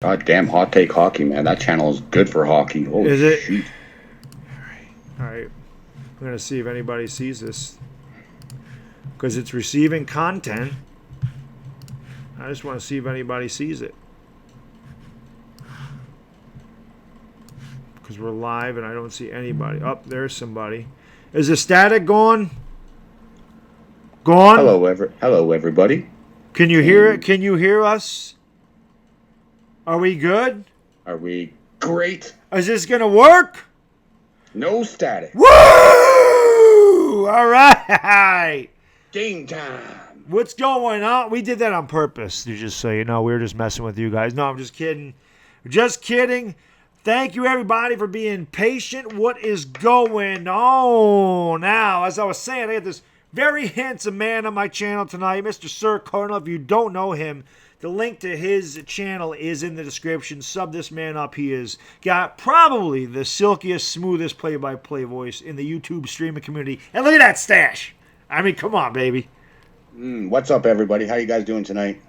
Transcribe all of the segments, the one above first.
God damn, Hot Take Hockey, man. That channel is good for hockey. Holy Is it? shit. All right. I'm going to see if anybody sees this. Because it's receiving content. I just want to see if anybody sees it. Because we're live and I don't see anybody. Oh, there's somebody. Is the static gone? Gone? Hello, everybody. Can you hear it? Can you hear us? Are we good? Are we great? Is this going to work? No static. Woo! All right. Game time. What's going on? We did that on purpose, just so you know. We were just messing with you guys. No, I'm just kidding. Just kidding. Thank you, everybody, for being patient. What is going on? Now, as I was saying, I got this very handsome man on my channel tonight, Mr. Sir Cardinals. If you don't know him, the link to his channel is in the description. Sub this man up. He has got probably the silkiest, smoothest play-by-play voice in the YouTube streaming community. And look at that stash. I mean, come on, baby. What's up, everybody? How you guys doing tonight?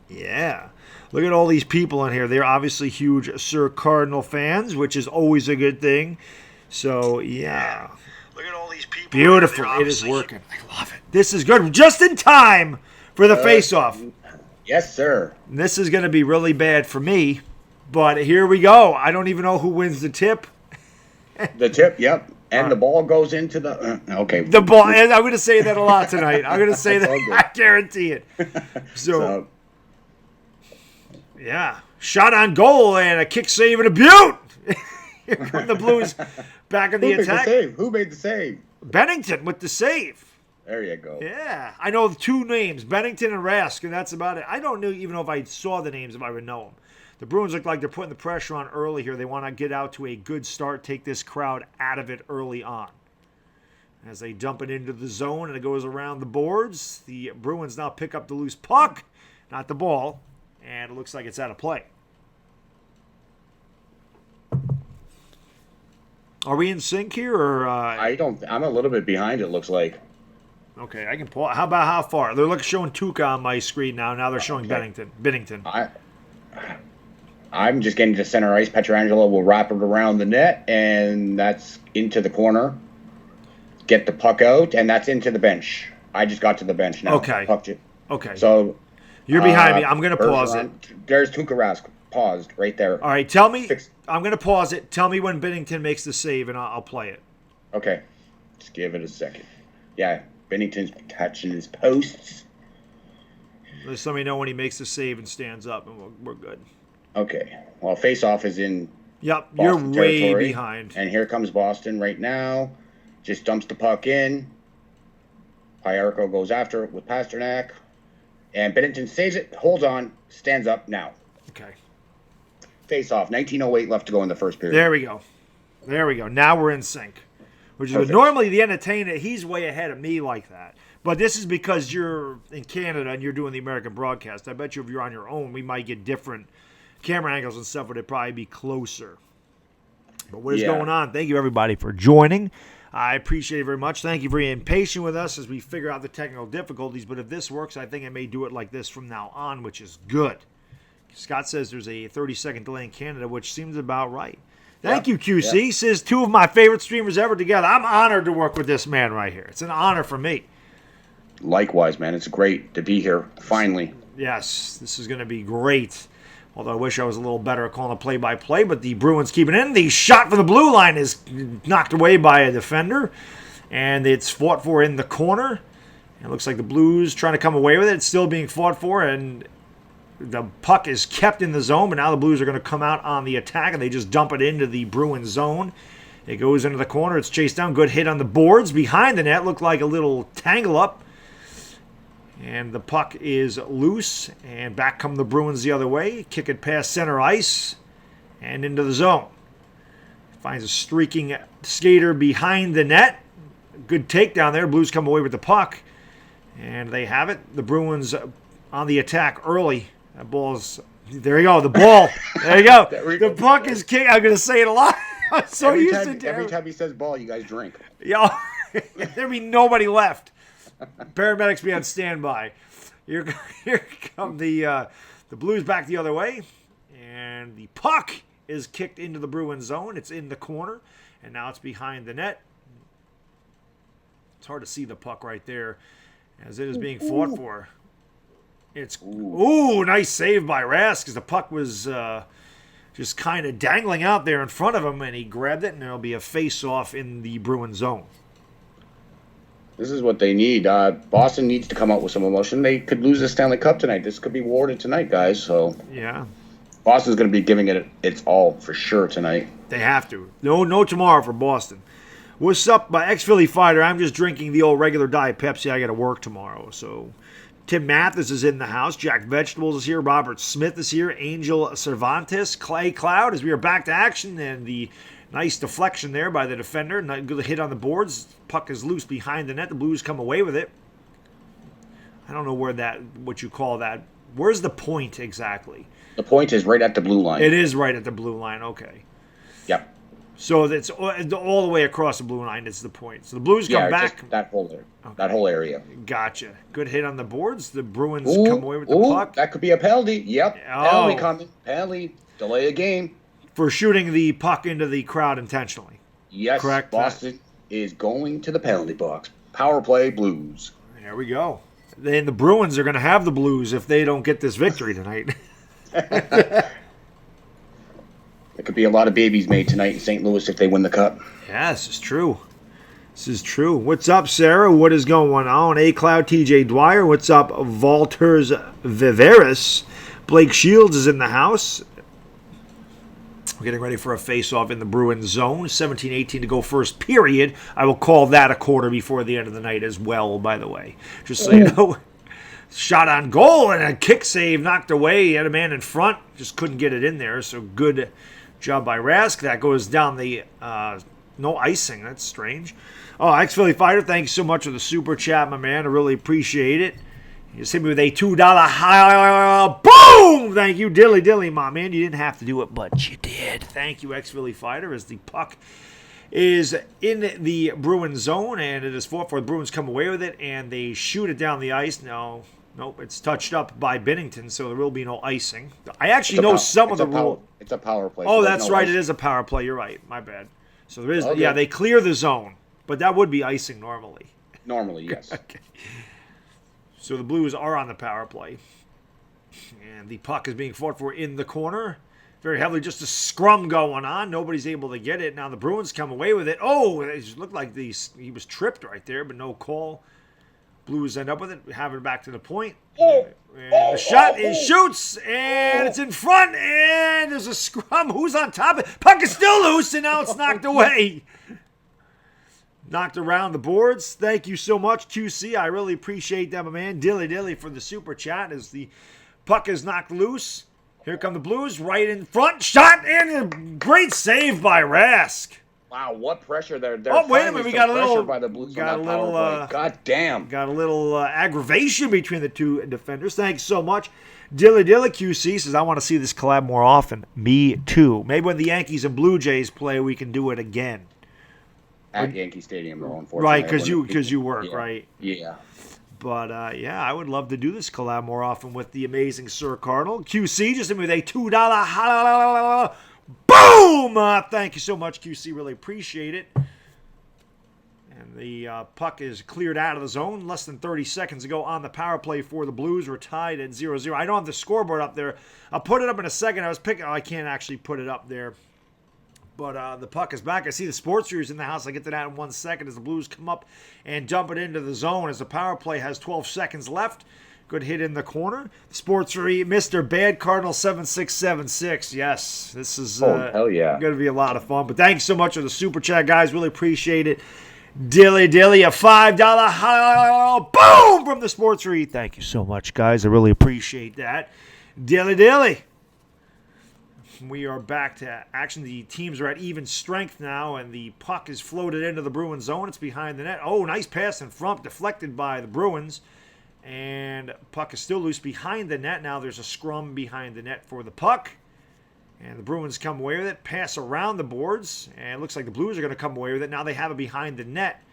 Yeah. Look at all these people in here. They're obviously huge Sir Cardinal fans, which is always a good thing. So, yeah. Look at all these people. Beautiful. It is working. I love it. This is good. Just in time for the face-off. Yes, sir. And this is going to be really bad for me, but here we go. I don't even know who wins the tip. The tip, yep. And the ball goes into the... okay. The ball. And I'm going to say that a lot tonight. I'm going to say that. I guarantee it. So, yeah. Shot on goal and a kick save and a beaut. Here come the Blues back in the attack. Who made the save? Bennington with the save. There you go. Yeah. I know the two names, Bennington and Rask, and that's about it. I don't even know if I saw the names, if I would know them. The Bruins look like they're putting the pressure on early here. They want to get out to a good start, take this crowd out of it early on. As they dump it into the zone and it goes around the boards, the Bruins now pick up the loose puck, not the ball, and it looks like it's out of play. Are we in sync here? Or I'm a little bit behind, it looks like. Okay, I can pull. How about how far? They're showing Tuca on my screen now. Now they're showing Bennington. I'm just getting to center ice. Pietrangelo will wrap it around the net, and that's into the corner. Get the puck out, and that's into the bench. I just got to the bench now. Okay. Okay. So you're behind me. I'm going to pause it. There's Tuukka Rask. Paused right there. All right, tell me. I'm going to pause it. Tell me when Bennington makes the save, and I'll play it. Okay. Just give it a second. Yeah, Bennington's touching his posts. Just let me know when he makes the save and stands up, and we're good. Okay. Well, face-off is in Yep, Boston you're way territory, behind. And here comes Boston right now. Just dumps the puck in. Pyarko goes after it with Pasternak. And Bennington saves it, holds on, stands up now. Okay. Face-off, 19:08 left to go in the first period. There we go. Now we're in sync. Which is good. Normally the entertainer, he's way ahead of me like that. But this is because you're in Canada and you're doing the American broadcast. I bet you if you're on your own, we might get different camera angles and stuff, but it'd probably be closer. But what is going on? Thank you, everybody, for joining. I appreciate it very much. Thank you for being patient with us as we figure out the technical difficulties. But if this works, I think I may do it like this from now on, which is good. Scott says there's a 30-second delay in Canada, which seems about right. Thank you, QC. Yeah. Says two of my favorite streamers ever together. I'm honored to work with this man right here. It's an honor for me. Likewise, man. It's great to be here, finally. Yes, this is going to be great. Although I wish I was a little better at calling a play-by-play, but the Bruins keep it in. The shot from the blue line is knocked away by a defender, and it's fought for in the corner. It looks like the Blues trying to come away with it. It's still being fought for, and the puck is kept in the zone, but now the Blues are going to come out on the attack, and they just dump it into the Bruins zone. It goes into the corner. It's chased down. Good hit on the boards. Behind the net, looked like a little tangle-up. And the puck is loose, and back come the Bruins the other way. Kick it past center ice and into the zone. Finds a streaking skater behind the net. Good takedown there. Blues come away with the puck, and they have it. The Bruins on the attack early. That ball's... There you go, the ball. There you go. The puck is kicked. I'm going to say it a lot. I'm so every time he says ball, you guys drink. Yeah, there'd be nobody left. Paramedics be on standby. Here come the Blues back the other way, And the puck is kicked into the Bruins zone. It's in the corner, and now it's behind the net. It's hard to see the puck right there as it is being fought for. It's nice save by Rask because the puck was just kind of dangling out there in front of him, and he grabbed it, and there'll be a face-off in the Bruins zone. This is what they need. Boston needs to come out with some emotion. They could lose the Stanley Cup tonight. This could be awarded tonight, guys. So yeah, Boston's going to be giving it its all for sure tonight. They have to. No tomorrow for Boston. What's up, my ex-Philly fighter? I'm just drinking the old regular Diet Pepsi. I got to work tomorrow. So Tim Mathis is in the house. Jack Vegetables is here. Robert Smith is here. Angel Cervantes. Clay Cloud as we are back to action. And the nice deflection there by the defender. Good hit on the boards. Puck is loose behind the net. The Blues come away with it. I don't know what you call that. Where's the point exactly? The point is right at the blue line. It is right at the blue line. Okay. Yep. So that's all the way across the blue line. It's the point. So the Blues come back. Just that whole area. Gotcha. Good hit on the boards. The Bruins come away with the puck. That could be a penalty. Yep. Penalty coming. Penalty. Delay a game. For shooting the puck into the crowd intentionally. Yes. Correct. Boston is going to the penalty box. Power play Blues. There we go. Then the Bruins are going to have the Blues if they don't get this victory tonight. There could be a lot of babies made tonight in St. Louis if they win the Cup. Yeah, this is true. This is true. What's up, Sarah? What is going on? A-Cloud, TJ Dwyer. What's up, Valters Viveris? Blake Shields is in the house. We're getting ready for a face-off in the Bruins zone. 17-18 to go first period. I will call that a quarter before the end of the night as well, by the way. Just so you know. Shot on goal and a kick save knocked away. He had a man in front. Just couldn't get it in there. So good job by Rask. That goes down the no icing. That's strange. Oh, ex-Philly Fighter, thanks so much for the super chat, my man. I really appreciate it. You just hit me with a $2 boom! Thank you, Dilly, my man. You didn't have to do it, but you did. Thank you, ex-Philly Fighter, as the puck is in the Bruins zone, and it is fought for. The Bruins come away with it, and they shoot it down the ice. Nope, it's touched up by Binnington, so there will be no icing. I actually know some of the rules. It's a power play. Oh, that's right. It is a power play. You're right. My bad. So there is. Okay. Yeah, they clear the zone, but that would be icing normally. Normally, yes. Okay. So the Blues are on the power play, and the puck is being fought for in the corner. Very heavily, just a scrum going on. Nobody's able to get it. Now the Bruins come away with it. Oh, it just looked like he was tripped right there, but no call. Blues end up with it, have it back to the point. And the shot shoots, and it's in front, and there's a scrum. Who's on top of it? Puck is still loose, and now it's knocked away. Knocked around the boards. Thank you so much, QC. I really appreciate that, my man. Dilly for the super chat as the puck is knocked loose. Here come the Blues, right in front. Shot, and a great save by Rask. Wow, what pressure there. Oh, wait a minute. We got a little by the Blues God damn. Got a little aggravation between the two defenders. Thanks so much. Dilly QC says, I want to see this collab more often. Me too. Maybe when the Yankees and Blue Jays play, we can do it again. At Yankee Stadium, though, unfortunately. Right, because you work, yeah. right? Yeah. But, I would love to do this collab more often with the amazing Sir Cardinal. QC just with a $2 boom! Thank you so much, QC. Really appreciate it. And the puck is cleared out of the zone. Less than 30 seconds ago on the power play for the Blues. We're tied at 0-0. I don't have the scoreboard up there. I'll put it up in a second. I can't actually put it up there. But the puck is back. I see the sports viewers in the house. I'll get to that in 1 second as the Blues come up and dump it into the zone as the power play has 12 seconds left. Good hit in the corner. Sports Free, Mr. Bad Cardinal 7676. Yes, this is hell yeah. going to be a lot of fun. But thanks so much for the super chat, guys. Really appreciate it. Dilly, a $5 boom from the Sports Free. Thank you so much, guys. I really appreciate that. Dilly. We are back to action. The teams are at even strength now, and the puck is floated into the Bruins zone. It's behind the net. Oh, nice pass in front, deflected by the Bruins. And puck is still loose behind the net. Now there's a scrum behind the net for the puck. And the Bruins come away with it. Pass around the boards. And it looks like the Blues are going to come away with it. Now they have it behind the net.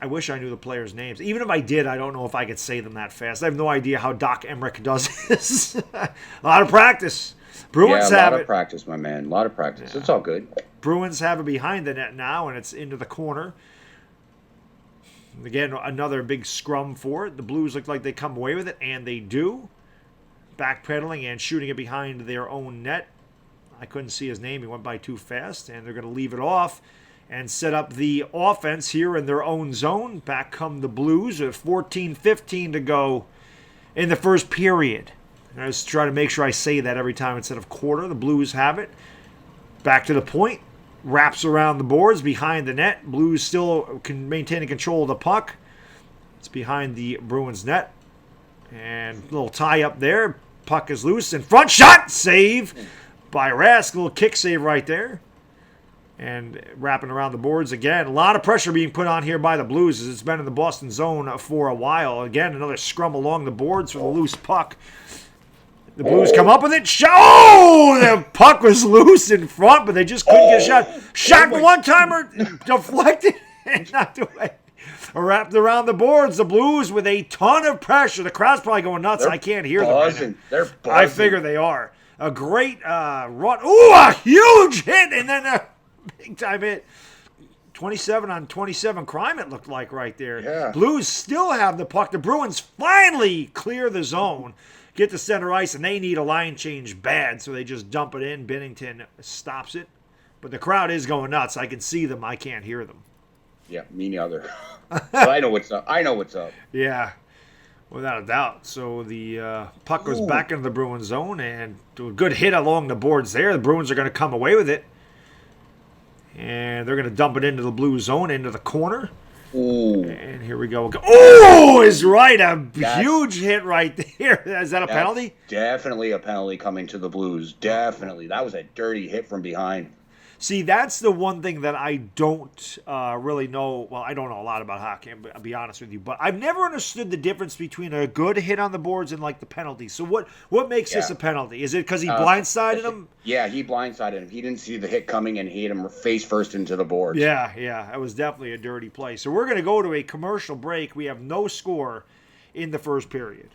I wish I knew the players' names. Even if I did, I don't know if I could say them that fast. I have no idea how Doc Emmerich does this. A lot of practice. Bruins yeah, a have lot of it. practice, my man. A lot of practice. It's all good. Bruins have it behind the net now, and it's into the corner. Again, another big scrum for it. The Blues look like they come away with it, and they do. Backpedaling and shooting it behind their own net. I couldn't see his name. He went by too fast, and they're going to leave it off and set up the offense here in their own zone. Back come the Blues with 14:15 to go in the first period. I just try to make sure I say that every time instead of quarter. The Blues have it. Back to the point. Wraps around the boards behind the net. Blues still maintaining control of the puck. It's behind the Bruins net. And a little tie up there. Puck is loose. In front shot. Save by Rask. A little kick save right there. And wrapping around the boards again. A lot of pressure being put on here by the Blues as it's been in the Boston zone for a while. Again, another scrum along the boards for the loose puck. The Blues come up with it. Oh, the puck was loose in front, but they just couldn't get a shot. Shot one-timer, deflected, and knocked away. Wrapped around the boards. The Blues with a ton of pressure. The crowd's probably going nuts. I can't hear them right now. They're buzzing. I figure they are. A great run. Ooh, a huge hit, and then a big-time hit. 27 on 27 crime, it looked like right there. Yeah. Blues still have the puck. The Bruins finally clear the zone. Get to center ice, and they need a line change bad, so they just dump it in. Binnington stops it. But the crowd is going nuts. I can see them. I can't hear them. Yeah, me neither. But I know what's up. I know what's up. Yeah, without a doubt. So the puck goes back into the Bruins zone, and a good hit along the boards there. The Bruins are going to come away with it. And they're going to dump it into the Blue zone, into the corner. Ooh. And here we go. Oh, is right. Huge hit right there. Is that a penalty? Definitely a penalty coming to the Blues. Definitely. That was a dirty hit from behind. See, that's the one thing that I don't really know. Well, I don't know a lot about hockey, I'll be honest with you. But I've never understood the difference between a good hit on the boards and, like, the penalty. So what makes this a penalty? Is it because he blindsided him? Yeah, he blindsided him. He didn't see the hit coming and he hit him face first into the boards. Yeah. That was definitely a dirty play. So we're going to go to a commercial break. We have no score in the first period.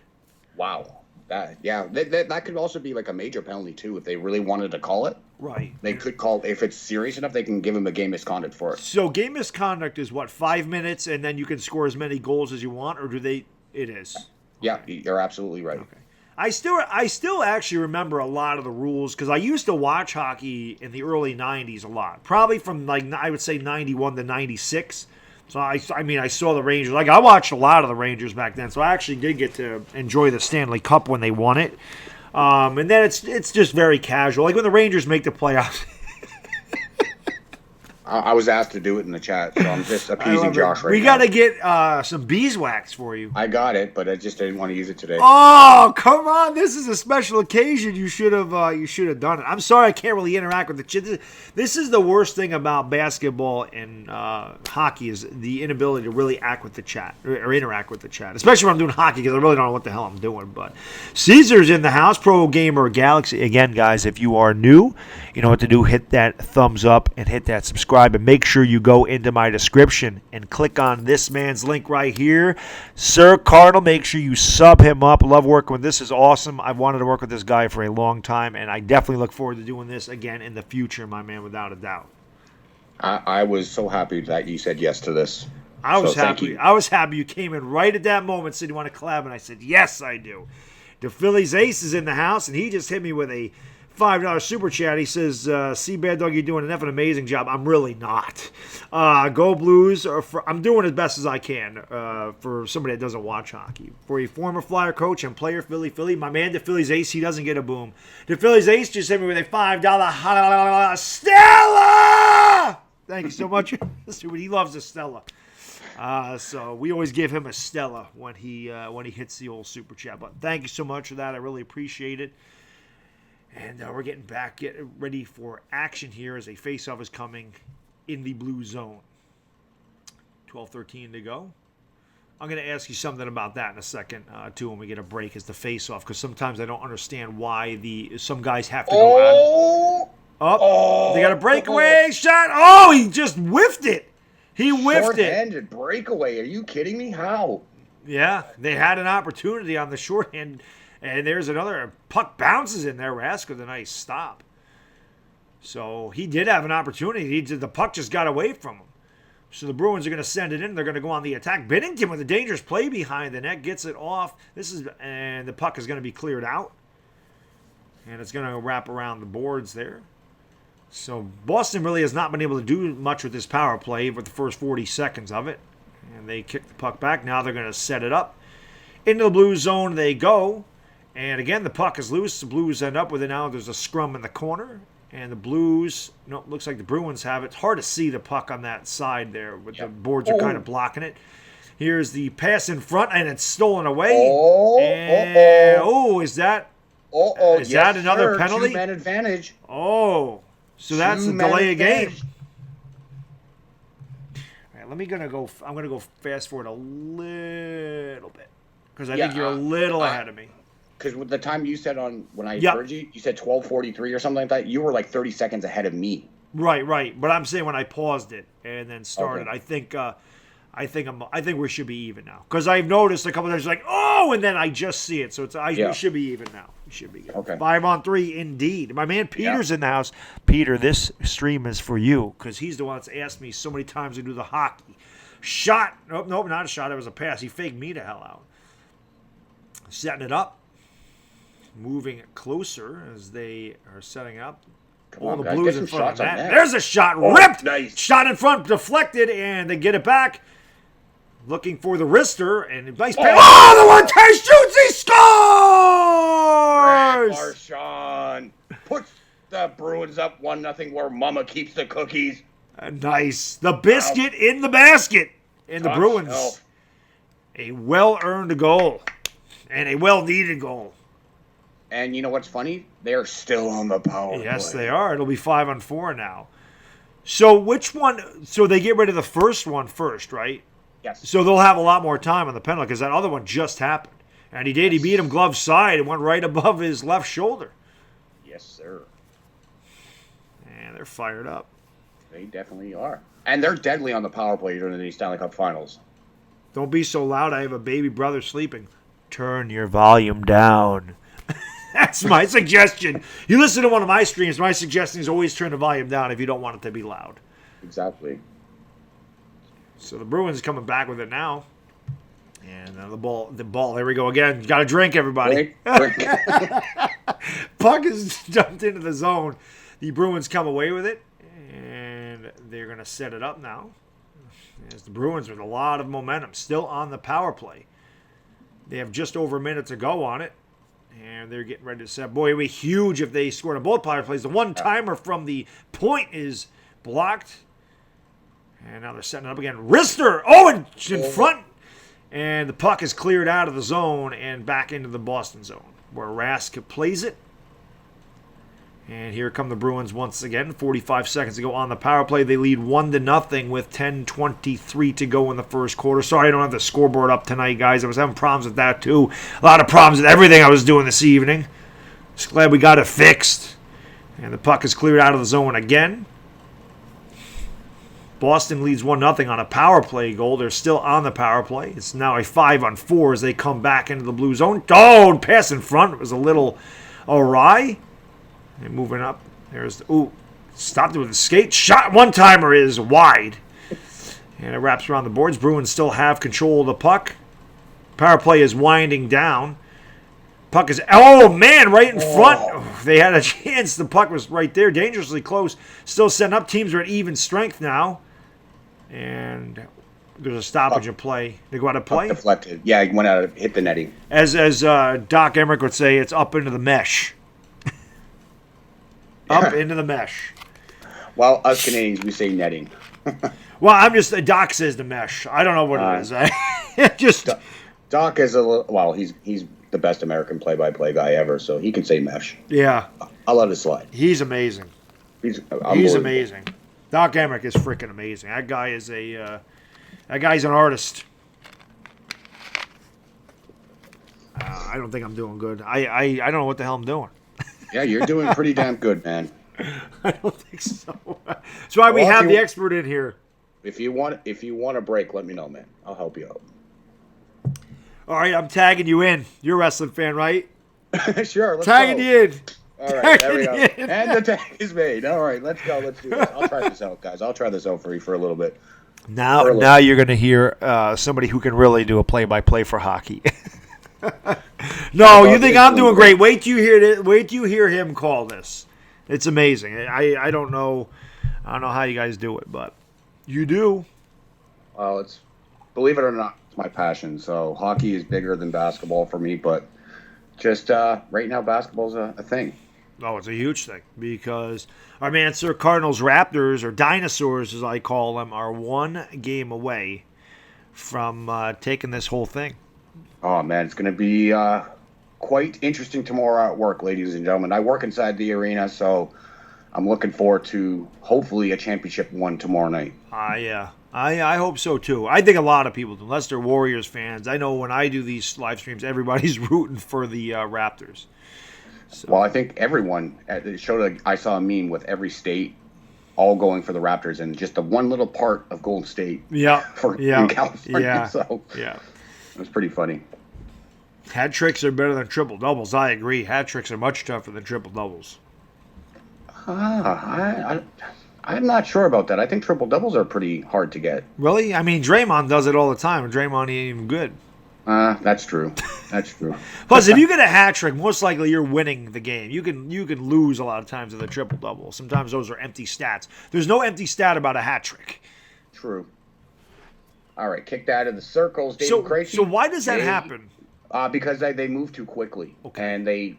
Wow. That could also be like a major penalty, too, if they really wanted to call it. Right. They could call, if it's serious enough, they can give him a game misconduct for it. So game misconduct is what, 5 minutes, and then you can score as many goals as you want, or do they? It is. Yeah, you're absolutely right. Okay. I still actually remember a lot of the rules because I used to watch hockey in the early 90s a lot. Probably from, like, I would say 91 to 96. So I saw the Rangers. Like, I watched a lot of the Rangers back then. So I actually did get to enjoy the Stanley Cup when they won it. And then it's just very casual. Like when the Rangers make the playoffs. I was asked to do it in the chat, so I'm just appeasing Josh right now. We got to get some beeswax for you. I got it, but I just didn't want to use it today. Oh, come on. This is a special occasion. You should have done it. I'm sorry I can't really interact with the chat. This is the worst thing about basketball and hockey is the inability to really act with the chat or interact with the chat, especially when I'm doing hockey because I really don't know what the hell I'm doing. But Caesar's in the house, Pro Gamer Galaxy. Again, guys, if you are new, you know what to do. Hit that thumbs up and hit that subscribe. And make sure you go into my description and click on this man's link right here. Sir Cardinal, make sure you sub him up. Love working with this. Is awesome. I've wanted to work with this guy for a long time, and I definitely look forward to doing this again in the future, my man, without a doubt. I was so happy that you said yes to this. I was happy. I was happy you came in right at that moment, said you want to collab, and I said, yes, I do. The Phillies ace is in the house, and he just hit me with a $5 super chat. He says, see, Baddog, you're doing an effing amazing job. I'm really not. Go Blues. I'm doing as best as I can for somebody that doesn't watch hockey. For a former Flyer coach and player, Philly, my man, the Phillies ace, he doesn't get a boom. The Phillies ace just hit me with a $5 Stella! Thank you so much. He loves a Stella. So we always give him a Stella when he hits the old super chat button. Thank you so much for that. I really appreciate it. And we're getting ready for action here as a face-off is coming in the blue zone. 12:13 to go. I'm going to ask you something about that in a second, too, when we get a break as the face-off, because sometimes I don't understand why some guys have to go out. They got a breakaway shot. Oh, he just whiffed it. He whiffed it. Short-handed breakaway. Are you kidding me? How? Yeah, they had an opportunity on the shorthand. And there's another puck bounces in there. Rask with a nice stop. So he did have an opportunity. The puck just got away from him. So the Bruins are going to send it in. They're going to go on the attack. Binnington with a dangerous play behind the net. Gets it off. And the puck is going to be cleared out. And it's going to wrap around the boards there. So Boston really has not been able to do much with this power play with the first 40 seconds of it. And they kick the puck back. Now they're going to set it up. Into the blue zone they go. And again, the puck is loose. The Blues end up with it now. There's a scrum in the corner. And the Blues, no, it looks like the Bruins have it. It's hard to see the puck on that side there. With the boards are kind of blocking it. Here's the pass in front, and it's stolen away. Is that that another penalty? 2-man advantage. Oh, so that's a delay of game. All right, I'm gonna go fast forward a little bit because I think you're a little ahead of me. Because with the time you said when I heard you said 12:43 or something like that. You were like 30 seconds ahead of me. Right. But I'm saying when I paused it and then started, I think we should be even now because I've noticed a couple of times like and then I just see it, so we should be even now. We should be good. Okay. 5-on-3 indeed. My man Peter's in the house. Peter, this stream is for you because he's the one that's asked me so many times to do the hockey shot. Nope, not a shot. It was a pass. He faked me the hell out. Setting it up. Moving it closer as they are setting up. All the Blues in front of that. There's a shot ripped. Nice. Shot in front, deflected, and they get it back. Looking for the wrister, and nice pass. The one-time shoots, he scores! Marchand puts the Bruins up 1-0 where Mama keeps the cookies. Nice. The biscuit in the basket. And the Bruins, a well-earned goal and a well-needed goal. And you know what's funny? They're still on the power play. Yes, they are. It'll be 5-on-4 now. So which one? So they get rid of the first one first, right? Yes. So they'll have a lot more time on the penalty because that other one just happened. And he did. Yes. He beat him glove side and went right above his left shoulder. Yes, sir. And they're fired up. They definitely are. And they're deadly on the power play during the Stanley Cup Finals. Don't be so loud. I have a baby brother sleeping. Turn your volume down. That's my suggestion. You listen to one of my streams, my suggestion is always turn the volume down if you don't want it to be loud. Exactly. So the Bruins coming back with it now. And the ball, there we go again. Got to drink, everybody. Drink. Puck is jumped into the zone. The Bruins come away with it. And they're going to set it up now. As the Bruins with a lot of momentum. Still on the power play. They have just over a minute to go on it. And they're getting ready to set. Boy, it would be huge if they scored on both power plays. The one-timer from the point is blocked. And now they're setting it up again. Wrister! In front. And the puck is cleared out of the zone and back into the Boston zone, where Rask plays it. And here come the Bruins once again. 45 seconds to go on the power play. They lead 1-0 with 10:23 to go in the first quarter. Sorry I don't have the scoreboard up tonight, guys. I was having problems with that, too. A lot of problems with everything I was doing this evening. Just glad we got it fixed. And the puck is cleared out of the zone again. Boston leads 1-0 on a power play goal. They're still on the power play. It's now a 5-on-4 as they come back into the blue zone. And pass in front. It was a little awry. And moving up. There's stopped it with a skate. Shot. One-timer is wide. And it wraps around the boards. Bruins still have control of the puck. Power play is winding down. Puck is, right in front. They had a chance. The puck was right there, dangerously close. Still setting up. Teams are at even strength now. And there's a stoppage of play. They go out of play? Deflected. Yeah, he went out, hit the netting. As Doc Emmerich would say, it's up into the mesh. Up into the mesh. Well, us Canadians, we say netting. Well, Doc says the mesh. I don't know what it is. Doc is a little, well, he's the best American play-by-play guy ever, so he can say mesh. Yeah. I'll let it slide. He's amazing. He's amazing. Doc Emmerich is freaking amazing. That guy is that guy's an artist. I don't think I'm doing good. I don't know what the hell I'm doing. Yeah, you're doing pretty damn good, man. I don't think so. That's why we have the expert in here. If you want a break, let me know, man. I'll help you out. All right, I'm tagging you in. You're a wrestling fan, right? Sure, let's Tagging go. you in. All right, there we go. Tagging you in. And the tag is made. All right, let's go. Let's do this. I'll try this out, guys. I'll try this out for you for a little bit. Now you're going to hear somebody who can really do a play-by-play for hockey. No, you think I'm doing great. Wait till you hear him call this. It's amazing. I don't know how you guys do it, but you do. Well, believe it or not, it's my passion. So hockey is bigger than basketball for me, but just right now basketball's a thing. Oh, it's a huge thing because our man Sir Cardinals Raptors, or Dinosaurs as I call them, are one game away from taking this whole thing. Oh, man, it's going to be quite interesting tomorrow at work, ladies and gentlemen. I work inside the arena, so I'm looking forward to hopefully a championship one tomorrow night. Yeah. I hope so, too. I think a lot of people do, unless they're Warriors fans. I know when I do these live streams, everybody's rooting for the Raptors. So. Well, I think everyone at the show, I saw a meme with every state all going for the Raptors and just the one little part of Golden State in California. Yeah. So yeah. It was pretty funny. Hat tricks are better than triple doubles. I agree. Hat tricks are much tougher than triple doubles. I'm not sure about that. I think triple doubles are pretty hard to get. Really? I mean, Draymond does it all the time, and Draymond ain't even good. That's true. That's true. Plus, if you get a hat trick, most likely you're winning the game. You can lose a lot of times with a triple double. Sometimes those are empty stats. There's no empty stat about a hat trick. True. All right, kicked out of the circles, David Krejci. So why does that happen? Because they move too quickly. Okay. And it's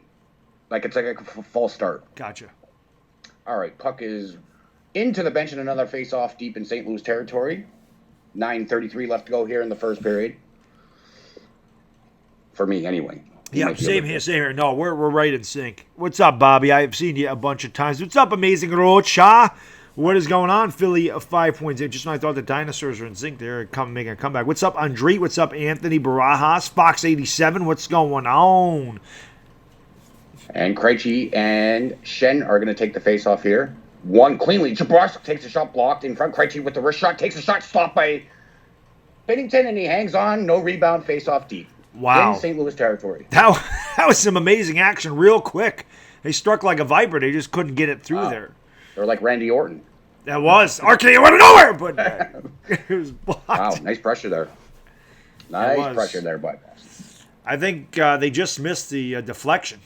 like a false start. Gotcha. All right, puck is into the bench and another face-off deep in St. Louis territory. 9:33 left to go here in the first period. For me, anyway. Yeah, same here. No, we're right in sync. What's up, Bobby? I've seen you a bunch of times. What's up, Amazing Rocha? What is going on? Philly 5 points in. Just when I thought the Dinosaurs were in sync, they're making a comeback. What's up, Andre? What's up, Anthony Barajas? Fox 87. What's going on? And Krejci and Shen are going to take the face-off here. One cleanly. Jabrosk takes a shot blocked in front. Krejci with the wrist shot. Takes a shot stopped by Binnington, and he hangs on. No rebound. Face-off deep. Wow. In St. Louis territory. That was some amazing action real quick. They struck like a viper. They just couldn't get it through there. They're like Randy Orton. That was. RKO out of nowhere, but it was blocked. Wow, nice pressure there. Nice pressure there, bud. I think they just missed the deflection.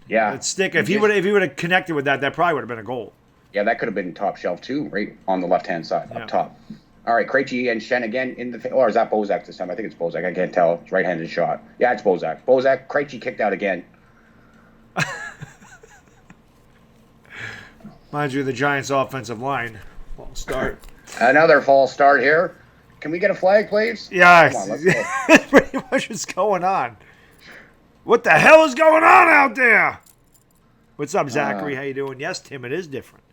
Yeah. That stick. If he would have connected with that probably would have been a goal. Yeah, that could have been top shelf too, right on the left-hand side, up top. All right, Krejci and Shen again in the... Or is that Bozak this time? I think it's Bozak. I can't tell. It's right-handed shot. Yeah, it's Bozak. Krejci kicked out again. Mind you, the Giants' offensive line. False start. Another false start here. Can we get a flag, please? Yeah. Come on, let's go. That's pretty much what's going on. What the hell is going on out there? What's up, Zachary? How you doing? Yes, Tim, it is different.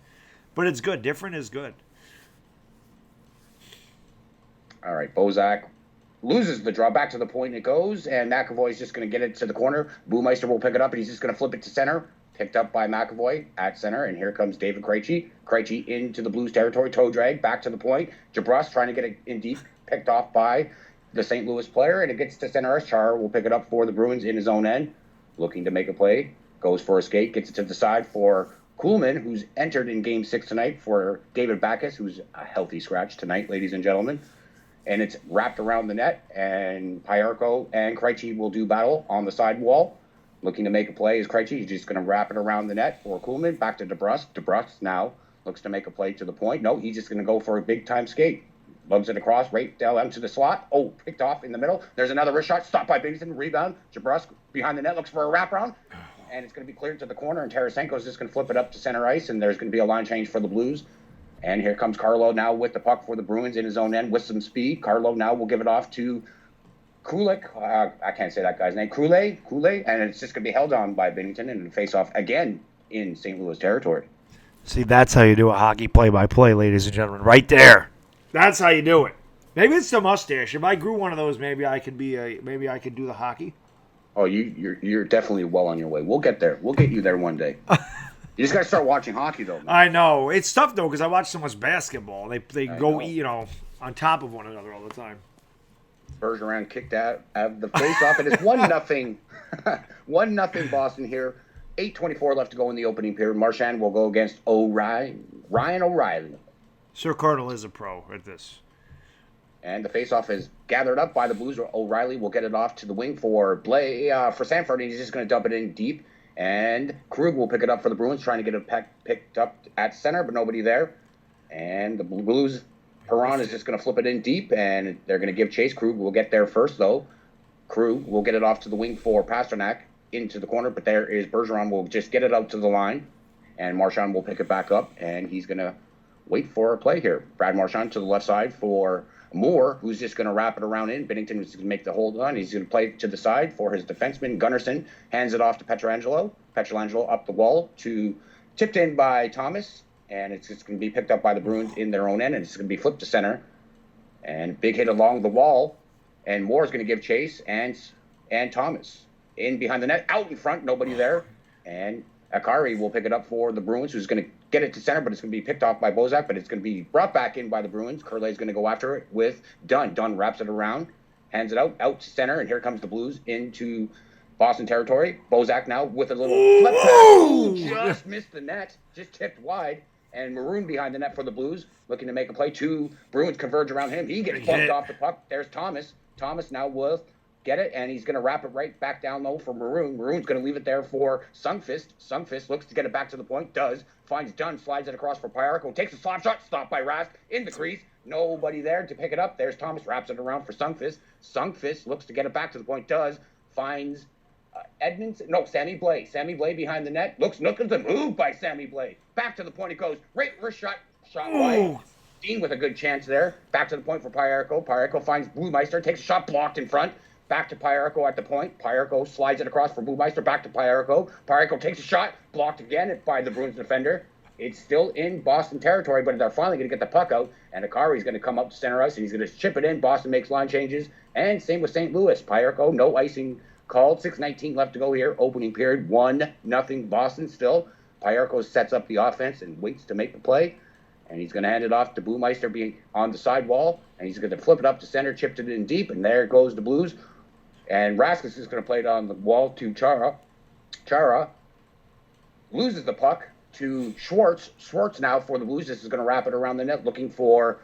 But it's good. Different is good. All right, Bozak loses the draw. Back to the point it goes, and McAvoy's just going to get it to the corner. Boomeister will pick it up, and he's just going to flip it to center. Picked up by McAvoy at center, and here comes David Krejci. Krejci into the Blues territory, toe drag, back to the point. Jabrosk trying to get it in deep, picked off by the St. Louis player, and it gets to center ice. Char will pick it up for the Bruins in his own end, looking to make a play. Goes for a skate, gets it to the side for Kuhlman, who's entered in Game 6 tonight, for David Backes, who's a healthy scratch tonight, ladies and gentlemen. And it's wrapped around the net, and Pyarko and Krejci will do battle on the side wall. Looking to make a play is Krejci. He's just going to wrap it around the net for Kuhlman. Back to DeBrusk. DeBrusk now looks to make a play to the point. No, he's just going to go for a big-time skate. Lugs it across, right down to the slot. Oh, picked off in the middle. There's another wrist shot. Stopped by Binnington. Rebound. DeBrusk behind the net looks for a wraparound. And it's going to be cleared to the corner, and Tarasenko's just going to flip it up to center ice, and there's going to be a line change for the Blues. And here comes Carlo now with the puck for the Bruins in his own end with some speed. Carlo now will give it off to Kulik. I can't say that guy's name. Kule, and it's just going to be held on by Binnington and face off again in St. Louis territory. See, that's how you do a hockey play-by-play, ladies and gentlemen. Right there. That's how you do it. Maybe it's the mustache. If I grew one of those, maybe I could do the hockey. Oh, you're definitely well on your way. We'll get there. We'll get you there one day. You just got to start watching hockey, though, man. I know. It's tough, though, because I watch so much basketball. They go, on top of one another all the time. Bergeron kicked out of the face-off. It is 1-0. 1-0 Boston here. 8:24 left to go in the opening period. Marchand will go against Ryan O'Reilly. Sir Cardinal is a pro at this. And the face-off is gathered up by the Blues. O'Reilly will get it off to the wing for for Sanford, and he's just going to dump it in deep. And Krug will pick it up for the Bruins, trying to get it picked up at center, but nobody there. And the Blues, Perron is just going to flip it in deep, and they're going to give chase. Krug will get there first, though. Krug will get it off to the wing for Pasternak into the corner, but there is Bergeron will just get it out to the line, and Marchand will pick it back up, and he's going to wait for a play here. Brad Marchand to the left side for Moore, who's just going to wrap it around in. Binnington is going to make the hold on. He's going to play to the side for his defenseman. Gunnarsson hands it off to Pietrangelo. Pietrangelo up the wall to tipped in by Thomas, and it's just going to be picked up by the Bruins in their own end, and it's going to be flipped to center. And big hit along the wall, and Moore's going to give chase, and Thomas in behind the net, out in front, nobody there, and Akari will pick it up for the Bruins, who's going to get it to center, but it's going to be picked off by Bozak, but it's going to be brought back in by the Bruins. Curley's going to go after it with Dunn. Dunn wraps it around, hands it out to center, and here comes the Blues into Boston territory. Bozak now with a little flip pass. Just missed the net, just tipped wide, and Maroon behind the net for the Blues, looking to make a play. Two Bruins converge around him. He gets bumped off the puck. There's Thomas. Thomas now will get it, and he's going to wrap it right back down low for Maroon. Maroon's going to leave it there for Sundqvist. Sundqvist looks to get it back to the point, does, finds Dunn, slides it across for Pyarko, takes a slap shot, stopped by Rask, in the crease, nobody there to pick it up. There's Thomas, wraps it around for Sundqvist. Sundqvist looks to get it back to the point, does, finds Sammy Blais. Sammy Blais behind the net, looks at the move by Sammy Blais. Back to the point it goes, right wrist shot wide. Dean with a good chance there. Back to the point for Pyarko. Pyarko finds Blumeister, takes a shot blocked in front. Back to Pyarko at the point. Pyarko slides it across for Blumeister. Back to Pyarko. Pyarko takes a shot, blocked again by the Bruins defender. It's still in Boston territory, but they're finally going to get the puck out. And Akari's going to come up to center ice, and he's going to chip it in. Boston makes line changes. And same with St. Louis. Pyarko, no icing called. 6:19 left to go here. Opening period, 1-0 Boston still. Pyarko sets up the offense and waits to make the play. And he's going to hand it off to Blumeister being on the side wall. And he's going to flip it up to center, chipped it in deep, and there goes the Blues. And Raskus is going to play it on the wall to Chara. Chara loses the puck to Schwartz. Schwartz now for the Blues. This is going to wrap it around the net, looking for,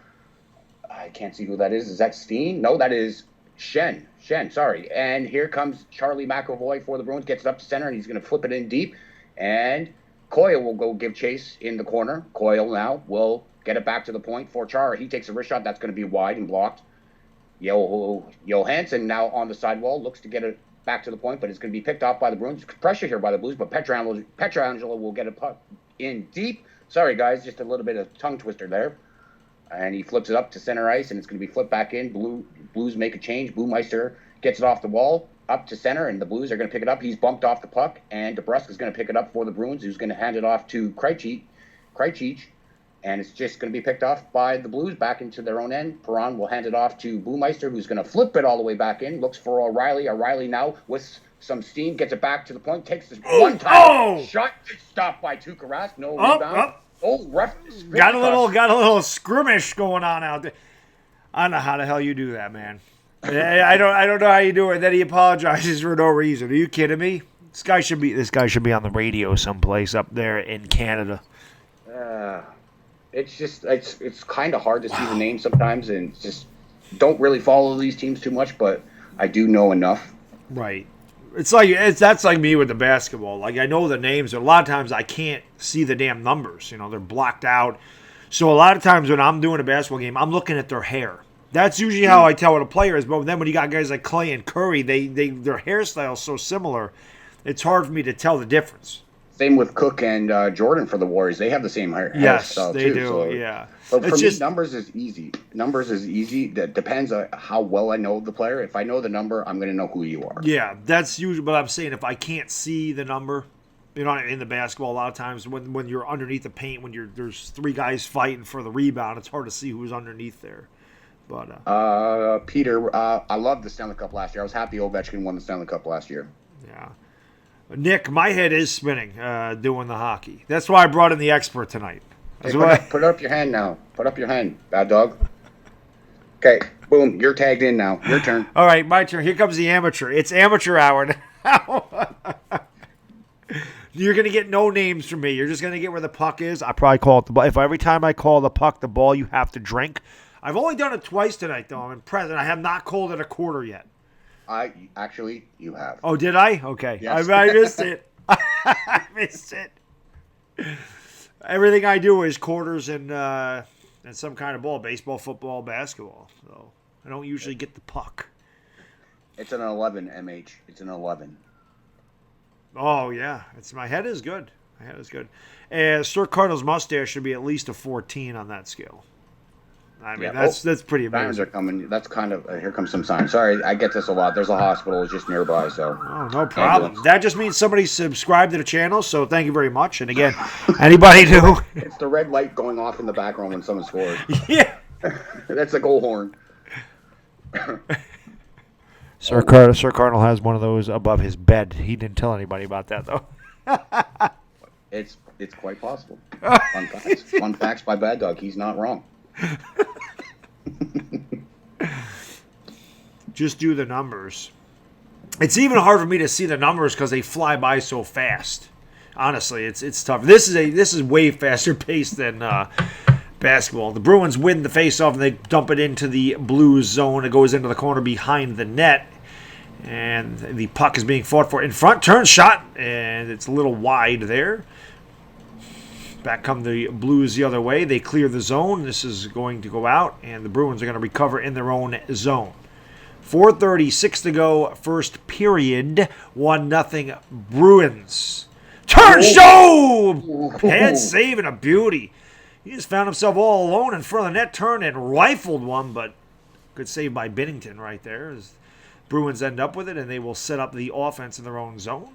I can't see who that is. Is that Steen? No, that is Shen, sorry. And here comes Charlie McAvoy for the Bruins. Gets it up to center, and he's going to flip it in deep. And Coyle will go give chase in the corner. Coyle now will get it back to the point for Chara. He takes a wrist shot. That's going to be wide and blocked. Johansson now on the sidewall, looks to get it back to the point, but it's going to be picked off by the Bruins. Pressure here by the Blues, but Pietrangelo will get a puck in deep. Sorry, guys, just a little bit of tongue twister there. And he flips it up to center ice, and it's going to be flipped back in. Blues make a change. Blumeister gets it off the wall, up to center, and the Blues are going to pick it up. He's bumped off the puck, and DeBrusk is going to pick it up for the Bruins, who's going to hand it off to Krejci. And it's just going to be picked off by the Blues back into their own end. Perron will hand it off to Blumeister, who's going to flip it all the way back in. Looks for O'Reilly. O'Reilly now with some steam gets it back to the point. Takes this one-time shot. Stopped by Tuukka Rask. No rebound. Ref. Got a little skirmish going on out there. I don't know how the hell you do that, man. I don't know how you do it. Then he apologizes for no reason. Are you kidding me? This guy should be on the radio someplace up there in Canada. It's kind of hard to see the name sometimes, and just don't really follow these teams too much, but I do know enough. Right. That's like me with the basketball. Like, I know the names, but a lot of times I can't see the damn numbers. You know, they're blocked out. So a lot of times when I'm doing a basketball game, I'm looking at their hair. That's usually how I tell what a player is. But then when you got guys like Clay and Curry, their hairstyle is so similar, it's hard for me to tell the difference. Same with Cook and Jordan for the Warriors. They have the same hairstyle, yes, they too. Do, so, yeah. But for me, numbers is easy. That depends on how well I know the player. If I know the number, I'm going to know who you are. Yeah, that's usually what I'm saying. If I can't see the number, you know, in the basketball, a lot of times when you're underneath the paint, there's three guys fighting for the rebound, it's hard to see who's underneath there. But Peter, I loved the Stanley Cup last year. I was happy Ovechkin won the Stanley Cup last year. Yeah. Nick, my head is spinning doing the hockey. That's why I brought in the expert tonight. Hey, put up your hand now. Put up your hand, bad dog. Okay. Boom, you're tagged in now. Your turn. All right, my turn. Here comes the amateur. It's amateur hour now. You're going to get no names from me. You're just going to get where the puck is. I probably call it the ball. If every time I call the puck the ball, you have to drink. I've only done it twice tonight, though. I'm impressed. I have not called it a quarter yet. You have. Oh, did I? Okay. Yes. I missed it. I missed it. Everything I do is quarters and some kind of ball. Baseball, football, basketball. So I don't usually get the puck. It's an 11, MH. It's an 11. Oh, yeah. My head is good. My head is good. Sir Cardinals mustache should be at least a 14 on that scale. I mean, that's pretty amazing. Signs are coming. That's kind of here comes some signs. Sorry, I get this a lot. There's a hospital just nearby, so. Oh, no problem. That just means somebody subscribed to the channel, so thank you very much. And again, anybody new? It's the red light going off in the background when someone scores. Yeah. That's the goal horn. Sir Cardinal has one of those above his bed. He didn't tell anybody about that, though. It's quite possible. Fun facts by Baddog. He's not wrong. Just do the numbers. It's even hard for me to see the numbers because they fly by so fast. Honestly, it's tough. This is way faster paced than basketball. The Bruins win the faceoff and they dump it into the Blues zone. It goes into the corner behind the net, and the puck is being fought for in front. Turn shot, and it's a little wide there. Back come the Blues the other way. They clear the zone. This is going to go out, and the Bruins are going to recover in their own zone. 4:36 to go, first period. 1-0 Bruins. Turn show! Head save and a beauty. He just found himself all alone in front of the net turn and rifled one, but good save by Binnington right there. As Bruins end up with it, and they will set up the offense in their own zone.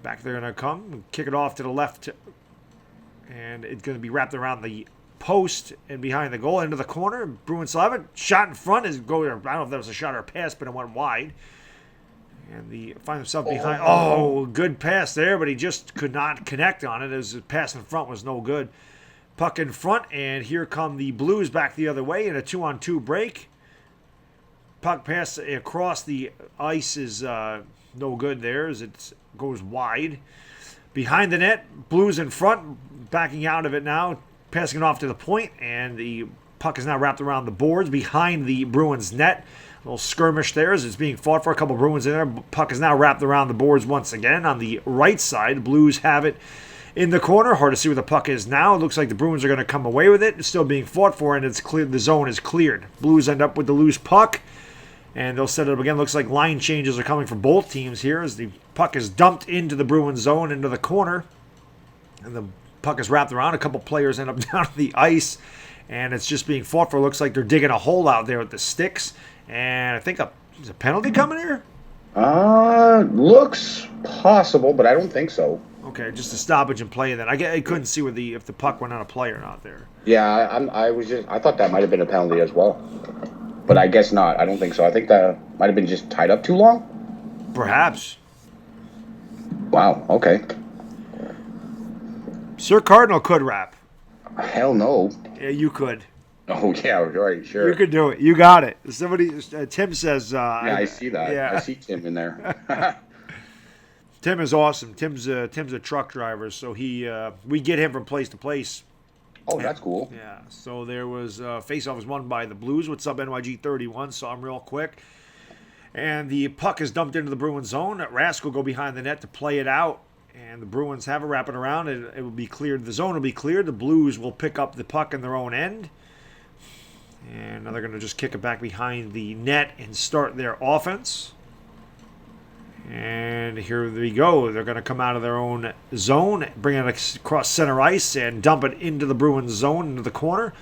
Back they're going to come and kick it off to the left. And it's going to be wrapped around the post and behind the goal into the corner. Bruins still have it. Shot in front is going. I don't know if that was a shot or a pass, but it went wide. And they find himself behind. Oh, good pass there, but he just could not connect on it as the pass in front was no good. Puck in front, and here come the Blues back the other way in a 2-on-2 break. Puck pass across the ice is no good there as it goes wide. Behind the net, Blues in front, backing out of it now, passing it off to the point, and the puck is now wrapped around the boards behind the Bruins net. A little skirmish there as it's being fought for. A couple Bruins in there. Puck is now wrapped around the boards once again on the right side. Blues have it in the corner. Hard to see where the puck is now. It looks like the Bruins are going to come away with it. It's still being fought for, and it's cleared. The zone is cleared. Blues end up with the loose puck, and they'll set it up again. Looks like line changes are coming for both teams here as the puck is dumped into the Bruins zone, into the corner, and the puck is wrapped around. A couple players end up down on the ice, and it's just being fought for. Looks like they're digging a hole out there with the sticks, and I think is a penalty coming here? Looks possible, but I don't think so. Okay, just a stoppage and play then. I couldn't see if the puck went on a play or not there. Yeah, I thought that might have been a penalty as well, but I guess not. I don't think so. I think that might have been just tied up too long. Perhaps. Wow. Okay. Sir Cardinal could rap. Hell no. Yeah, you could. Oh yeah, right, sure. You could do it. You got it. Somebody, Tim says. Yeah, I see that. Yeah. I see Tim in there. Tim is awesome. Tim's a truck driver, so we get him from place to place. Oh, that's cool. Yeah. So there was face-off was won by the Blues. What's up, NYG 31? Saw him real quick, and the puck is dumped into the Bruins zone. Rask will go behind the net to play it out, and the Bruins have it wrapping around. It will be cleared. The zone will be cleared. The Blues will pick up the puck in their own end. And now they're going to just kick it back behind the net and start their offense. And here we go. They're going to come out of their own zone, bring it across center ice, and dump it into the Bruins zone, into the corner.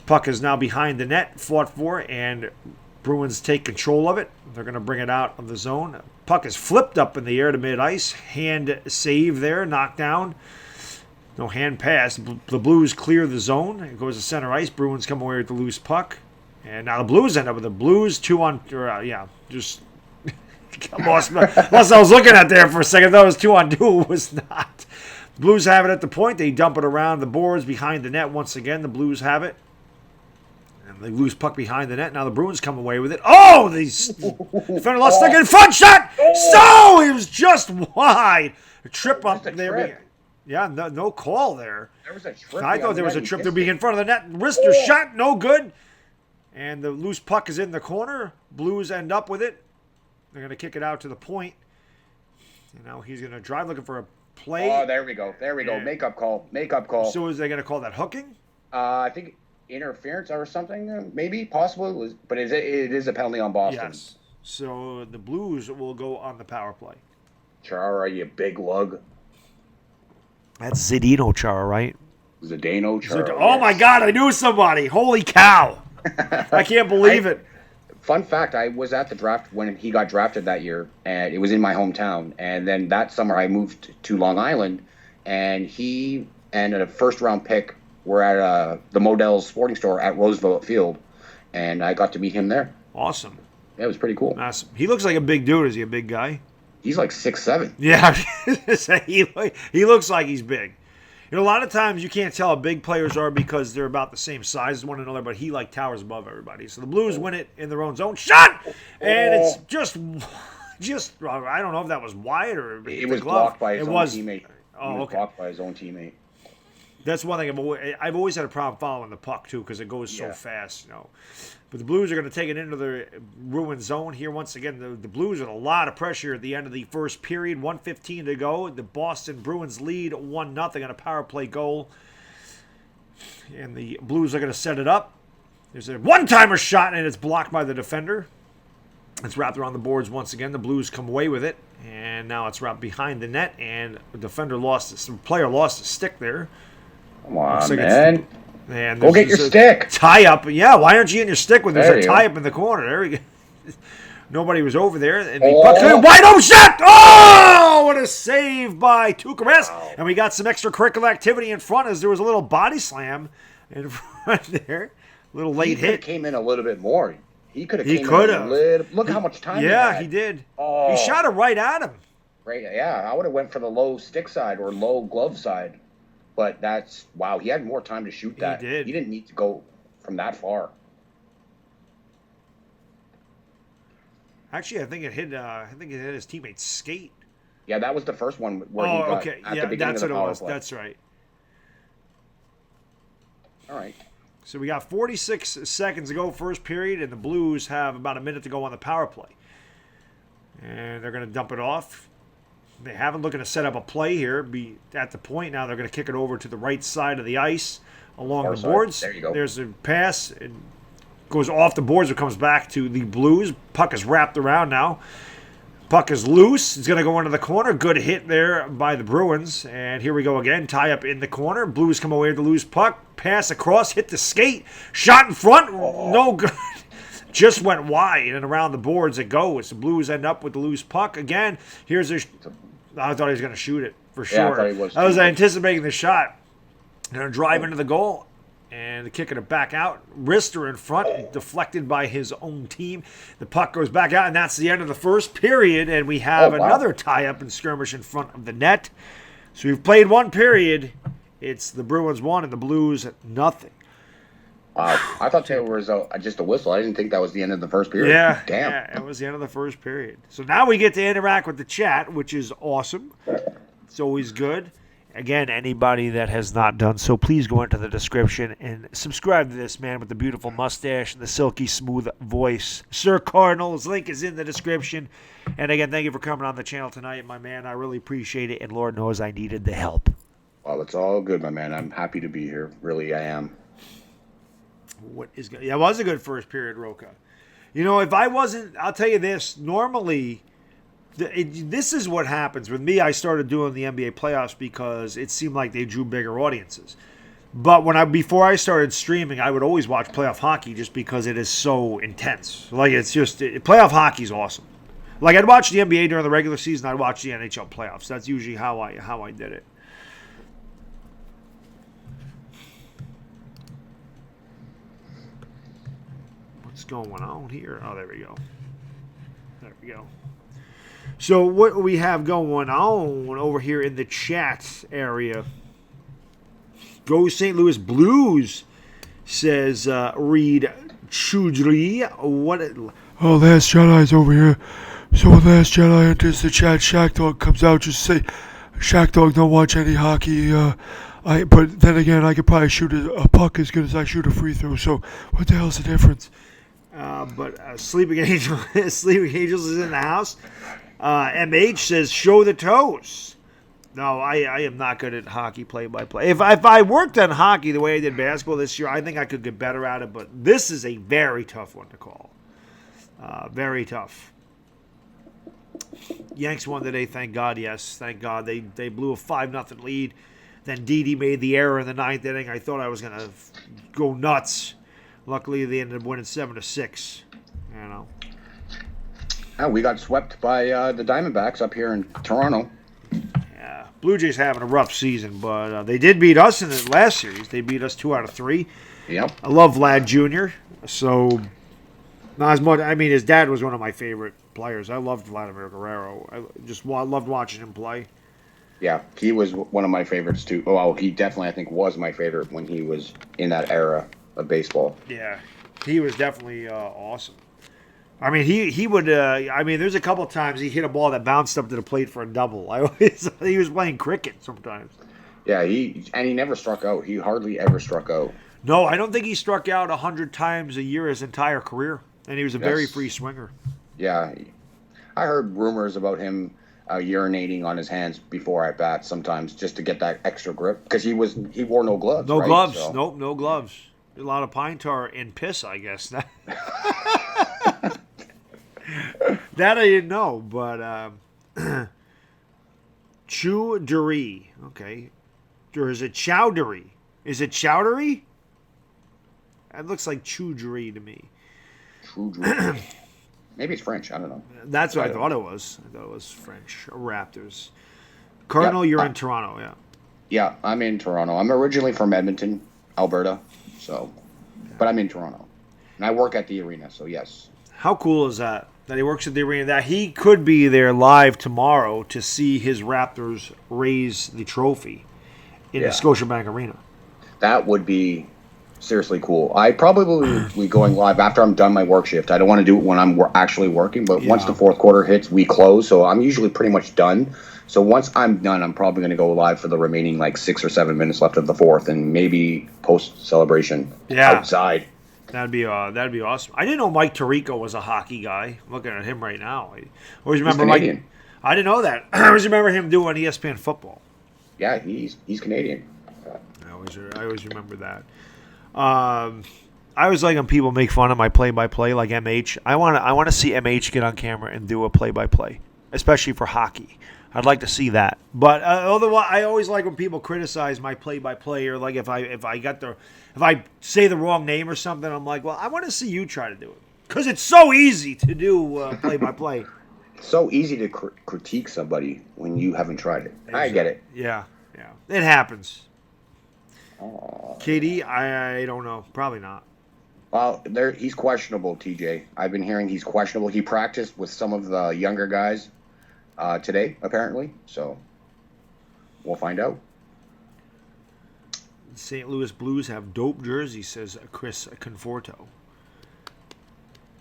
Puck is now behind the net, fought for, and Bruins take control of it. They're going to bring it out of the zone. Puck is flipped up in the air to mid-ice. Hand save there, knocked down. No hand pass. The Blues clear the zone. It goes to center ice. Bruins come away with the loose puck. And now the Blues end up with the Blues just lost I was looking at there for a second. That was 2-on-2. It was not. The Blues have it at the point. They dump it around the boards behind the net once again. The Blues have it. And And they lose puck behind the net. Now the Bruins come away with it. Oh, the defender lost stick in front shot. So he was just wide. A trip up there. Yeah, no call there. There was a trip. I thought there was a trip to be in front of the net. Wrister shot, no good. And the loose puck is in the corner. Blues end up with it. They're going to kick it out to the point. And now he's going to drive looking for a play. Oh, there we go. Yeah. Makeup call. So is they going to call that hooking? I think interference or something, maybe, possible. But it is a penalty on Boston. Yes. So the Blues will go on the power play. Chara, you big lug. That's Zdeno Chara, right? Zdeno Chara. Oh, my God, I knew somebody. Holy cow. I can't believe it. Fun fact, I was at the draft when he got drafted that year, and it was in my hometown. And then that summer I moved to Long Island, and he and a first-round pick were at the Modell's sporting store at Roosevelt Field, and I got to meet him there. Awesome. Yeah, it was pretty cool. Awesome. He looks like a big dude. Is he a big guy? He's like 6'7". Yeah, he looks like he's big. You know, a lot of times you can't tell how big players are because they're about the same size as one another, but he like towers above everybody. So the Blues win it in their own zone. Shot! And it's just I don't know if that was wide or it was blocked by his own teammate. Oh, it was blocked by his own teammate. That's one thing I've always had a problem following the puck too because it goes so fast, you know. But the Blues are going to take it into the ruined zone here once again. The Blues with a lot of pressure at the end of the first period. 1:15 to go. The Boston Bruins lead 1-0 on a power play goal. And the Blues are going to set it up. There's a one-timer shot, and it's blocked by the defender. It's wrapped around the boards once again. The Blues come away with it. And now it's wrapped behind the net. And the player lost a stick there. Come on, man. Man, go get your stick. Tie up. Yeah, why aren't you getting your stick when there's a tie up in the corner? There we go. Nobody was over there. And the puck wide open shot. Oh, what a save by Tuukka. Wow. And we got some extracurricular activity in front as there was a little body slam in front there. A little late hit. He came in a little bit more. He could have. Look how much time. Yeah, he did. Oh. He shot it right at him. Right. Yeah, I would have went for the low stick side or low glove side. But wow, he had more time to shoot that. He did. He didn't need to go from that far. Actually, I think it hit his teammate's skate. Yeah, that was the first one where he got at the beginning of the power play. That's right. All right. So we got 46 seconds to go first period, and the Blues have about a minute to go on the power play. And they're going to dump it off. They haven't looking to set up a play here. Be at the point now. They're going to kick it over to the right side of the ice along the boards. There you go. There's a pass. It goes off the boards. It comes back to the Blues. Puck is wrapped around now. Puck is loose. It's going to go into the corner. Good hit there by the Bruins. And here we go again. Tie up in the corner. Blues come away with the loose puck. Pass across. Hit the skate. Shot in front. No good. Just went wide and around the boards it goes. The Blues end up with the loose puck. Again, I thought he was going to shoot it for sure. Yeah, I thought he was. I was anticipating the shot. They're going to drive into the goal and kicking it back out. Wrister in front, deflected by his own team. The puck goes back out, and that's the end of the first period. And we have another tie-up and skirmish in front of the net. So we've played one period. It's the Bruins 1 and the Blues 0. I thought it was just a whistle. I didn't think that was the end of the first period. Yeah, damn. Yeah, it was the end of the first period. So now we get to interact with the chat, which is awesome. It's always good. Again, anybody that has not done so, please go into the description and subscribe to this man with the beautiful mustache and the silky smooth voice. Sir Cardinals, link is in the description. And again, thank you for coming on the channel tonight, my man. I really appreciate it, and Lord knows I needed the help. Well, it's all good, my man. I'm happy to be here. Really, I am. Yeah, it was a good first period, Roca. You know, if I wasn't, I'll tell you this, normally, this is what happens. With me, I started doing the NBA playoffs because it seemed like they drew bigger audiences. But before I started streaming, I would always watch playoff hockey just because it is so intense. Like, it's just, playoff hockey is awesome. Like, I'd watch the NBA during the regular season, I'd watch the NHL playoffs. That's usually how I did it. What's going on here? Oh, there we go. There we go. So what we have going on over here in the chat area. Go St. Louis Blues, says Reed Choudry. What? Oh, Last Jedi's over here. So when Last Jedi enters the chat, Shack Dog comes out. Just say, Shack Dog don't watch any hockey. But then again, I could probably shoot a puck as good as I shoot a free throw. So what the hell's the difference? But Sleeping Angel, Sleeping Angels is in the house. MH says, show the toes. No, I am not good at hockey play-by-play. If I worked on hockey the way I did basketball this year, I think I could get better at it. But this is a very tough one to call. Very tough. Yanks won today, thank God. Yes, thank God. They blew a 5-0 lead. Then Didi made the error in the 9th inning. I thought I was going to go nuts. Luckily, they ended up winning 7-6. You know. Oh, we got swept by the Diamondbacks up here in Toronto. Yeah, Blue Jays having a rough season, but they did beat us in the last series. They beat us 2 out of 3. Yep. I love Vlad Jr., so not as much. I mean, his dad was one of my favorite players. I loved Vladimir Guerrero. I loved watching him play. Yeah, he was one of my favorites too. Well, he definitely, I think, was my favorite when he was in that era of baseball. Yeah, he was definitely awesome. I mean, he would. I mean, there's a couple of times he hit a ball that bounced up to the plate for a double. He was playing cricket sometimes. Yeah, he never struck out. He hardly ever struck out. No, I don't think he struck out 100 times a year his entire career, and he was a very free swinger. Yeah, I heard rumors about him urinating on his hands before at bat sometimes just to get that extra grip because he wore no gloves. No right? gloves. So. Nope, no gloves. A lot of pine tar and piss, I guess. That I didn't know, but Chowdhury. Okay. Or is it Chowdhury? Is it Chowdhury? It looks like Chowdhury to me. Chowdhury. Maybe it's French. I don't know. That's what I thought it was. I thought it was French. Raptors. Cardinal, you're in Toronto, yeah. Yeah, I'm in Toronto. I'm originally from Edmonton, Alberta, but I'm in Toronto. And I work at the arena, so yes. How cool is that? That he works at the arena, that he could be there live tomorrow to see his Raptors raise the trophy in the Scotiabank Arena. That would be seriously cool. I probably will be going live after I'm done my work shift. I don't want to do it when I'm actually working, but once the fourth quarter hits, we close, so I'm usually pretty much done. So once I'm done, I'm probably going to go live for the remaining 6 or 7 minutes left of the fourth, and maybe post-celebration outside. That'd be awesome. I didn't know Mike Tirico was a hockey guy. I'm looking at him right now. I always remember Canadian. I didn't know that. I always remember him doing ESPN football. Yeah, he's Canadian. I always remember that. I always like when people make fun of my play-by-play, like MH. I want to see MH get on camera and do a play-by-play, especially for hockey. I'd like to see that. But otherwise, I always like when people criticize my play-by-play, or like if I say the wrong name or something, I'm like, well, I want to see you try to do it because it's so easy to do play-by-play. It's so easy to critique somebody when you haven't tried it. Exactly. I get it. Yeah, it happens. KD, I don't know. Probably not. Well, he's questionable, TJ. I've been hearing he's questionable. He practiced with some of the younger guys today, apparently. So we'll find out. St. Louis Blues have dope jerseys, says Chris Conforto.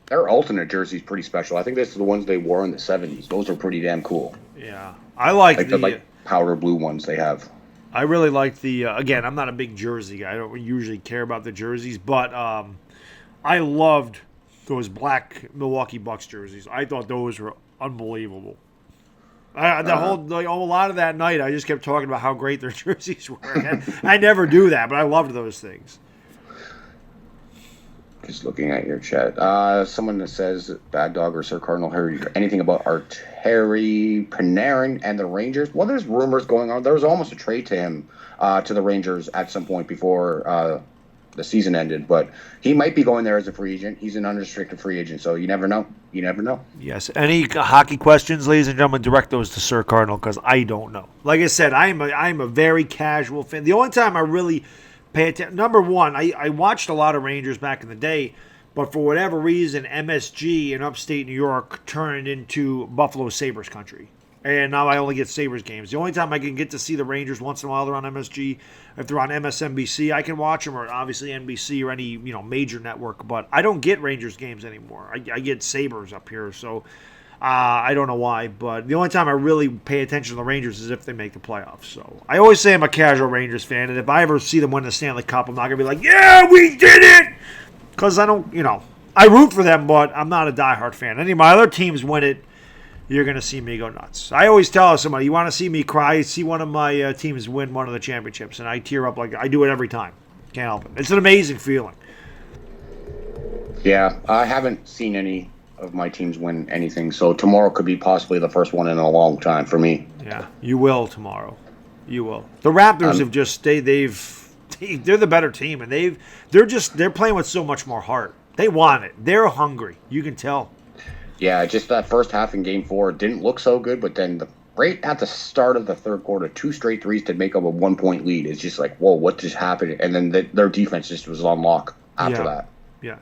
Their alternate jersey's pretty special. I think this is the ones they wore in the 70s. Those are pretty damn cool. Yeah. I like the powder blue ones they have. I really like the, again, I'm not a big jersey guy. I don't usually care about the jerseys, but I loved those black Milwaukee Bucks jerseys. I thought those were unbelievable. A lot of that night, I just kept talking about how great their jerseys were. I never do that, but I loved those things. Just looking at your chat. Someone that says Baddog or Sir Cardinal heard anything about Arteri Panarin and the Rangers? Well, there's rumors going on. There was almost a trade to him to the Rangers at some point before the season ended, but he might be going there as a free agent. He's an unrestricted free agent, so you never know. You never know. Yes. Any hockey questions, ladies and gentlemen, direct those to Sir Cardinal because I don't know. Like I said, I'm a very casual fan. The only time I really pay attention, number one, I watched a lot of Rangers back in the day, but for whatever reason, MSG in upstate New York turned into Buffalo Sabres country. And now I only get Sabres games. The only time I can get to see the Rangers once in a while, they're on MSG. If they're on MSNBC, I can watch them, or obviously NBC or any major network. But I don't get Rangers games anymore. I get Sabres up here, so I don't know why. But the only time I really pay attention to the Rangers is if they make the playoffs. So I always say I'm a casual Rangers fan, and if I ever see them win the Stanley Cup, I'm not gonna be like, "Yeah, we did it," because I don't. I root for them, but I'm not a diehard fan. Any of my other teams win it, you're going to see me go nuts. I always tell somebody, you want to see me cry, see one of my teams win one of the championships, and I tear up like I do it every time. Can't help it. It's an amazing feeling. Yeah, I haven't seen any of my teams win anything, so tomorrow could be possibly the first one in a long time for me. Yeah, you will tomorrow. You will. The Raptors have just stayed. They're the better team, and they're playing with so much more heart. They want it. They're hungry. You can tell. Yeah, just that first half in Game 4 didn't look so good, but then right at the start of the third quarter, 2 straight threes to make up a 1-point lead. It's just like, whoa, what just happened? And then their defense just was on lock after that. Yeah.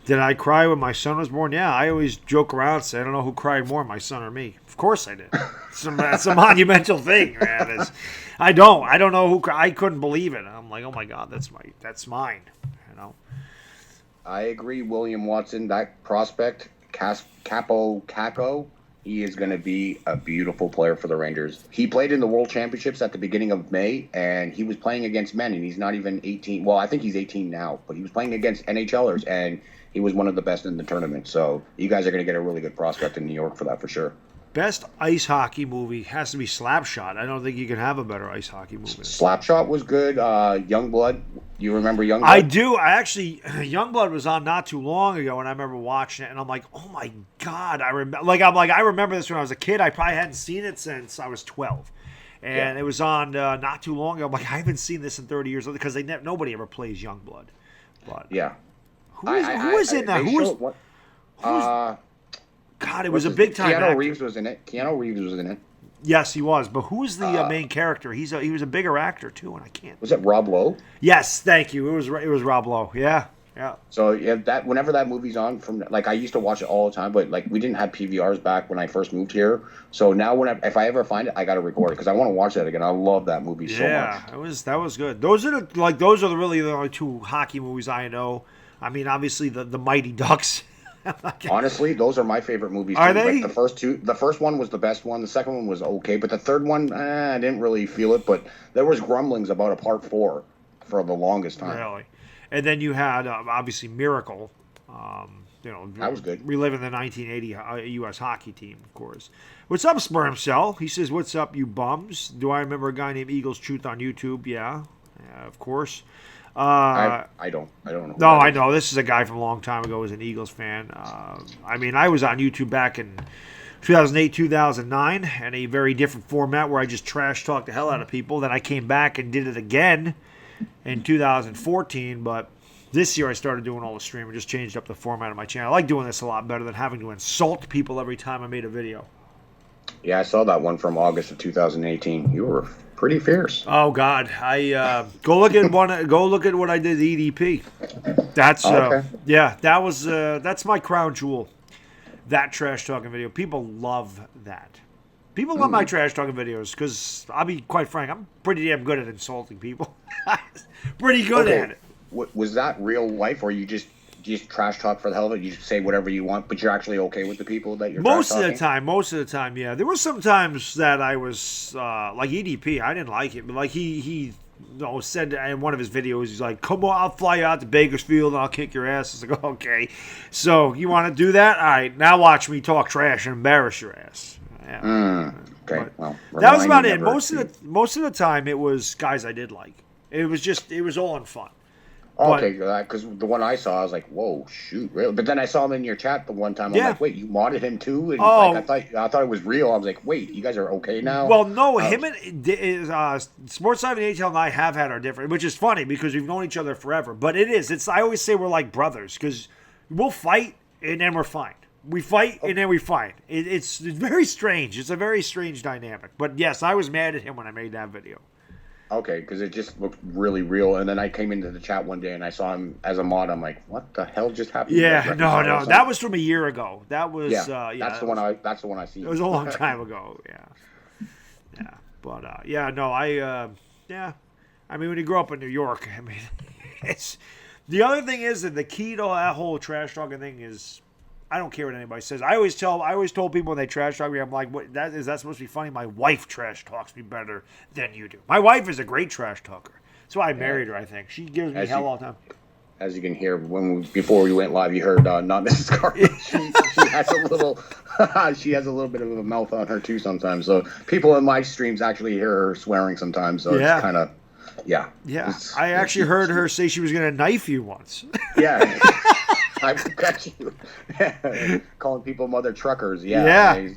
Did I cry when my son was born? Yeah, I always joke around and say, I don't know who cried more, my son or me. Of course I did. It's a monumental thing, man. I don't know who. I couldn't believe it. I'm like, oh my God, that's mine. I agree. William Watson, that prospect, Capo, he is going to be a beautiful player for the Rangers. He played in the World Championships at the beginning of May, and he was playing against men, and he's not even 18. Well, I think he's 18 now, but he was playing against NHLers, and he was one of the best in the tournament. So you guys are going to get a really good prospect in New York for that for sure. Best ice hockey movie has to be Slapshot. I don't think you can have a better ice hockey movie. Slapshot was good. Youngblood. You remember Youngblood? I do. Youngblood was on not too long ago, and I remember watching it, and I'm like, oh my God! I remember this when I was a kid. I probably hadn't seen it since I was 12, and it was on not too long ago. I'm like, I haven't seen this in 30 years because nobody ever plays Youngblood. But yeah, who is in that? God, it was a big time. Keanu Reeves was in it. Yes, he was. But who's the main character? He was a bigger actor too, and I can't. Was it Rob Lowe? Yes, thank you. It was Rob Lowe. Yeah. So whenever that movie's on, I used to watch it all the time, but we didn't have PVRs back when I first moved here. So now if I ever find it, I got to record it because I want to watch that again. I love that movie so much. Yeah, that was good. Those are really the only 2 hockey movies I know. I mean, obviously the Mighty Ducks. Honestly, those are my favorite movies. Are they? The first one was the best one. The second one was okay, but the third one, I didn't really feel it. But there was grumblings about a part 4 for the longest time. Really, and then you had obviously Miracle. That was good. Reliving the 1980 U.S. hockey team, of course. What's up, SpermCell? He says, "What's up, you bums?" Do I remember a guy named Eagles Truth on YouTube? Yeah, of course. I don't know. No, I know. This is a guy from a long time ago who was an Eagles fan. I was on YouTube back in 2008, 2009, and a very different format where I just trash talked the hell out of people. Then I came back and did it again in 2014, but this year I started doing all the streaming, just changed up the format of my channel. I like doing this a lot better than having to insult people every time I made a video. Yeah, I saw that one from August of 2018. You were pretty fierce. Oh God, I go look at what I did to EDP. That's that's my crown jewel. That trash talking video, people love that. People love my trash talking videos because I'll be quite frank, I'm pretty damn good at insulting people. Pretty good at it. Was that real life, or you just trash talk for the hell of it? You just say whatever you want, but you're actually okay with the people that you're most of the time, yeah. There were some times that I was like EDP. I didn't like it, but he said in one of his videos, he's like, "Come on, I'll fly you out to Bakersfield and I'll kick your ass." I was like, "Okay, so you want to do that? All right, now watch me talk trash and embarrass your ass." Yeah. Okay, well, that was about it. Most of the time, it was guys I did like. It was all in fun. Okay, because the one I saw, I was like, "Whoa, shoot!" Really? But then I saw him in your chat the one time. I'm like, "Wait, you modded him too?" And I thought it was real. I was like, "Wait, you guys are okay now?" Well, no, him and Sports 7 and HL and I have had our different, which is funny because we've known each other forever. But it's I always say we're like brothers because we'll fight and then we're fine. We fight and then we fight. It's very strange. It's a very strange dynamic. But yes, I was mad at him when I made that video. Okay, because it just looked really real. And then I came into the chat one day and I saw him as a mod. I'm like, what the hell just happened? Yeah, no, that was from a year ago. That was that's the one I seen. It was a long time ago. Yeah. But I mean, when you grow up in New York, I mean, it's the other thing is that the key to that whole trash talking thing is, I don't care what anybody says. I always told people when they trash talk me, I'm like, what, is that supposed to be funny? My wife trash talks me better than you do. My wife is a great trash talker. That's why I married her, I think. She gives me hell all the time. As you can hear, before we went live, you heard not Mrs. Carter. She has a little, she has a little bit of a mouth on her too sometimes. So people in my streams actually hear her swearing sometimes. So it's kind of, Yeah. I actually heard her say she was going to knife you once. Yeah. I got you. Calling people mother truckers. Yeah.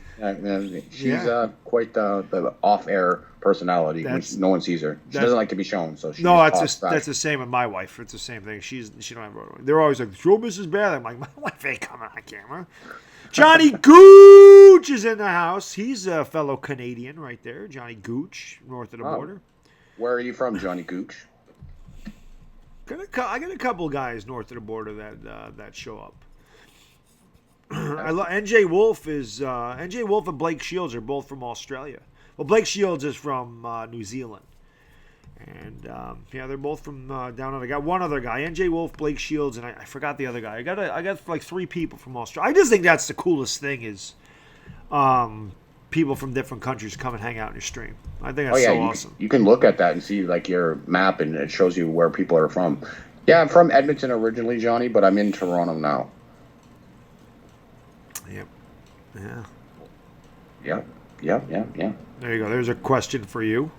She's quite the off-air personality. No one sees her. She doesn't like to be shown. So that's the same with my wife. It's the same thing. She don't have. They're always like, "Show Mrs. Bad." I'm like, my wife ain't coming on camera. Johnny Gooch is in the house. He's a fellow Canadian right there. Johnny Gooch, north of the border. Where are you from, Johnny Gooch? I got a couple guys north of the border that show up. NJ Wolf and Blake Shields are both from Australia. Well, Blake Shields is from New Zealand, and they're both from down under. I got one other guy, NJ Wolf, Blake Shields, and I forgot the other guy. I got like 3 people from Australia. I just think that's the coolest thing is, people from different countries come and hang out in your stream. I think that's so awesome. You can look at that and see like your map, and it shows you where people are from. Yeah, I'm from Edmonton originally, Johnny, but I'm in Toronto now. Yep. Yeah. There you go. There's a question for you.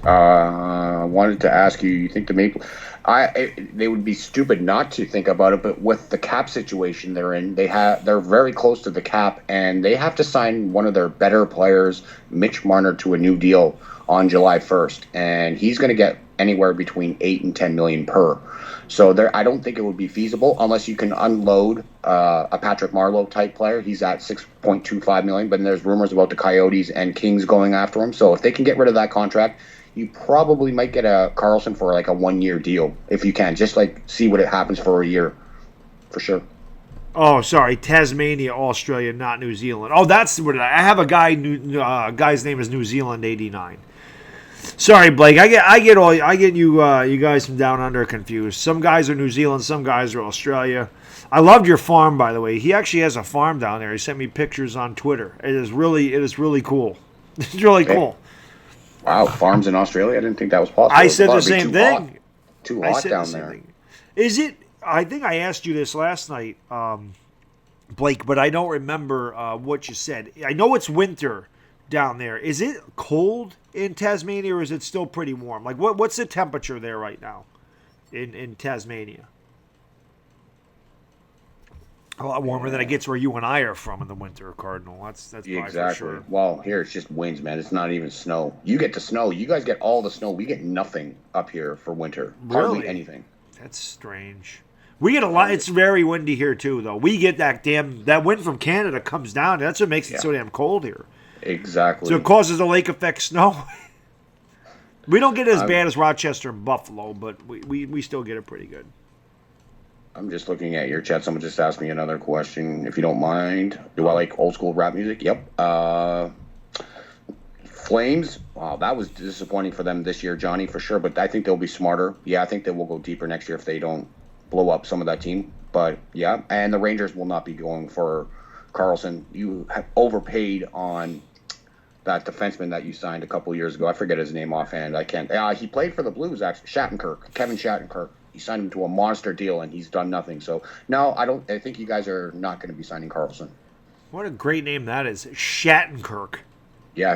I wanted to ask you. You think the Maple? They would be stupid not to think about it, but with the cap situation they're in, they're very close to the cap, and they have to sign one of their better players, Mitch Marner, to a new deal on July 1st, and he's going to get anywhere between $8 and $10 million per. So I don't think it would be feasible unless you can unload a Patrick Marleau type player. He's at $6.25 million, but there's rumors about the Coyotes and Kings going after him. So if they can get rid of that contract, you probably might get a Karlsson for like a 1-year deal if you can. Just like see what it happens for a year, for sure. Oh, sorry, Tasmania, Australia, not New Zealand. Oh, that's what I have. A guy, guy's name is New Zealand 89. Sorry, Blake. I get you guys from down under confused. Some guys are New Zealand, some guys are Australia. I loved your farm, by the way. He actually has a farm down there. He sent me pictures on Twitter. It is really cool. It's really cool. Wow, farms in Australia? I didn't think that was possible. I said the same thing. Too hot down there. Is it? I think I asked you this last night, Blake, but I don't remember what you said. I know it's winter down there. Is it cold in Tasmania, or is it still pretty warm? Like, what's the temperature there right now in Tasmania? A lot warmer than it gets where you and I are from in the winter, Cardinal. That's probably exactly. For sure. Well, here it's just winds, man. It's not even snow. You get the snow. You guys get all the snow. We get nothing up here for winter. Really? Hardly anything. That's strange. We get a lot. It's very windy here too, though. We get that wind from Canada comes down. That's what makes it so damn cold here. Exactly. So it causes a lake effect snow. We don't get it as bad as Rochester and Buffalo, but we still get it pretty good. I'm just looking at your chat. Someone just asked me another question, if you don't mind. Do I like old school rap music? Yep. Flames. Wow, that was disappointing for them this year, Johnny, for sure. But I think they'll be smarter. Yeah, I think they will go deeper next year if they don't blow up some of that team. But yeah, and the Rangers will not be going for Karlsson. You have overpaid on that defenseman that you signed a couple years ago. I forget his name offhand. I can't. He played for the Blues, actually. Kevin Shattenkirk. He signed him to a monster deal, and he's done nothing. So, no, I think you guys are not going to be signing Karlsson. What a great name that is. Shattenkirk. Yeah,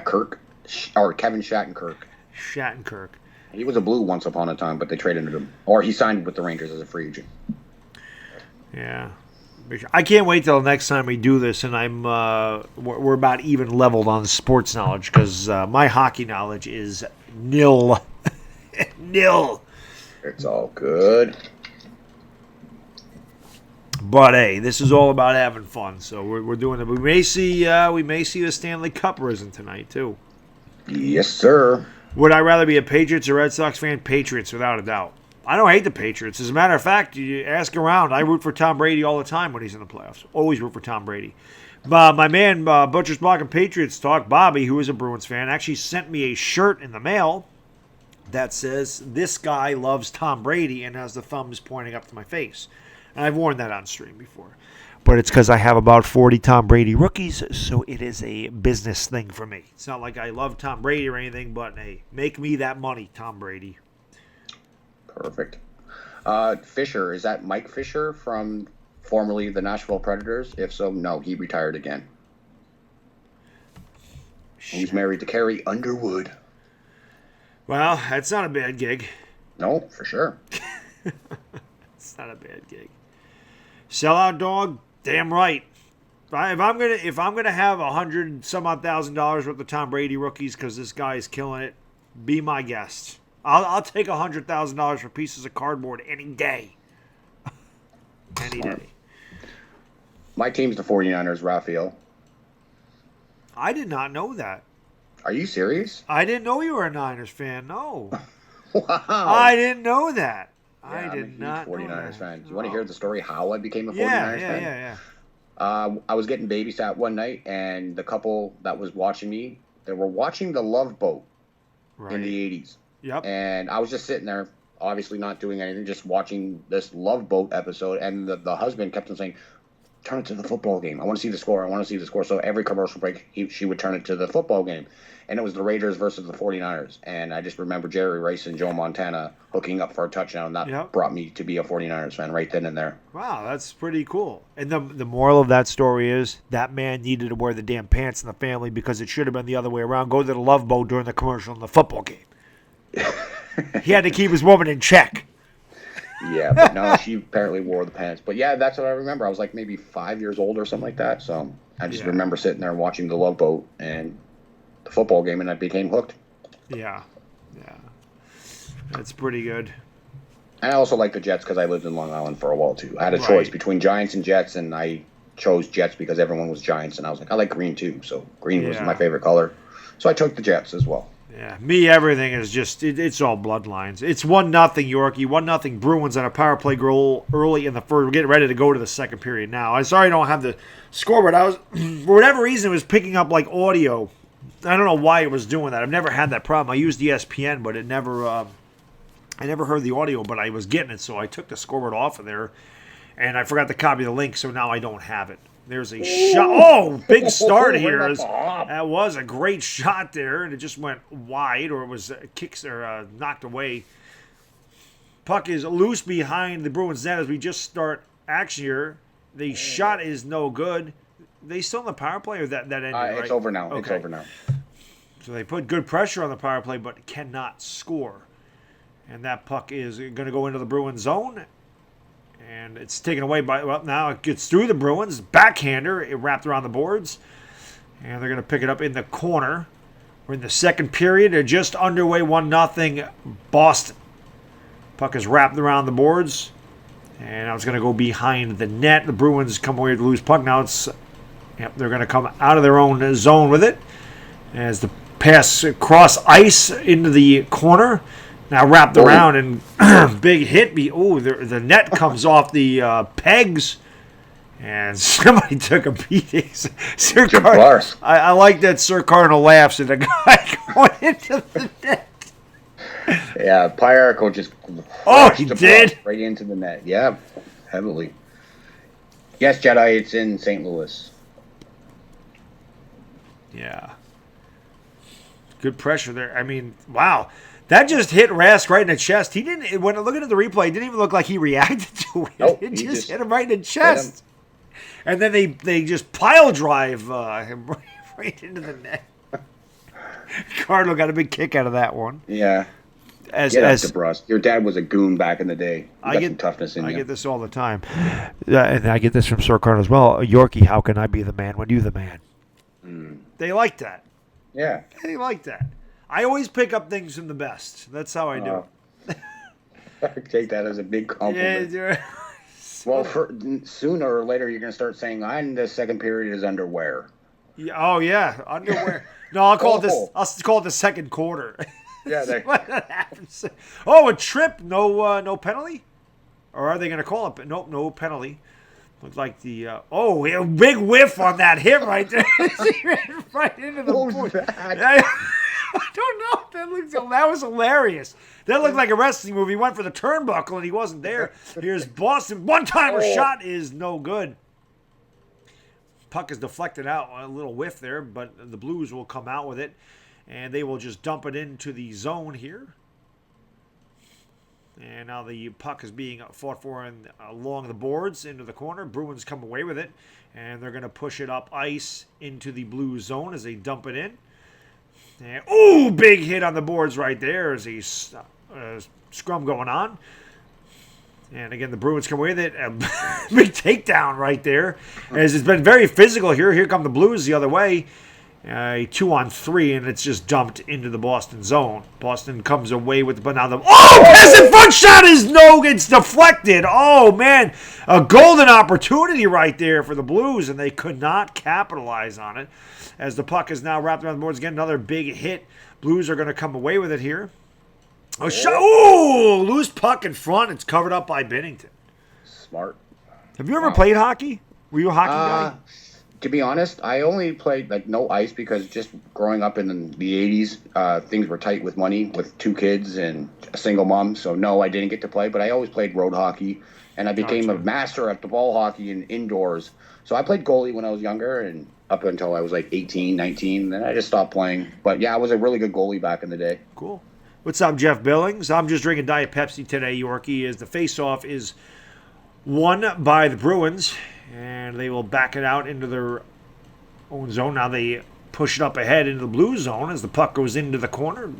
or Kevin Shattenkirk. Shattenkirk. He was a Blue once upon a time, but they traded him. Or he signed with the Rangers as a free agent. Yeah. I can't wait till next time we do this, and we're about even leveled on sports knowledge, because my hockey knowledge is nil. Nil. It's all good. But hey, this is all about having fun. So we're doing it. We may see the Stanley Cup risen tonight too. Yes, sir. Would I rather be a Patriots or Red Sox fan? Patriots, without a doubt. I don't hate the Patriots. As a matter of fact, you ask around, I root for Tom Brady all the time when he's in the playoffs. Always root for Tom Brady. My man, Butcher's Block and Patriots Talk, Bobby, who is a Bruins fan, actually sent me a shirt in the mail that says, "This guy loves Tom Brady," and has the thumbs pointing up to my face. And I've worn that on stream before. But it's because I have about 40 Tom Brady rookies, so it is a business thing for me. It's not like I love Tom Brady or anything, but hey, make me that money, Tom Brady. Perfect. Fisher, is that Mike Fisher from formerly the Nashville Predators? If so, no, he retired again. He's married to Carrie Underwood. Well, that's not a bad gig. No, for sure. It's not a bad gig. Sellout dog, damn right. If I'm gonna have $100,000 worth of Tom Brady rookies because this guy is killing it, be my guest. I'll take $100,000 for pieces of cardboard any day. Any day. My team's the 49ers, Raphael. I did not know that. Are you serious? I didn't know you were a Niners fan. No. Wow. I didn't know that. Yeah, I did not know 49ers that. fan. Do you want to hear the story how I became a 49ers fan? Yeah. I was getting babysat one night, and the couple that was watching me, they were watching The Love Boat in the 80s. Yep. And I was just sitting there, obviously not doing anything, just watching this Love Boat episode. And the husband kept on saying, "Turn it to the football game. I want to see the score. I want to see the score." So every commercial break, she would turn it to the football game. And it was the Raiders versus the 49ers. And I just remember Jerry Rice and Joe Montana hooking up for a touchdown. That brought me to be a 49ers fan right then and there. Wow, that's pretty cool. And the moral of that story is that man needed to wear the damn pants in the family because it should have been the other way around. Go to the Love Boat during the commercial in the football game. He had to keep his woman in check. Yeah, but no, she apparently wore the pants. But yeah, that's what I remember. I was like maybe 5 years old or something like that. So I just remember sitting there watching the Love Boat and the football game, and I became hooked. Yeah. That's pretty good. And I also like the Jets because I lived in Long Island for a while too. I had a choice between Giants and Jets, and I chose Jets because everyone was Giants, and I was like, I like green too. So green was my favorite color. So I took the Jets as well. Yeah, me, everything is just, it's all bloodlines. It's 1-0 Yorkie, 1-0 Bruins on a power play goal early in the first. We're getting ready to go to the second period now. I'm sorry I don't have the score, but I was, for whatever reason, it was picking up like audio. I don't know why it was doing that. I've never had that problem. I used ESPN, but it never, I never heard the audio, but I was getting it, so I took the scoreboard off of there, and I forgot to copy the link, so now I don't have it. There's a shot. Oh, big start here. That was a great shot there, and it just went wide, or it was kicks or knocked away. Puck is loose behind the Bruins net as we just start action here. The shot is no good. They still in the power play, or that ended, right? It's over now. Okay. It's over now. So they put good pressure on the power play, but cannot score. And that puck is going to go into the Bruins zone. And it's taken away by, well, now it gets through the Bruins. Backhander, it wrapped around the boards. And they're going to pick it up in the corner. We're in the second period. They're just underway 1-0 Boston. Puck is wrapped around the boards. And now it's going to go behind the net. The Bruins come away with loose puck. Now it's, they're going to come out of their own zone with it. As the pass across ice into the corner. Now wrapped around and big hit. The net comes off the pegs, and somebody took a beating. Sir Cardinals. I like that Sir Cardinal laughs at a guy going into the net. Yeah, Pyarko just he did right into the net. Yeah, heavily. Yes, Jedi. It's in St. Louis. Yeah, good pressure there. I mean, wow. That just hit Rask right in the chest. He didn't. When looking at the replay, it didn't even look like he reacted to it. Nope, it just hit him right in the chest. And then they just pile drive him right into the net. Cardinal got a big kick out of that one. Yeah. Your dad was a goon back in the day. I get toughness in you. I get this all the time, and I get this from Sir Cardinal as well. Yorkie, how can I be the man when you the man? They like that. Yeah. They like that. I always pick up things from the best. That's how I do it. I take that as a big compliment. Yeah, well, sooner or later, you're going to start saying, the second period is underwear. Yeah, underwear. No, I'll call it this. I'll call it the second quarter. Yeah, they, What happens? Oh, a trip, no penalty? Or are they going to call it? Nope, no penalty. Looks like the a big whiff on that hit right there. He ran right into the what was board. that? I don't know. That was hilarious. That looked like a wrestling movie. He went for the turnbuckle and he wasn't there. Here's Boston. One-timer shot is no good. Puck is deflected out. A little whiff there, but the Blues will come out with it. And they will just dump it into the zone here. And now the puck is being fought for along the boards into the corner. Bruins come away with it. And they're going to push it up ice into the blue zone as they dump it in. And, ooh, big hit on the boards right there as a scrum going on. And again, the Bruins come away with it. A big takedown right there. As it's been very physical here. Here come the Blues the other way. A 2-on-3, and it's just dumped into the Boston zone. Boston comes away with, but now pass in front shot is no, it's deflected. Oh man, a golden opportunity right there for the Blues, and they could not capitalize on it. As the puck is now wrapped around the boards again, another big hit. Blues are going to come away with it here. A shot, ooh, loose puck in front. It's covered up by Binnington. Smart. Have you ever played hockey? Were you a hockey guy? To be honest, I only played like no ice because just growing up in the 80s, things were tight with money with 2 kids and a single mom. So no, I didn't get to play, but I always played road hockey, and I became a master at the ball hockey and indoors. So I played goalie when I was younger and up until I was like 18, 19. Then I just stopped playing. But yeah, I was a really good goalie back in the day. Cool. What's up, Jeff Billings? I'm just drinking Diet Pepsi today, Yorkie, as the face-off is won by the Bruins. And they will back it out into their own zone. Now they push it up ahead into the blue zone as the puck goes into the corner.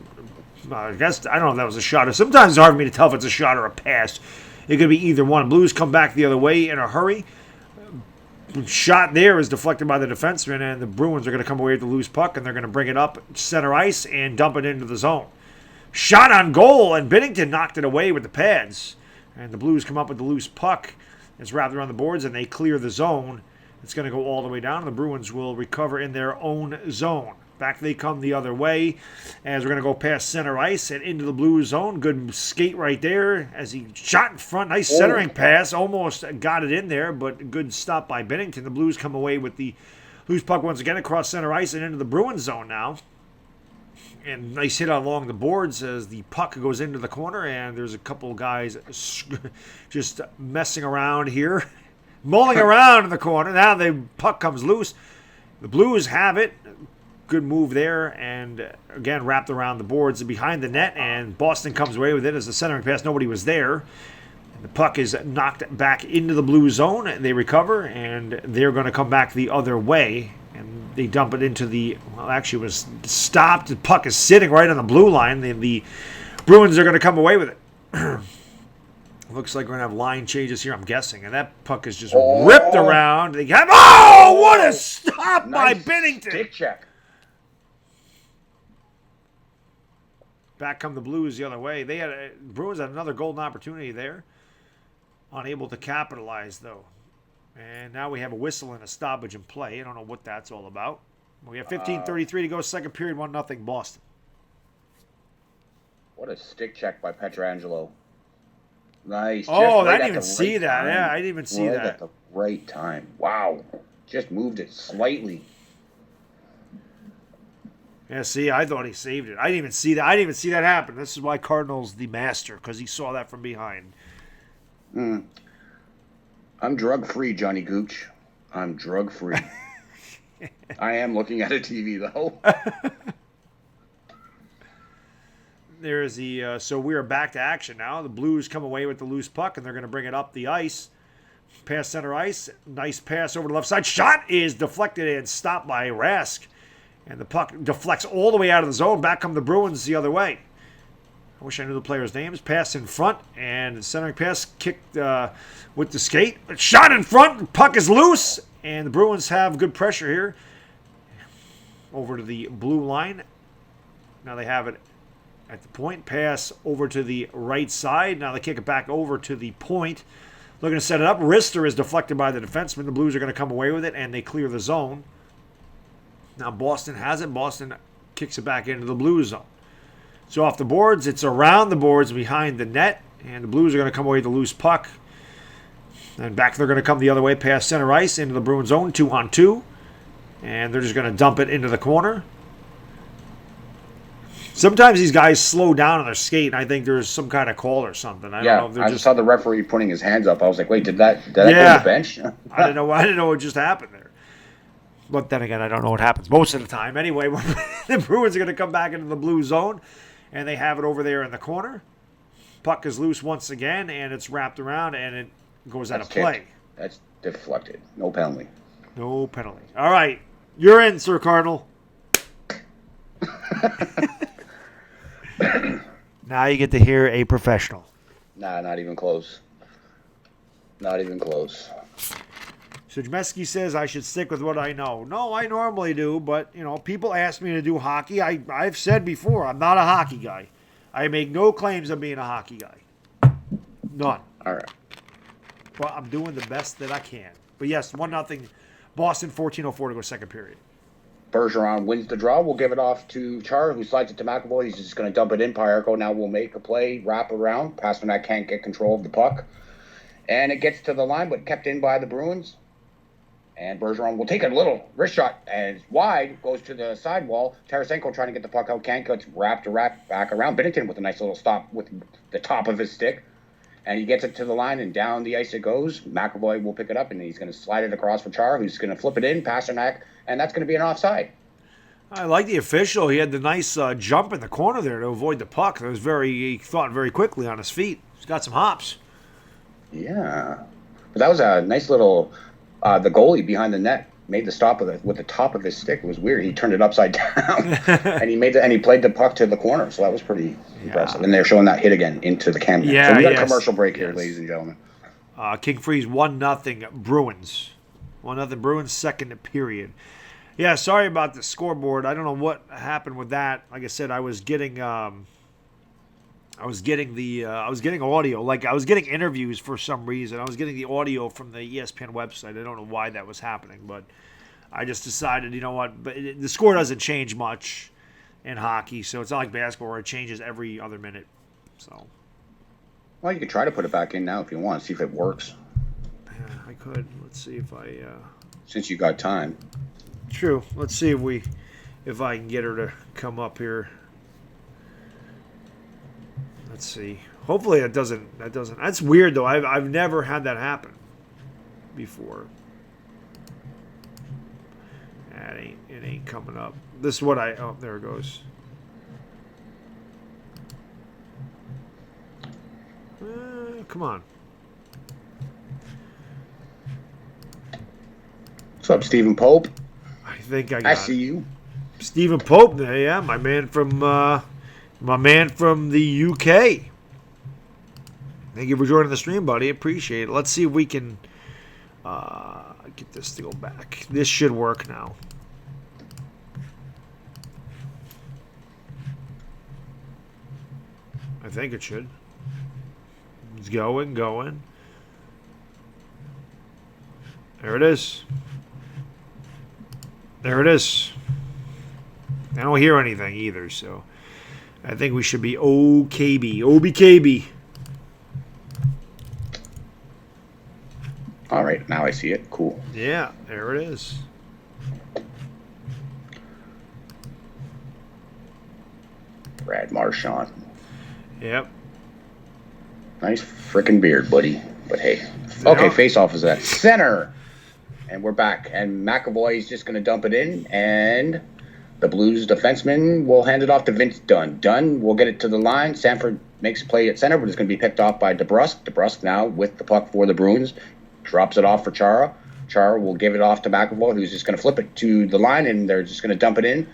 I guess, I don't know if that was a shot. Sometimes it's hard for me to tell if it's a shot or a pass. It could be either one. Blues come back the other way in a hurry. Shot there is deflected by the defenseman, and the Bruins are going to come away with the loose puck, and they're going to bring it up center ice and dump it into the zone. Shot on goal, and Binnington knocked it away with the pads. And the Blues come up with the loose puck. It's wrapped around the boards, and they clear the zone. It's going to go all the way down, and the Bruins will recover in their own zone. Back they come the other way, as we're going to go past center ice and into the blue zone. Good skate right there as he shot in front. Nice centering pass. Almost got it in there, but good stop by Binnington. The Blues come away with the loose puck once again across center ice and into the Bruins zone now. And nice hit along the boards as the puck goes into the corner, and there's a couple guys just messing around here, mulling around in the corner. Now the puck comes loose. The Blues have it. Good move there, and again wrapped around the boards and behind the net, and Boston comes away with it as the centering pass. Nobody was there. And the puck is knocked back into the blue zone. They recover, and they're going to come back the other way. And they dump it into the, well, actually it was stopped. The puck is sitting right on the blue line. The Bruins are going to come away with it. Looks like we're going to have line changes here, I'm guessing. And that puck is just ripped around. They have, what a stop by Binnington. Stick check. Back come the Blues the other way. Bruins had another golden opportunity there. Unable to capitalize, though. And now we have a whistle and a stoppage in play. I don't know what that's all about. We have 15:33 to go, second period, 1-0 Boston. What a stick check by Pietrangelo. Nice. Oh, I didn't even see that. Yeah, I didn't even see that. At the right time. Wow. Just moved it slightly. Yeah, see, I thought he saved it. I didn't even see that. I didn't even see that happen. This is why Cardinals the master, because he saw that from behind. I'm drug-free, Johnny Gooch. I'm drug-free. I am looking at a TV, though. There's the so we are back to action now. The Blues come away with the loose puck, and they're going to bring it up the ice. Past center ice. Nice pass over the left side. Shot is deflected and stopped by Rask. And the puck deflects all the way out of the zone. Back come the Bruins the other way. I wish I knew the players' names. Pass in front, and the centering pass kicked with the skate. Shot in front. The puck is loose, and the Bruins have good pressure here. Over to the blue line. Now they have it at the point. Pass over to the right side. Now they kick it back over to the point. Looking to set it up. Wrister is deflected by the defenseman. The Blues are going to come away with it, and they clear the zone. Now Boston has it. Boston kicks it back into the blue zone. So off the boards, it's around the boards behind the net, and the Blues are going to come away with the loose puck. And back they're going to come the other way past center ice into the Bruins zone, 2-on-2. And they're just going to dump it into the corner. Sometimes these guys slow down on their skate, and I think there's some kind of call or something. I don't know if I just saw the referee putting his hands up. I was like, wait, did that go to the bench? I didn't know what just happened there. But then again, I don't know what happens most of the time. Anyway, the Bruins are going to come back into the blue zone, and they have it over there in the corner. Puck is loose once again, and it's wrapped around, and it goes out of play. That's deflected. No penalty. No penalty. All right. You're in, Sir Cardinal. Now you get to hear a professional. Nah, not even close. Not even close. So Jameski says I should stick with what I know. No, I normally do, but, people ask me to do hockey. I've said before, I'm not a hockey guy. I make no claims of being a hockey guy. None. All right. But I'm doing the best that I can. But yes, 1-0. Boston, 14:04 to go second period. Bergeron wins the draw. We'll give it off to Char, who slides it to McAvoy. He's just going to dump it in. Pyarko now will make a play, wrap around. Pasternak can't get control of the puck. And it gets to the line, but kept in by the Bruins. And Bergeron will take a little wrist shot, and it's wide, goes to the sidewall. Tarasenko trying to get the puck out, can't, gets wrapped back around. Binnington with a nice little stop with the top of his stick. And he gets it to the line, and down the ice it goes. McAvoy will pick it up, and he's going to slide it across for Char, who's going to flip it in, Pasternak, and that's going to be an offside. I like the official. He had the nice jump in the corner there to avoid the puck. He thought very quickly on his feet. He's got some hops. Yeah. But that was a nice little... the goalie behind the net made the stop with the top of his stick. It was weird. He turned it upside down, and he played the puck to the corner. So that was pretty impressive. And they're showing that hit again into the camera. Yeah, so we got a commercial break here, ladies and gentlemen. King Freeze 1-0 Bruins. 1-0 Bruins second period. Yeah, sorry about the scoreboard. I don't know what happened with that. Like I said, I was getting audio. Like I was getting interviews for some reason. I was getting the audio from the ESPN website. I don't know why that was happening, but I just decided, you know what? But the score doesn't change much in hockey, so it's not like basketball where it changes every other minute. So, well, you could try to put it back in now if you want. See if it works. Yeah, I could. Let's see if I. Since you got time. True. Let's see if I can get her to come up here. Let's see. Hopefully that doesn't. That's weird though. I've never had that happen before. It ain't coming up. This is what there it goes. Come on. What's up, Stephen Pope? I think I see you. Stephen Pope there, yeah, my man from the UK. Thank you for joining the stream, buddy. Appreciate it. Let's see if we can get this to go back. This should work now. I think it should. It's going. There it is. There it is. I don't hear anything either, so I think we should be OKB. OBKB. All right, now I see it. Cool. Yeah, there it is. Brad Marchand. Yep. Nice frickin' beard, buddy. But hey. Okay, face-off is at center. And we're back. And McAvoy is just going to dump it in. And the Blues defenseman will hand it off to Vince Dunn. Dunn will get it to the line. Sanford makes a play at center, but it's going to be picked off by DeBrusk. DeBrusk now with the puck for the Bruins. Drops it off for Chara. Chara will give it off to McAvoy, who's just going to flip it to the line, and they're just going to dump it in.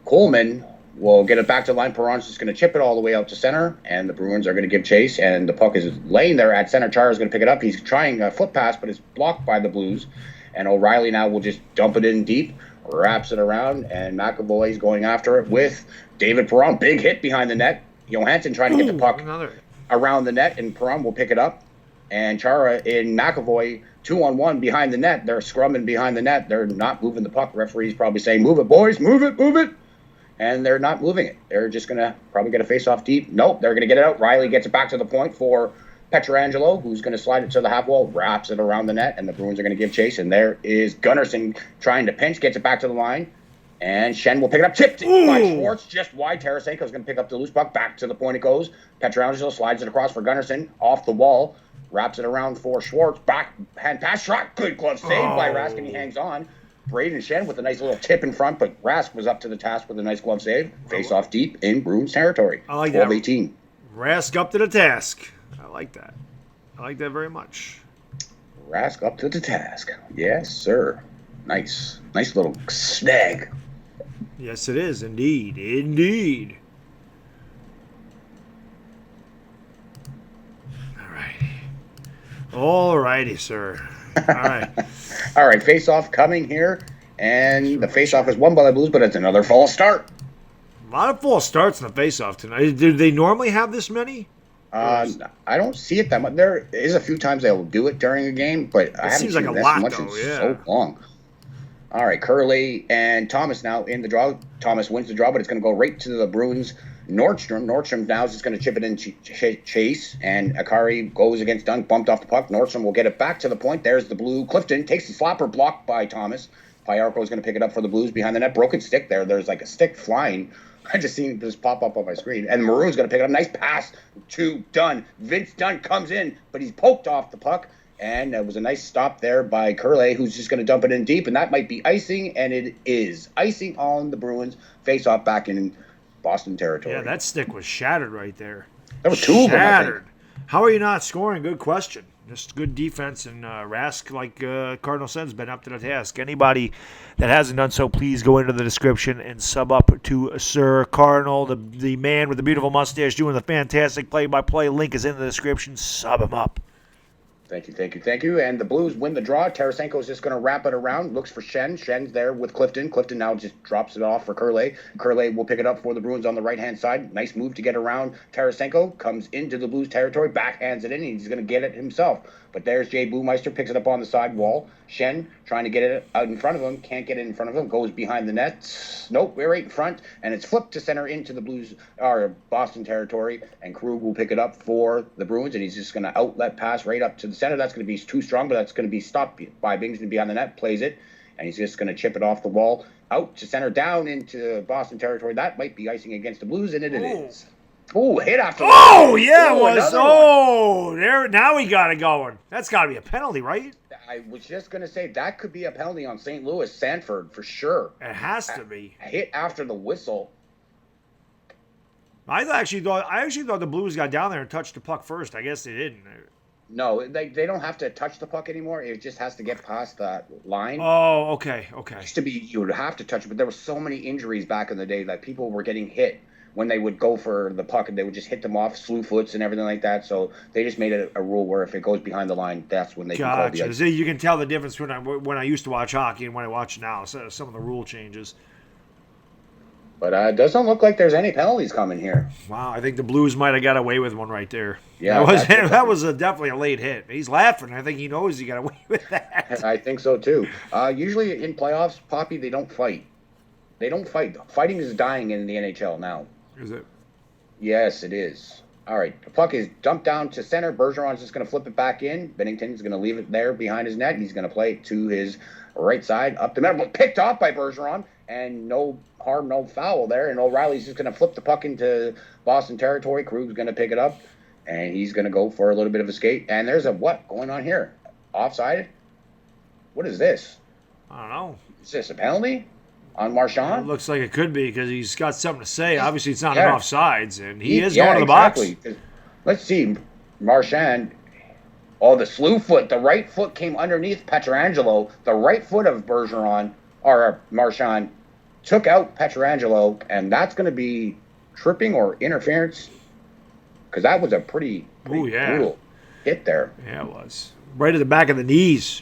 Coleman will get it back to the line. Perron's just going to chip it all the way out to center, and the Bruins are going to give chase, and the puck is laying there at center. Chara's going to pick it up. He's trying a foot pass, but it's blocked by the Blues, and O'Reilly now will just dump it in deep, wraps it around, and McAvoy's going after it with David Perron. Big hit behind the net. Johansson trying to get the puck around the net, and Perron will pick it up. And Chara and McAvoy 2-on-1 behind the net. They're scrumming behind the net. They're not moving the puck. Referee's probably saying, move it, boys, move it, move it. and they're not moving it. They're just going to probably get a face-off deep. Nope, they're going to get it out. Riley gets it back to the point for Pietrangelo, who's going to slide it to the half wall, wraps it around the net, and the Bruins are going to give chase. And there is Gunnarsson trying to pinch, gets it back to the line. And Schenn will pick it up. Tipped by Schwartz, just wide. Tarasenko is going to pick up the loose puck. Back to the point it goes. Pietrangelo slides it across for Gunnarsson. Off the wall. Wraps it around for Schwartz. Back hand pass shot. Good glove save by Rask, and he hangs on. Braden Schenn with a nice little tip in front, but Rask was up to the task with a nice glove save. Face off deep in Bruins territory. I like 12-18. Rask up to the task. I like that. I like that very much. Rask up to the task. Yes, sir. Nice. Nice little snag. Yes, it is. Indeed. Indeed. All righty. All righty, sir. All right. All right, face-off coming here. And the face-off is won by the Blues, but it's another false start. A lot of false starts in the face-off tonight. Do they normally have this many? I don't see it that much. There is a few times they'll do it during a game, but I haven't seen this much in so long. All right, Curley and Thomas now in the draw. Thomas wins the draw, but it's going to go right to the Bruins. Nordstrom now is just going to chip it in chase, and Akari goes against Dunk, bumped off the puck. Nordstrom will get it back to the point. There's the blue. Clifton takes the slapper, blocked by Thomas. Pyarko is going to pick it up for the Blues behind the net. Broken stick there. There's like a stick flying. I just seen this pop up on my screen. And Maroon's going to pick it up. Nice pass to Dunn. Vince Dunn comes in, but he's poked off the puck. And it was a nice stop there by Curley, who's just going to dump it in deep. And that might be icing, and it is. Icing on the Bruins. Face-off back in Boston territory. Yeah, that stick was shattered right there. There were two of them, I think. How are you not scoring? Good question. Just good defense, and Rask, like Cardinal said, has been up to the task. Anybody that hasn't done so, please go into the description and sub up to Sir Cardinal, the man with the beautiful mustache doing the fantastic play-by-play. Link is in the description. Sub him up. Thank you. And the Blues win the draw. Tarasenko is just going to wrap it around. Looks for Schenn. Schenn's there with Clifton. Clifton now just drops it off for Curley. Curley will pick it up for the Bruins on the right-hand side. Nice move to get around Tarasenko. Comes into the Blues territory. Backhands it in. He's going to get it himself. But there's Jay Boomeister. Picks it up on the side wall. Schenn trying to get it out in front of him. Can't get it in front of him. Goes behind the net. Nope, we're right in front. And it's flipped to center into the Blues, or Boston territory. And Krug will pick it up for the Bruins. And he's just going to outlet pass right up to the center. That's going to be too strong, but that's going to be stopped by Bingsby behind the net. Plays it. And he's just going to chip it off the wall. Out to center, down into Boston territory. That might be icing against the Blues, and it is. Oh, hit after. Oh, yeah, it was. Oh, there. Now we got it going. That's got to be a penalty, right? I was just going to say that could be a penalty on St. Louis Sanford for sure. It has to be. Hit after the whistle. I actually thought the Blues got down there and touched the puck first. I guess they didn't. No, they don't have to touch the puck anymore. It just has to get past that line. Oh, okay. It used to be you would have to touch it, but there were so many injuries back in the day that people were getting hit when they would go for the puck, and they would just hit them off slew foots and everything like that. So they just made it a rule where if it goes behind the line, that's when they can call the ice. You can tell the difference when I used to watch hockey and when I watch now. So some of the rule changes. But it doesn't look like there's any penalties coming here. Wow, I think the Blues might have got away with one right there. Yeah, that was definitely a late hit. He's laughing. I think he knows he got away with that. I think so too. Usually in playoffs, Poppy, they don't fight. They don't fight. Fighting is dying in the NHL now. Is it? Yes, it is. All right, the puck is dumped down to center. Bergeron's just going to flip it back in. Bennington's going to leave it there behind his net. He's going to play it to his right side, up the middle, but picked off by Bergeron, and no harm, no foul there. And O'Reilly's just going to flip the puck into Boston territory. Krug's going to pick it up, and he's going to go for a little bit of a skate. And there's a what going on here? Offside? What is this? I don't know. Is this a penalty on Marchand? It looks like it could be because he's got something to say. Obviously, it's not an offsides, and he is going to the box. Let's see. Marchand. Oh, the slew foot. The right foot came underneath Pietrangelo. The right foot of Bergeron, or Marchand, took out Pietrangelo, and that's going to be tripping or interference because that was a pretty brutal hit there. Yeah, it was. Right at the back of the knees.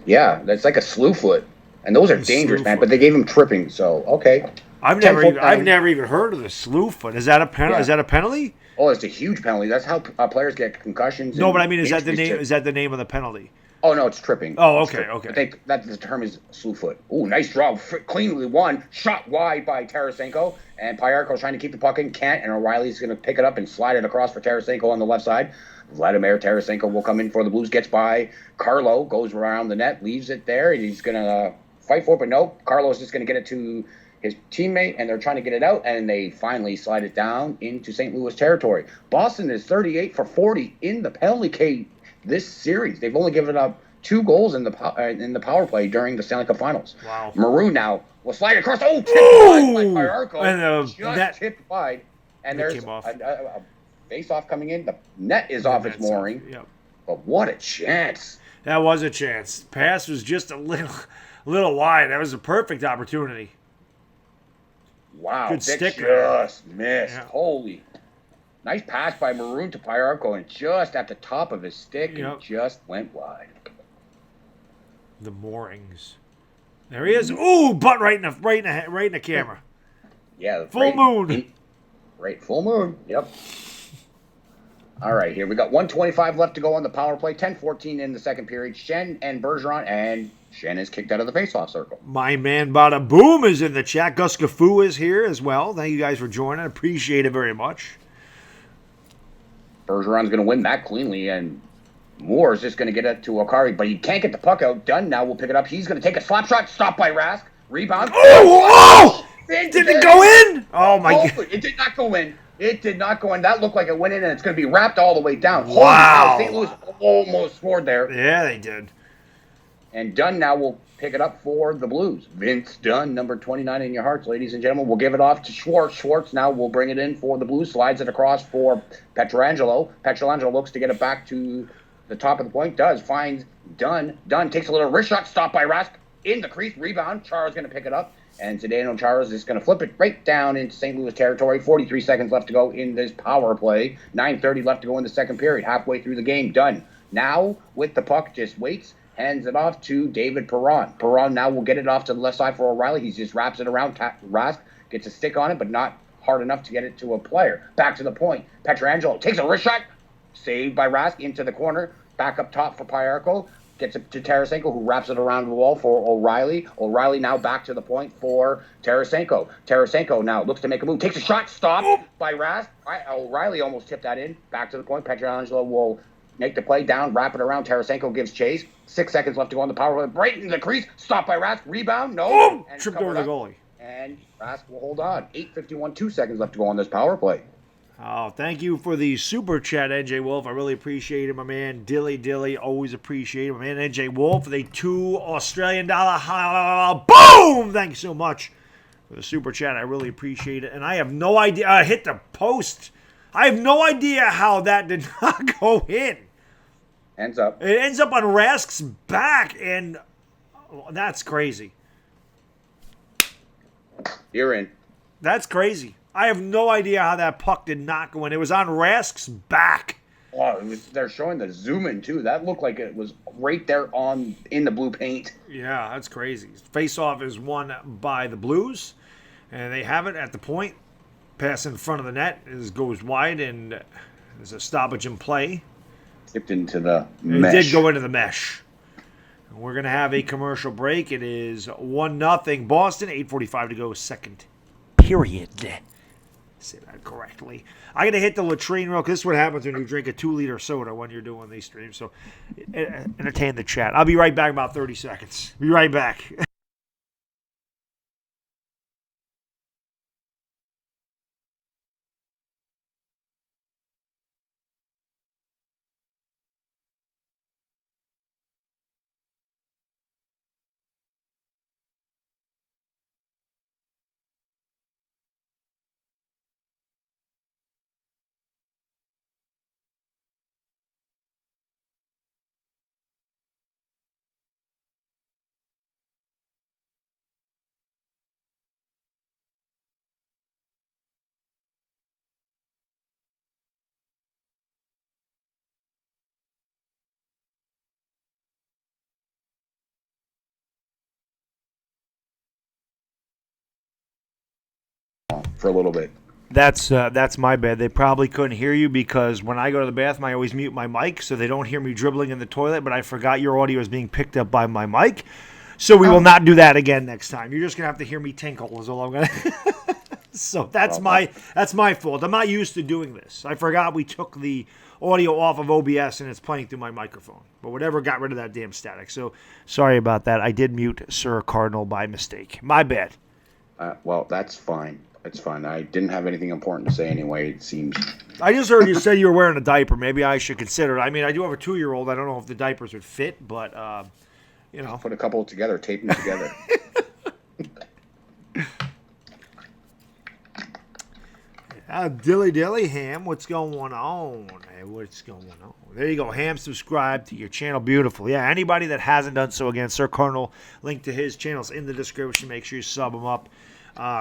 Yeah, that's like a slew foot. And those are dangerous, man. But they gave him tripping, so okay. I've never even heard of the slew foot. Is that a penalty? Yeah. Is that a penalty? Oh, it's a huge penalty. That's how players get concussions. No, but I mean, is that the name? Is that the name of the penalty? Oh no, it's tripping. Oh, It's okay, tripping. okay. But the term is slew foot. Ooh, nice draw, cleanly won. Shot wide by Tarasenko, and Pyarko's trying to keep the puck in, can't, and O'Reilly's going to pick it up and slide it across for Tarasenko on the left side. Vladimir Tarasenko will come in for the Blues, gets by Carlo, goes around the net, leaves it there, and he's going to fight for it, but nope. Carlo's just going to get it to his teammate, and they're trying to get it out, and they finally slide it down into St. Louis territory. Boston is 38 for 40 in the penalty K this series. They've only given up 2 goals in the power play during the Stanley Cup Finals. Wow. Maroon now will slide across. Oh, tipped wide by Pyarko. And just tipped wide. And there's a face-off coming in. The net is off its mooring. Yep. But what a chance. That was a chance. Pass was just a little wide. That was a perfect opportunity. Wow. Good Vic stick just missed. Yeah. Holy. Nice pass by Maroon to Pyarko, and just at the top of his stick, Yep. it just went wide. The moorings. There he is. Ooh, butt right in the camera. Yeah. Full moon. Right, full moon. Yep. All right, here we got 1:25 left to go on the power play. 10-14 in the second period. Shen and Bergeron, and Shen is kicked out of the faceoff circle. My man Bada Boom is in the chat. Gus Cafu is here as well. Thank you guys for joining. Appreciate it very much. Bergeron's going to win that cleanly, and Moore is just going to get it to Okari, but he can't get the puck out. Dunn now will pick it up. He's going to take a slap shot. Stopped by Rask. Rebound. Oh! Did it go in? Oh, my God. It did not go in. It did not go in. That looked like it went in, and it's going to be wrapped all the way down. Wow. St. Louis almost scored there. Yeah, they did. And Dunn now will pick it up for the Blues. Vince Dunn, number 29 in your hearts, ladies and gentlemen. We'll give it off to Schwartz. Schwartz now will bring it in for the Blues. Slides it across for Pietrangelo. Pietrangelo looks to get it back to the top of the point. Finds Dunn. Dunn takes a little wrist shot. Stopped by Rask. In the crease. Rebound. Chara's going to pick it up. And Zdeno Chara is going to flip it right down into St. Louis territory. 43 seconds left to go in this power play. 9:30 left to go in the second period. Halfway through the game. Dunn now with the puck just waits. Hands it off to David Perron. Perron now will get it off to the left side for O'Reilly. He just wraps it around. Rask gets a stick on it, but not hard enough to get it to a player. Back to the point. Pietrangelo takes a wrist shot. Saved by Rask into the corner. Back up top for Pyarko. Gets it to Tarasenko, who wraps it around the wall for O'Reilly. O'Reilly now back to the point for Tarasenko. Tarasenko now looks to make a move. Takes a shot. Stopped by Rask. O'Reilly almost tipped that in. Back to the point. Pietrangelo will make the play down, wrap it around. Tarasenko gives chase. 6 seconds left to go on the power play. Right in the crease. Stopped by Rask. Rebound. No. And tripped over the goalie. And Rask will hold on. 8:51, 2 seconds left to go on this power play. Oh, thank you for the super chat, NJ Wolf. I really appreciate it, my man. Dilly, always appreciate it. My man, NJ Wolf, for the $2 Australian. Boom! Thank you so much for the super chat. I really appreciate it. And I have no idea. I hit the post. I have no idea how that did not go in. Ends up. It ends up on Rask's back, and that's crazy. You're in. That's crazy. I have no idea how that puck did not go in. It was on Rask's back. Oh, they're showing the zoom in too. That looked like it was right there in the blue paint. Yeah, that's crazy. Face-off is won by the Blues, and they have it at the point. Pass in front of the net goes wide, and there's a stoppage in play. Tipped into the mesh. It did go into the mesh. We're going to have a commercial break. It is 1-0 Boston, 8:45 to go, second period. Say that correctly. I got to hit the latrine real, because this is what happens when you drink a 2-liter soda when you're doing these streams. So entertain the chat. I'll be right back in about 30 seconds. Be right back. For a little bit. That's my bad. They probably couldn't hear you because when I go to the bathroom, I always mute my mic so they don't hear me dribbling in the toilet, but I forgot your audio is being picked up by my mic. So we will not do that again next time. You're just going to have to hear me tinkle is all I'm going to. So that's my fault. I'm not used to doing this. I forgot we took the audio off of OBS and it's playing through my microphone. But whatever got rid of that damn static. So sorry about that. I did mute Sir Cardinal by mistake. My bad. Well, that's fine. It's fine. I didn't have anything important to say anyway, it seems. I just heard you say you were wearing a diaper. Maybe I should consider it. I mean, I do have a 2-year-old. I don't know if the diapers would fit, but, you know. Put a couple together, tape them together. Dilly Ham, what's going on? Hey, what's going on? There you go. Ham, subscribe to your channel. Beautiful. Yeah, anybody that hasn't done so, again, Sir Cardinal, link to his channel's in the description. Make sure you sub him up.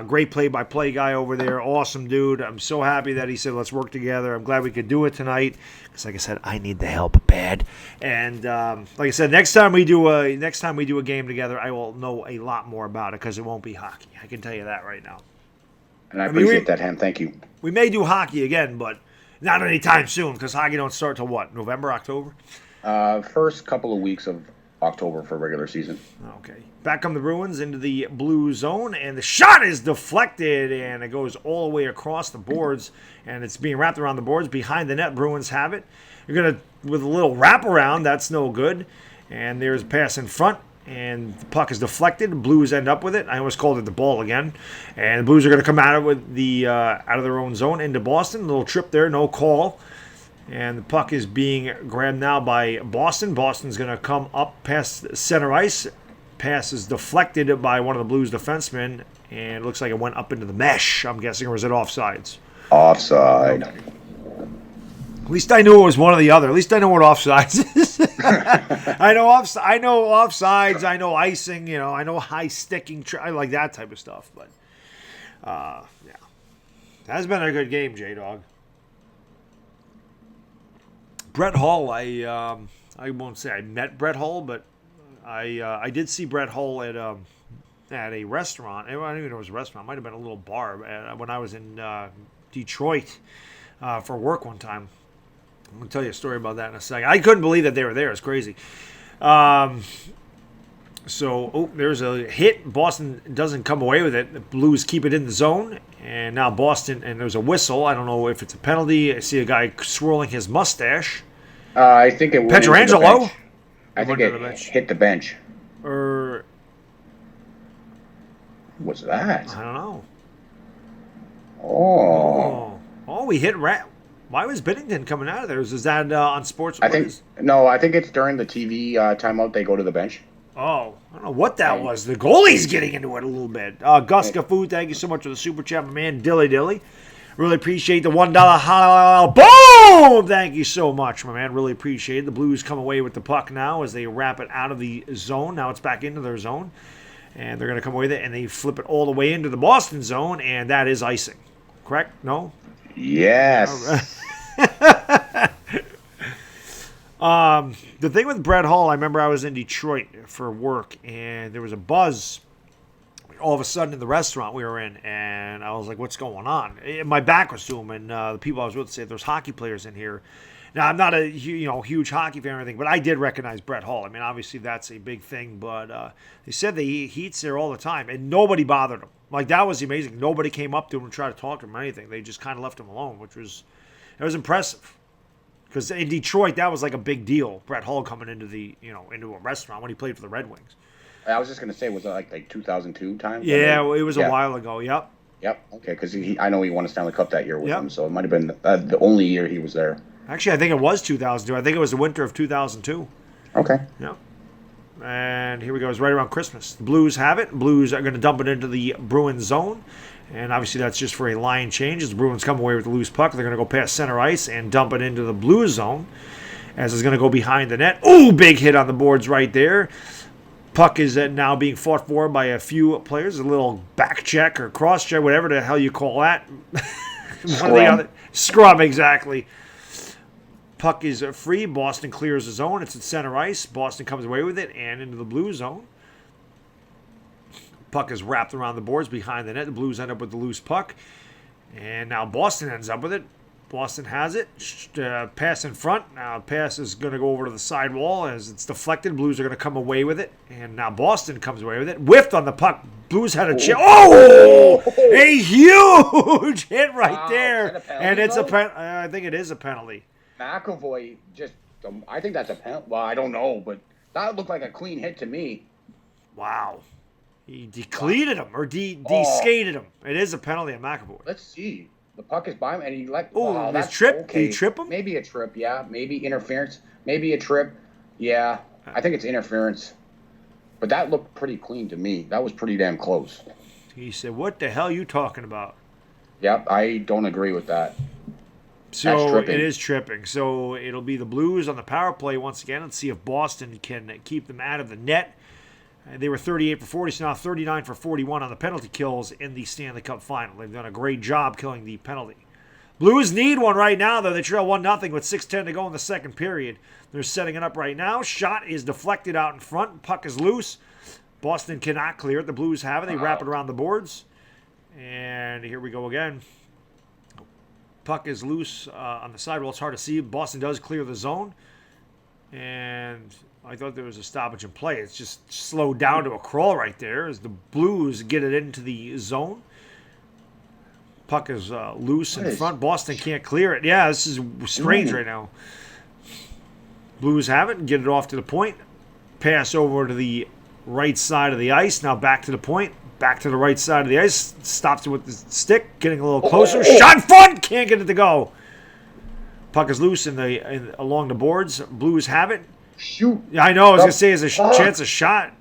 Great play-by-play guy over there. Awesome dude. I'm so happy that he said, let's work together. I'm glad we could do it tonight. Because, like I said, I need the help bad. And like I said, next time we do a game together, I will know a lot more about it because it won't be hockey. I can tell you that right now. And I appreciate that, Ham. Thank you. We may do hockey again, but not anytime soon because hockey don't start till what? November, October? First couple of weeks of October for regular season. Okay. Back come the Bruins into the blue zone, and the shot is deflected, and it goes all the way across the boards, and it's being wrapped around the boards. Behind the net, Bruins have it. You're going to, with a little wraparound, that's no good. And there's a pass in front, and the puck is deflected. The Blues end up with it. I almost called it the ball again. And the Blues are going to come out of their own zone into Boston. A little trip there, no call. And the puck is being grabbed now by Boston. Boston's going to come up past center ice. Pass is deflected by one of the Blues defensemen, and it looks like it went up into the mesh, I'm guessing, or was it offsides? Offside. At least I knew it was one or the other. At least I know what offsides is. I know offsides. I know icing. You know, I know high sticking. I like that type of stuff. But yeah, that's been a good game, J-Dog. Brett Hull. I won't say I met Brett Hull, but I did see Brett Hull at a restaurant. I don't even know it was a restaurant. It might have been a little bar when I was in Detroit for work one time. I'm going to tell you a story about that in a second. I couldn't believe that they were there. It's crazy. There's a hit. Boston doesn't come away with it. The Blues keep it in the zone. And now Boston, and there's a whistle. I don't know if it's a penalty. I see a guy swirling his mustache. I think it went Pietrangelo? I think it hit the bench. Or what's that? I don't know. Oh, we hit rat. Why was Binnington coming out of there? Is that on Sports? I think it's during the TV timeout. They go to the bench. Oh, I don't know what that was. The goalie's getting into it a little bit. Gus Gafu, thank you so much for the super chat, my man. Dilly. Really appreciate the $1 boom. Thank you so much, my man. Really appreciate it. The Blues come away with the puck now as they wrap it out of the zone. Now it's back into their zone. And they're going to come away with it, and they flip it all the way into the Boston zone, and that is icing. Correct? No? Yes. The thing with Brett Hull, I remember I was in Detroit for work, and there was a buzz all of a sudden in the restaurant we were in, and I was like, what's going on? My back was to him, and the people I was with said, there's hockey players in here. Now, I'm not a huge hockey fan or anything, but I did recognize Brett Hull. I mean, obviously that's a big thing, but they said that he eats there all the time, and nobody bothered him. Like, that was amazing. Nobody came up to him and tried to talk to him or anything. They just kind of left him alone, which was impressive. Because in Detroit, that was like a big deal. Brett Hull coming into into a restaurant when he played for the Red Wings. I was just going to say, was it like 2002 time? Yeah, it was a while ago. Yep. Yep. Okay, because I know he won a Stanley Cup that year with him, so it might have been the only year he was there. Actually, I think it was 2002. I think it was the winter of 2002. Okay. Yep. And here we go. It's right around Christmas. The Blues have it. Blues are going to dump it into the Bruins zone. And obviously that's just for a line change. As the Bruins come away with the loose puck, they're going to go past center ice and dump it into the Blues zone. As it's going to go behind the net. Ooh, big hit on the boards right there. Puck is now being fought for by a few players. A little back check or cross check, whatever the hell you call that. Scrum, exactly. Puck is free. Boston clears the zone. It's at center ice. Boston comes away with it and into the blue zone. Puck is wrapped around the boards behind the net. The Blues end up with the loose puck. And now Boston ends up with it. Boston has it. Pass in front. Now pass is going to go over to the side wall as it's deflected. Blues are going to come away with it. And now Boston comes away with it. Whiffed on the puck. Blues had a chance. Oh! A huge hit right there. And it's a penalty. I think it is a penalty. McAvoy just, I think that's a penalty. Well, I don't know, but that looked like a clean hit to me. Wow. He decleated him or de-skated him. It is a penalty on McAvoy. Let's see. The puck is by him, and he that's trip. Okay. Did he trip him? Maybe a trip, yeah. Maybe interference. Maybe a trip. Yeah. I think it's interference. But that looked pretty clean to me. That was pretty damn close. He said, what the hell are you talking about? Yep, I don't agree with that. So it is tripping. So it'll be the Blues on the power play once again. Let's see if Boston can keep them out of the net. They were 38 for 40, so now 39 for 41 on the penalty kills in the Stanley Cup final. They've done a great job killing the penalty. Blues need one right now, though. They trail 1-0 with 6:10 to go in the second period. They're setting it up right now. Shot is deflected out in front. Puck is loose. Boston cannot clear it. The Blues have it. They wrap it around the boards. And here we go again. Puck is loose on the sidewall. It's hard to see. Boston does clear the zone. And I thought there was a stoppage in play. It's just slowed down to a crawl right there as the Blues get it into the zone. Puck is loose in front. Boston can't clear it. Yeah, this is strange right now. Blues have it and get it off to the point. Pass over to the right side of the ice. Now back to the point. Back to the right side of the ice. Stops it with the stick. Getting a little closer. Shot in front. Can't get it to go. Puck is loose along the boards. Blues have it. Shoot. Yeah, I know. I was going to say, there's a chance of shot.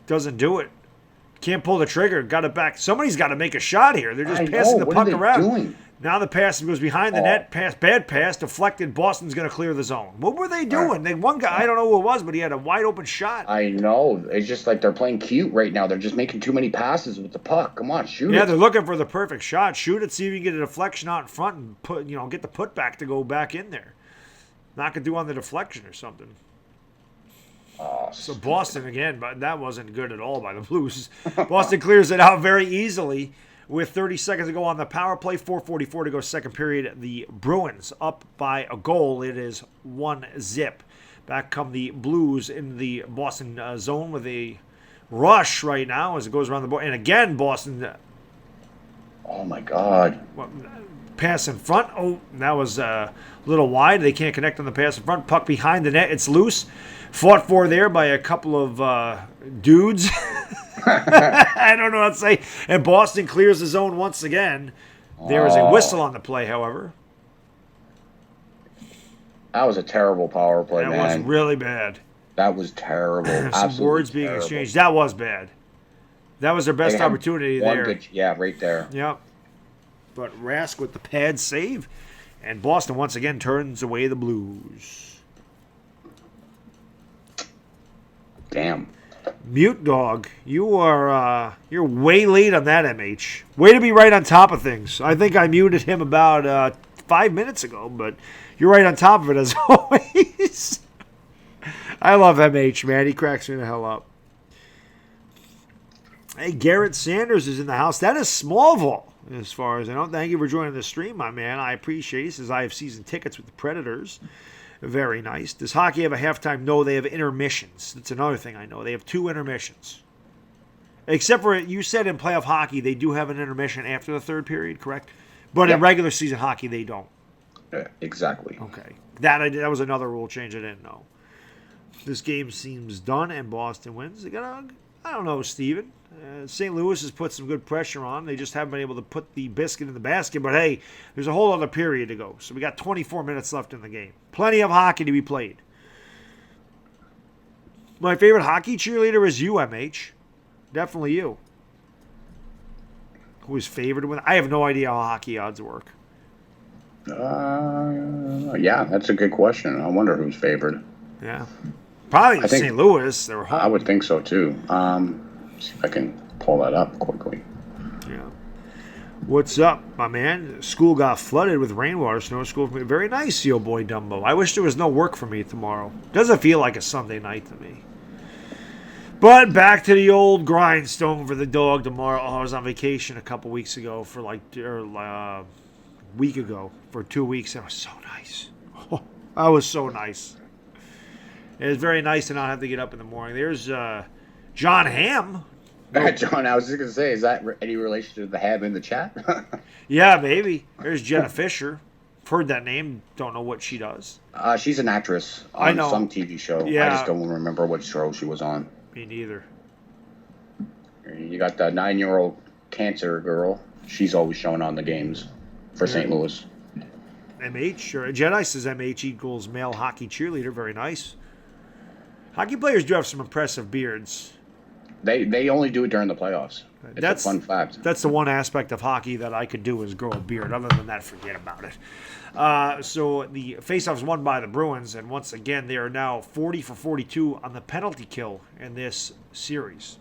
Doesn't do it. Can't pull the trigger. Got it back. Somebody's got to make a shot here. They're just passing the puck around. Doing? Now the pass goes behind the net. Bad pass. Deflected. Boston's going to clear the zone. What were they doing? One guy, I don't know who it was, but he had a wide open shot. I know. It's just like they're playing cute right now. They're just making too many passes with the puck. Come on, shoot it. Yeah, they're looking for the perfect shot. Shoot it. See if you can get a deflection out in front and get the putback to go back in there. Knock it through on the deflection or something. Oh, so Boston again, but that wasn't good at all by the Blues. Boston clears it out very easily with 30 seconds to go on the power play. 4:44 to go second period. The Bruins up by a goal. It is 1-0. Back come the Blues in the Boston zone with a rush right now as it goes around the board. And again, Boston. Oh my God. Pass in front. Oh, that was a little wide. They can't connect on the pass in front. Puck behind the net. It's loose. Fought for there by a couple of dudes. I don't know what to say. And Boston clears the zone once again. There is a whistle on the play, however. That was a terrible power play, man. That was really bad. That was terrible. Some words being exchanged. That was bad. That was their best opportunity there. Right there. Yep. But Rask with the pad save. And Boston once again turns away the Blues. Damn. Mute Dog, you're way late on that, MH. Way to be right on top of things. I think I muted him about 5 minutes ago, but you're right on top of it as always. I love MH, man. He cracks me the hell up. Hey, Garrett Sanders is in the house. That is Smallville, as far as I know. Thank you for joining the stream, my man. I appreciate it. He says I have season tickets with the Predators. Very nice. Does hockey have a halftime? No, they have intermissions. That's another thing I know. They have 2 intermissions. Except for, you said in playoff hockey, they do have an intermission after the third period, correct? But in regular season hockey, they don't. Yeah, exactly. Okay. That was another rule change I didn't know. This game seems done, and Boston wins. I don't know, Steven. St. Louis has put some good pressure on. They just haven't been able to put the biscuit in the basket. But, hey, there's a whole other period to go. So we got 24 minutes left in the game. Plenty of hockey to be played. My favorite hockey cheerleader is you, MH. Definitely you. Who is favored to win? I have no idea how hockey odds work. Yeah, that's a good question. I wonder who's favored. Yeah. Probably St. Louis. They're home. I would think so, too. See if I can pull that up quickly. Yeah. What's up, my man? School got flooded with rainwater. Snow school for me. Very nice, yo boy Dumbo. I wish there was no work for me tomorrow. Doesn't feel like a Sunday night to me. But back to the old grindstone for the dog tomorrow. Oh, I was on vacation a couple weeks ago for week ago for 2 weeks. It was so nice. Oh, that was so nice. It was very nice to not have to get up in the morning. There's John Hamm. John, I was just going to say, is that any relation to the Ham in the chat? Yeah, maybe. There's Jenna Fisher. Heard that name. Don't know what she does. She's an actress on some TV show. Yeah. I just don't remember what show she was on. Me neither. You got the 9-year-old cancer girl. She's always showing on the games for St. Louis. MH, or Jedi says MH equals male hockey cheerleader. Very nice. Hockey players do have some impressive beards. They only do it during the playoffs. That's a fun fact. That's the one aspect of hockey that I could do is grow a beard. Other than that, forget about it. So the faceoff's won by the Bruins, and once again, they are now 40 for 42 on the penalty kill in this series.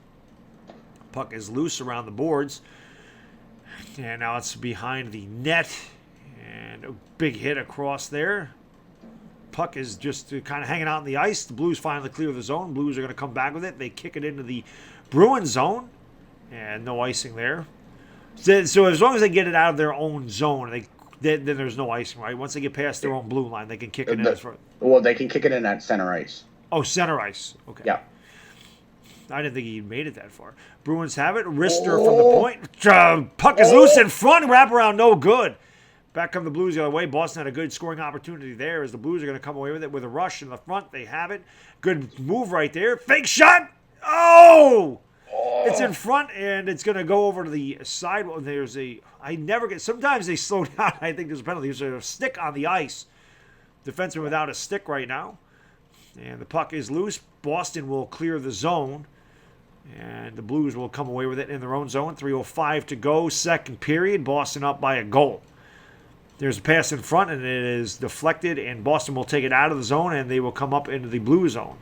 Puck is loose around the boards, and now it's behind the net, and a big hit across there. Puck is just kind of hanging out in the ice. The Blues finally clear the zone. Blues are going to come back with it. They kick it into the Bruins zone, and no icing there. So as long as they get it out of their own zone, then there's no icing, right? Once they get past their own blue line, they can kick it in. Well, they can kick it in at center ice. Oh, center ice. Okay. Yeah. I didn't think he made it that far. Bruins have it. Wrister from the point. Puck is loose in front. Wraparound, no good. Back come the Blues the other way. Boston had a good scoring opportunity there as the Blues are going to come away with it with a rush in the front. They have it. Good move right there. Fake shot. Oh! It's in front, and it's going to go over to the side. Sometimes they slow down. I think there's a penalty. There's a stick on the ice. Defenseman without a stick right now. And the puck is loose. Boston will clear the zone. And the Blues will come away with it in their own zone. 3:05 to go, second period. Boston up by a goal. There's a pass in front, and it is deflected, and Boston will take it out of the zone, and they will come up into the blue zone.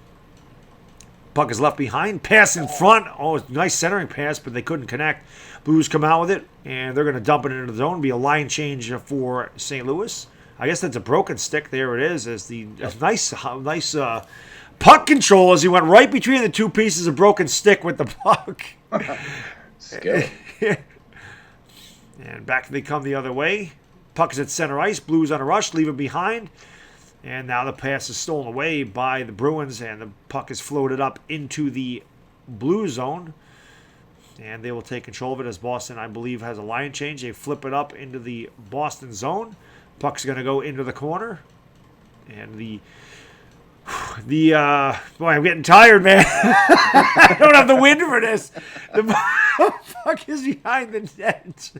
Puck is left behind. Pass in front. Oh, nice centering pass, but they couldn't connect. Blues come out with it, and they're going to dump it into the zone. Be a line change for St. Louis. I guess that's a broken stick. There it is. As the nice puck control as he went right between the two pieces of broken stick with the puck. Skill. And back they come the other way. Puck is at center ice. Blues on a rush. Leave it behind. And now the pass is stolen away by the Bruins, and the puck is floated up into the blue zone. And they will take control of it as Boston, I believe, has a line change. They flip it up into the Boston zone. Puck's going to go into the corner. And boy, I'm getting tired, man. I don't have the wind for this. The puck is behind the net.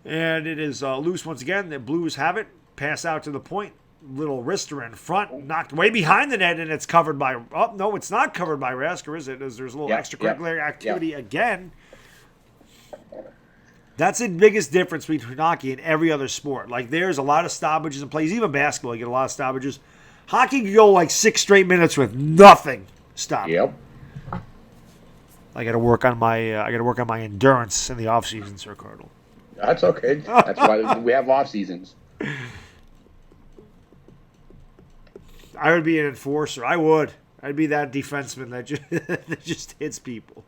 And it is loose once again. The Blues have it. Pass out to the point. Little wrister in front. Knocked way behind the net, and it's covered by... Oh, no, it's not covered by Rasker, is it? There's a little extracurricular activity again. That's the biggest difference between hockey and every other sport. Like, there's a lot of stoppages in plays. Even basketball, you get a lot of stoppages. Hockey can go like 6 straight minutes with nothing stopping. Yep. I got to work on my endurance in the off season, Sir Cardinal. That's okay. That's why we have off seasons. I would be an enforcer. I would. I'd be that defenseman that just hits people.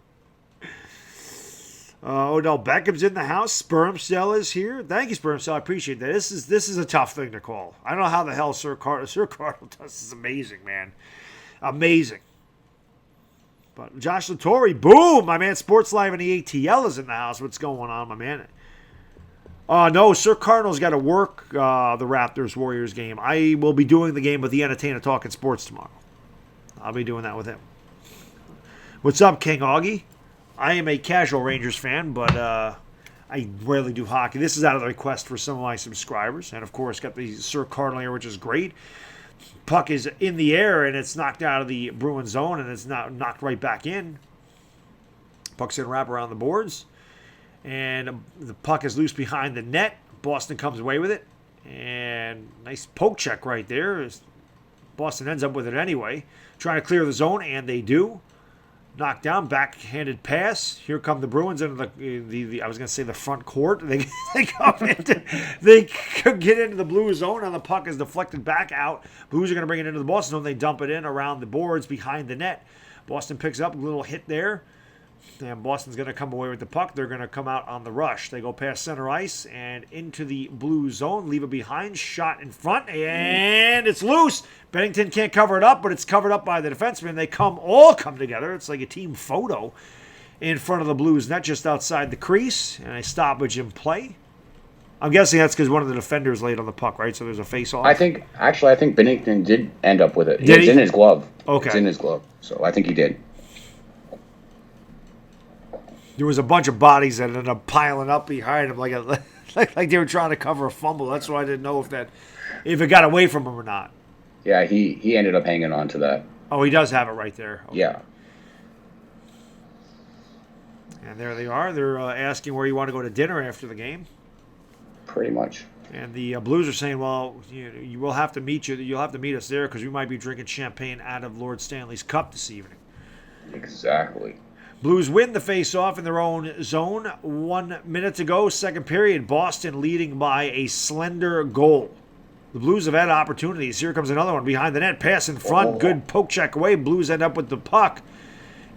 Odell Beckham's in the house. SpermCell is here. Thank you, SpermCell. I appreciate that. This is a tough thing to call. I don't know how the hell Sir Cardinal does. This is amazing, man. Amazing. But Josh Latore, boom! My man Sports Live and the ATL is in the house. What's going on, my man? No, Sir Cardinal's got to work the Raptors-Warriors game. I will be doing the game with the Entertainer Talking Sports tomorrow. I'll be doing that with him. What's up, King Augie? I am a casual Rangers fan, but I rarely do hockey. This is out of the request for some of my subscribers. And, of course, got the Sir Cardinal here, which is great. Puck is in the air, and it's knocked out of the Bruin zone, and it's not knocked right back in. Puck's going to wrap around the boards. And the puck is loose behind the net. Boston comes away with it. And nice poke check right there. Boston ends up with it anyway. Trying to clear the zone, and they do. Knocked down, backhanded pass. Here come the Bruins into the I was going to say the front court. They get into the blue zone, and the puck is deflected back out. Blues are going to bring it into the Boston zone. They dump it in around the boards behind the net. Boston picks up a little hit there. And Boston's going to come away with the puck. They're going to come out on the rush. They go past center ice and into the blue zone. Leave it behind. Shot in front. And it's loose. Bennington can't cover it up, but it's covered up by the defenseman. They all come together. It's like a team photo in front of the Blues net just outside the crease. And a stoppage in play. I'm guessing that's because one of the defenders laid on the puck, right? So there's a face-off. I think Bennington did end up with it. Did It's he? in his glove. Okay. It's in his glove. So I think he did. There was a bunch of bodies that ended up piling up behind him like they were trying to cover a fumble. That's why I didn't know if it got away from him or not. Yeah, he ended up hanging on to that. Oh, he does have it right there. Okay. Yeah. And there they are. They're asking where you want to go to dinner after the game. Pretty much. And the Blues are saying, well, you will have to meet you. You'll have to meet us there because we might be drinking champagne out of Lord Stanley's cup this evening. Exactly. Blues win the face-off in their own zone. 1 minute to go, second period. Boston leading by a slender goal. The Blues have had opportunities. Here comes another one behind the net. Pass in front. Good poke check away. Blues end up with the puck.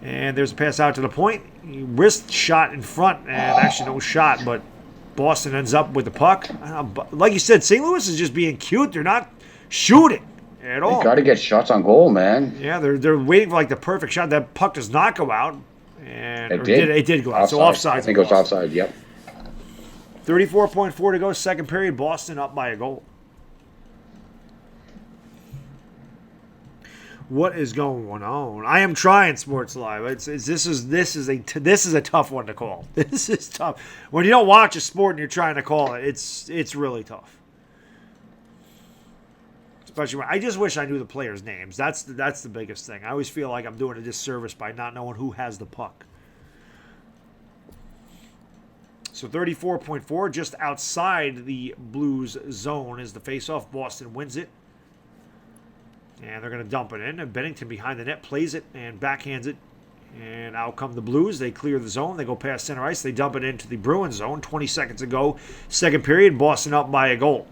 And there's a pass out to the point. Wrist shot in front. And actually no shot, but Boston ends up with the puck. Like you said, St. Louis is just being cute. They're not shooting at all. You got to get shots on goal, man. Yeah, they're waiting for like the perfect shot. That puck does not go out. And it did go out. So offside. I think it was offside, yep. 34.4 to go, second period. Boston up by a goal. What is going on? I am trying Sports Live. This is a tough one to call. This is tough. When you don't watch a sport and you're trying to call it, it's really tough. Especially when I just wish I knew the players' names. That's the biggest thing. I always feel like I'm doing a disservice by not knowing who has the puck. So 34.4, just outside the Blues zone is the faceoff. Boston wins it. And they're going to dump it in. And Bennington behind the net plays it and backhands it. And out come the Blues. They clear the zone. They go past center ice. They dump it into the Bruins zone. 20 seconds to go. Second period. Boston up by a goal.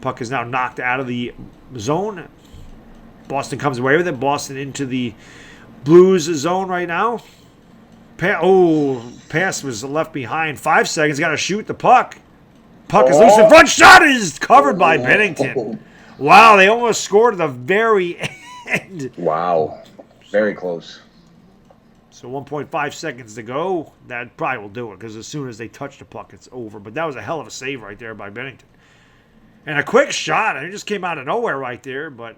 Puck is now knocked out of the zone. Boston comes away with it. Boston into the Blues zone right now. Pass was left behind. 5 seconds. Got to shoot the puck. Puck is loose in front. Shot is covered by Bennington. Wow, they almost scored at the very end. Wow. Very close. So 1.5 seconds to go. That probably will do it because as soon as they touch the puck, it's over. But that was a hell of a save right there by Bennington. And a quick shot. It just came out of nowhere right there, but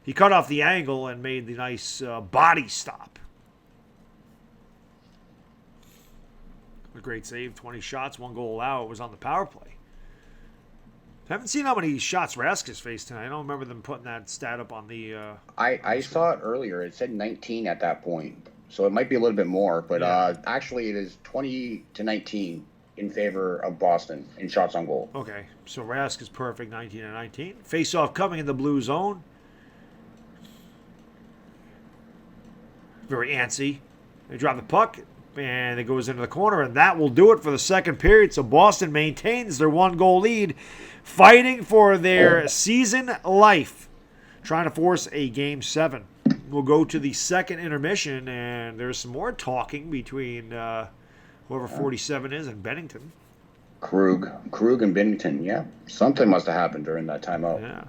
he cut off the angle and made the nice body stop. A great save. 20 shots, 1 goal allowed. It was on the power play. I haven't seen how many shots Rask has faced tonight. I don't remember them putting that stat up on the... I saw it earlier. It said 19 at that point. So it might be a little bit more. But actually it is 20-19 in favor of Boston in shots on goal. Okay. So Rask is perfect, 19-19. Face-off coming in the blue zone. Very antsy. They drop the puck. And it goes into the corner, and that will do it for the second period. So Boston maintains their 1-goal lead, fighting for their season life, trying to force a Game 7. We'll go to the second intermission, and there's some more talking between whoever 47 is and Bennington. Krug and Bennington, yeah. Something must have happened during that timeout. Yeah.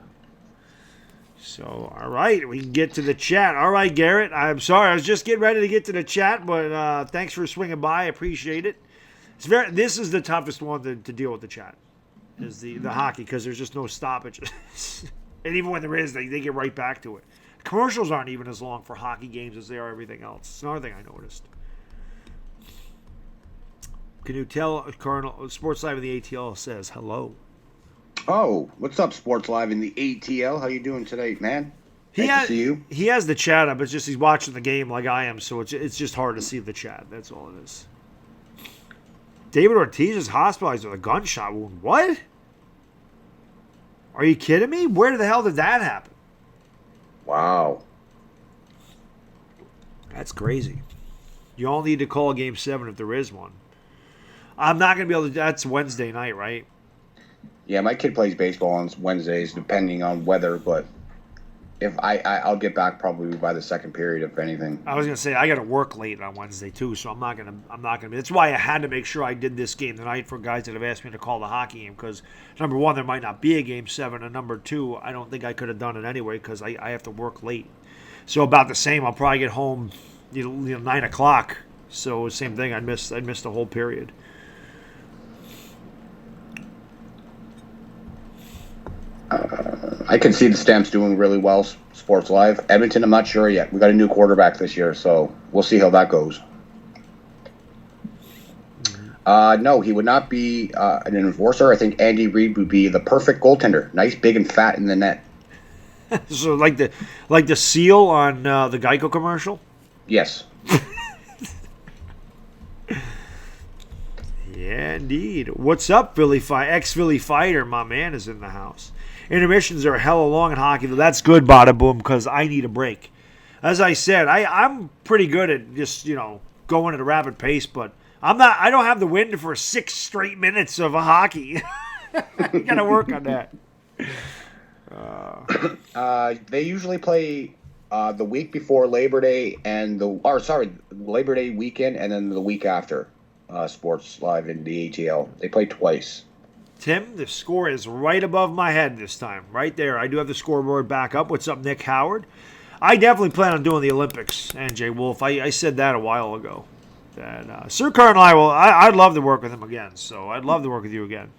So, all right, we can get to the chat. All right, Garrett, I'm sorry. I was just getting ready to get to the chat, but thanks for swinging by. I appreciate it. This is the toughest one to deal with the chat, is the hockey, because there's just no stoppage. And even when there is, they get right back to it. Commercials aren't even as long for hockey games as they are everything else. It's another thing I noticed. Can you tell Sports Live in the ATL says hello? Oh, what's up, Sports Live in the ATL? How you doing today, man? Nice to see you. He has the chat up. It's just he's watching the game like I am, so it's just hard to see the chat. That's all it is. David Ortiz is hospitalized with a gunshot wound. What? Are you kidding me? Where the hell did that happen? Wow. That's crazy. You all need to call Game 7 if there is one. I'm not going to be able to... That's Wednesday night, right? Yeah, my kid plays baseball on Wednesdays, depending on weather, but If I'll get back probably by the second period, if anything. I was gonna say I got to work late on Wednesday too, so I'm not gonna be. That's why I had to make sure I did this game tonight for guys that have asked me to call the hockey game, because number one, there might not be a game 7, and number two, I don't think I could have done it anyway because I have to work late. So about the same. I'll probably get home, 9 o'clock. So same thing. I'd miss the whole period. I can see the Stamps doing really well, Sports Live. Edmonton, I'm not sure yet. We got a new quarterback this year, so we'll see how that goes. No, he would not be an enforcer. I think Andy Reid would be the perfect goaltender. Nice, big, and fat in the net. So like the seal on the Geico commercial? Yes. Yeah, indeed. What's up, ex-Philly fighter? My man is in the house. Intermissions are hella long in hockey. That's good, Bada Boom, because I need a break. As I said, I'm pretty good at just, going at a rapid pace, but I don't have the wind for 6 straight minutes of a hockey. You got to work on that. They usually play the week before Labor Day Labor Day weekend and then the week after Sports Live in the ATL. They play twice. Tim, the score is right above my head this time. Right there. I do have the scoreboard back up. What's up, Nick Howard? I definitely plan on doing the Olympics, NJ Wolf. I said that a while ago. That Sir Cardinals, I'd love to work with him again. So I'd love to work with you again.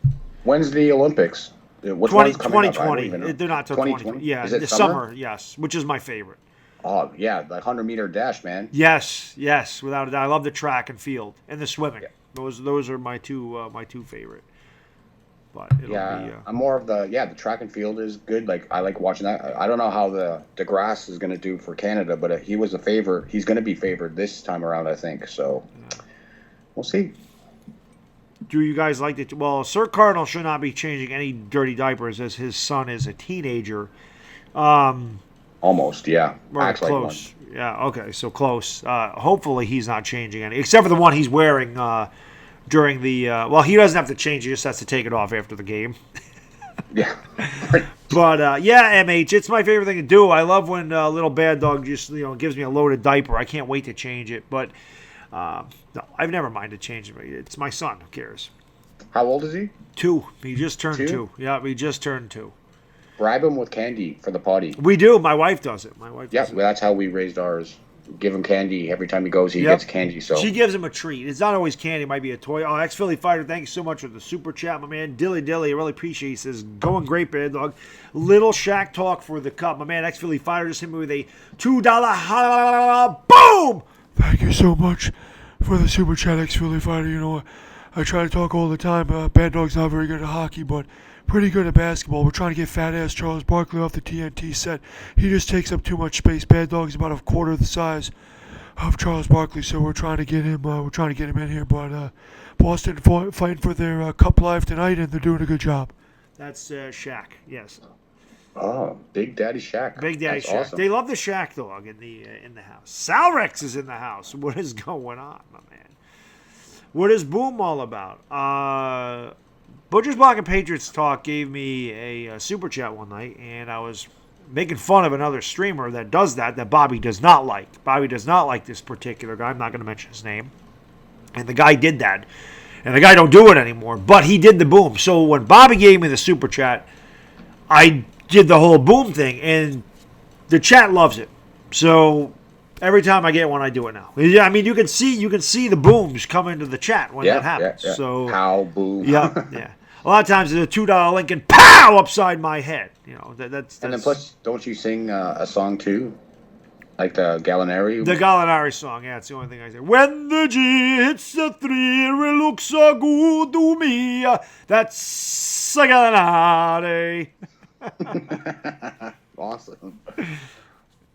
When's the Olympics? Which one's coming up? 2020. They're not till 2020. Yeah, is it the summer? Yes, which is my favorite. Oh, yeah, the 100-meter dash, man. Yes, without a doubt. I love the track and field and the swimming. Yeah. Those are my two favorite. But I'm more of the track and field is good. Like, I like watching that. I don't know how the DeGrasse is going to do for Canada, but he was a favorite. He's going to be favored this time around, I think. So we'll see. Do you guys like it? Well, Sir Cardinal should not be changing any dirty diapers as his son is a teenager. Almost, yeah. Acts close. Like yeah, okay, so close. Hopefully he's not changing any, except for the one he's wearing during the... well, he doesn't have to change. He just has to take it off after the game. Yeah. But, yeah, MH, it's my favorite thing to do. I love when little Baddog just, gives me a loaded diaper. I can't wait to change it. But, no, I've never minded changing it. It's my son. Who cares? How old is he? 2. He just turned 2. 2. Yeah, he just turned 2. Bribe him with candy for the potty. We do. My wife does it. Yeah, that's how we raised ours. Give him candy every time he goes. He gets candy. So she gives him a treat. It's not always candy. It might be a toy. Oh, ex-Philly fighter, thank you so much for the super chat, my man. Dilly, I really appreciate it. He says, going great, Bad Dog. Little Shack talk for the cup. My man, ex-Philly fighter, just hit me with a $2 boom! Thank you so much for the super chat, ex-Philly fighter. I try to talk all the time. Bad Dog's not very good at hockey, but pretty good at basketball. We're trying to get fat-ass Charles Barkley off the TNT set. He just takes up too much space. Bad Dog's about a quarter the size of Charles Barkley, so we're trying to get him. In here. But Boston fighting for their cup life tonight, and they're doing a good job. That's Shaq. Yes. Oh, Big Daddy Shaq. Big Daddy That's Shaq. Awesome. They love the Shaq dog in the house. Salrex is in the house. What is going on, my man? What is Boom all about? Butcher's Block and Patriots Talk gave me a super chat one night, and I was making fun of another streamer that does that Bobby does not like. Bobby does not like this particular guy. I'm not going to mention his name. And the guy did that. And the guy don't do it anymore, but he did the boom. So when Bobby gave me the super chat, I did the whole boom thing, and the chat loves it. So every time I get one, I do it now. Yeah, I mean, you can see the booms come into the chat when that happens. Yeah. So how boom. Yeah. A lot of times there's a $2 link and pow upside my head. That's. And then plus, don't you sing a song too, like the Gallinari? The Gallinari song, yeah, it's the only thing I say. When the G hits the 3, it looks so good to me. That's a Gallinari. Awesome.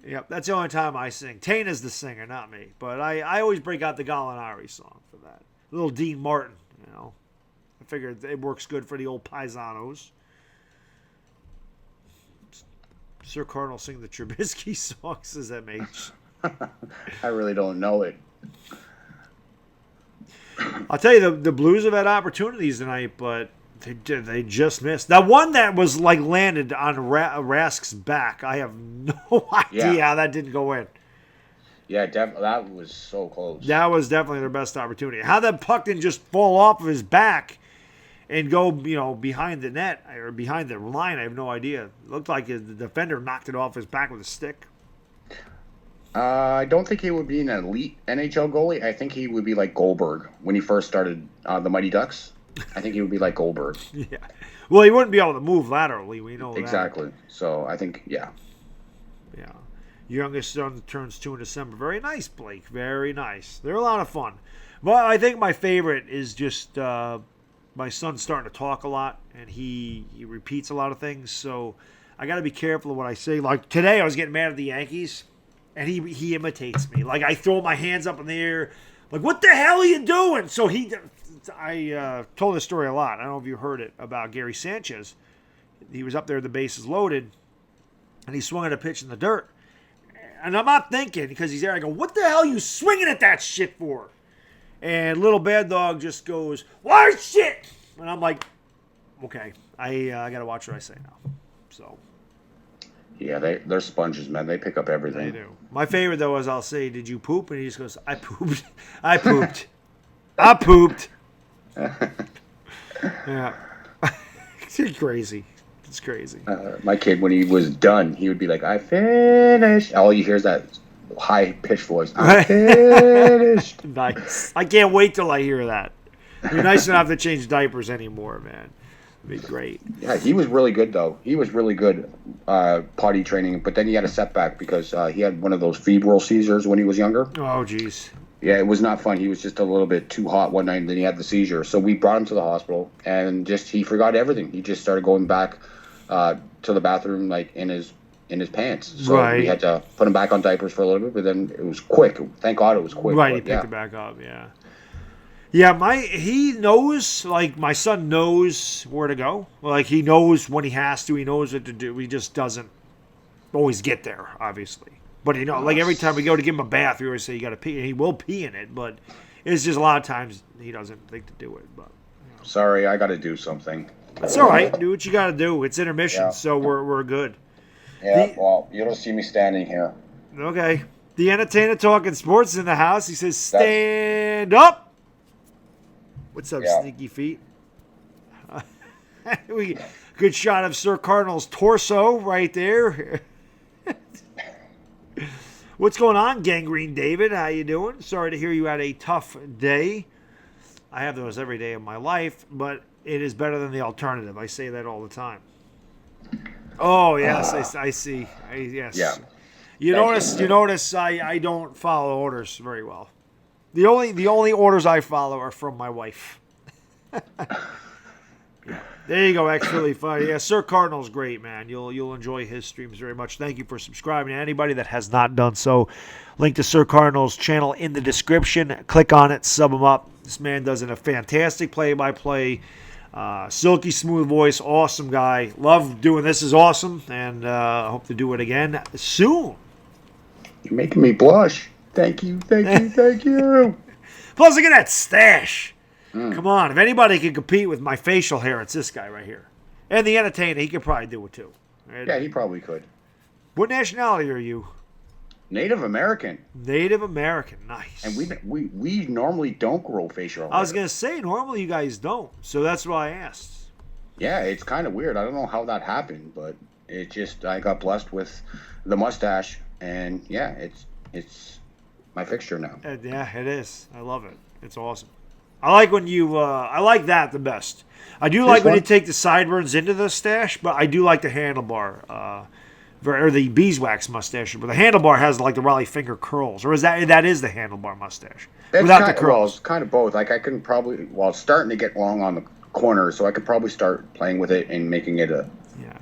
Yep, that's the only time I sing. Tana's the singer, not me. But I always break out the Gallinari song for that. Little Dean Martin, I figured it works good for the old paisanos. Sir Cardinal sing the Trubisky song, says MH. I really don't know it. I'll tell you, the Blues have had opportunities tonight, but They did. They just missed. That one that was like landed on Rask's back. I have no idea how that didn't go in. Yeah, that was so close. That was definitely their best opportunity. How that puck didn't just fall off of his back and go, behind the net or behind the line, I have no idea. It looked like the defender knocked it off his back with a stick. I don't think he would be an elite NHL goalie. I think he would be like Goldberg when he first started the Mighty Ducks. I think he would be like Goldberg. Yeah. Well, he wouldn't be able to move laterally. We know exactly. that. So I think, yeah. Yeah. Youngest son turns 2 in December. Very nice, Blake. Very nice. They're a lot of fun. But I think my favorite is just my son's starting to talk a lot, and he repeats a lot of things. So I got to be careful of what I say. Like today, I was getting mad at the Yankees, and he imitates me. Like I throw my hands up in the air, like, what the hell are you doing? So I told this story a lot. I don't know if you heard it about Gary Sanchez. He was up there, the bases loaded, and he swung at a pitch in the dirt. And I'm not thinking, because he's there, I go, what the hell are you swinging at that shit for? And little Baddog just goes, why shit? And I'm like, okay, I got to watch what I say now. So. Yeah, they're sponges, man. They pick up everything. They do. My favorite, though, is I'll say, did you poop? And he just goes, I pooped. I pooped. I pooped. Yeah. It's crazy. It's crazy. My kid, when he was done, he would be like, I finished. All you hear is that high-pitched voice. I finished. Nice. I can't wait till I hear that. It'd be nice to not have to change diapers anymore, man. It'd be great. Yeah, he was really good, though. He was really good potty training, but then he had a setback because he had one of those febrile seizures when he was younger. Oh, jeez. Yeah, it was not fun. He was just a little bit too hot one night, and then he had the seizure. So we brought him to the hospital, and he forgot everything. He just started going back to the bathroom like in his pants. So we had to put him back on diapers for a little bit, but then it was quick. Thank God it was quick. Right, he picked it back up, yeah. Yeah, he knows, like, my son knows where to go. Like, he knows when he has to. He knows what to do. He just doesn't always get there, obviously. But, like, every time we go to give him a bath, we always say, you got to pee. And he will pee in it, but it's just a lot of times he doesn't think to do it. But Sorry, I got to do something. It's all right. Do what you got to do. It's intermission, so we're good. Yeah, well, you don't see me standing here. Okay. The entertainer talking sports in the house. He says, stand up. What's up, sneaky feet? Good shot of Sir Cardinals' torso right there. What's going on, Gangrene David? How you doing? Sorry to hear you had a tough day. I have those every day of my life, but it is better than the alternative. I say that all the time. Oh, yes, I see. Yes. Yeah. You notice I don't follow orders very well. The only orders I follow are from my wife. Yeah. There you go, actually funny. Yeah, Sir Cardinal's great, man. You'll enjoy his streams very much. Thank you for subscribing. And anybody that has not done so, link to Sir Cardinal's channel in the description. Click on it, sub him up. This man does a fantastic play-by-play, silky smooth voice, awesome guy. Love doing this. Is awesome, and I hope to do it again soon. You're making me blush. Thank you. Plus, look at that stash. Come on. If anybody can compete with my facial hair, it's this guy right here. And the entertainer, he could probably do it too. Right? Yeah, he probably could. What nationality are you? Native American. Native American. Nice. And we normally don't grow facial hair. I was going to say, normally you guys don't. So that's why I asked. Yeah, it's kind of weird. I don't know how that happened, but it just, I got blessed with the mustache. And yeah, it's my fixture now. Yeah, it is. I love it. It's awesome. I like when you. I like that the best. I do like when you take the sideburns into the stash, but I do like the handlebar, or the beeswax mustache. But the handlebar has like the Raleigh finger curls, or is that is the handlebar mustache without the curls? Well, it's kind of both. Like I can probably, it's starting to get long on the corners, so I could probably start playing with it and making it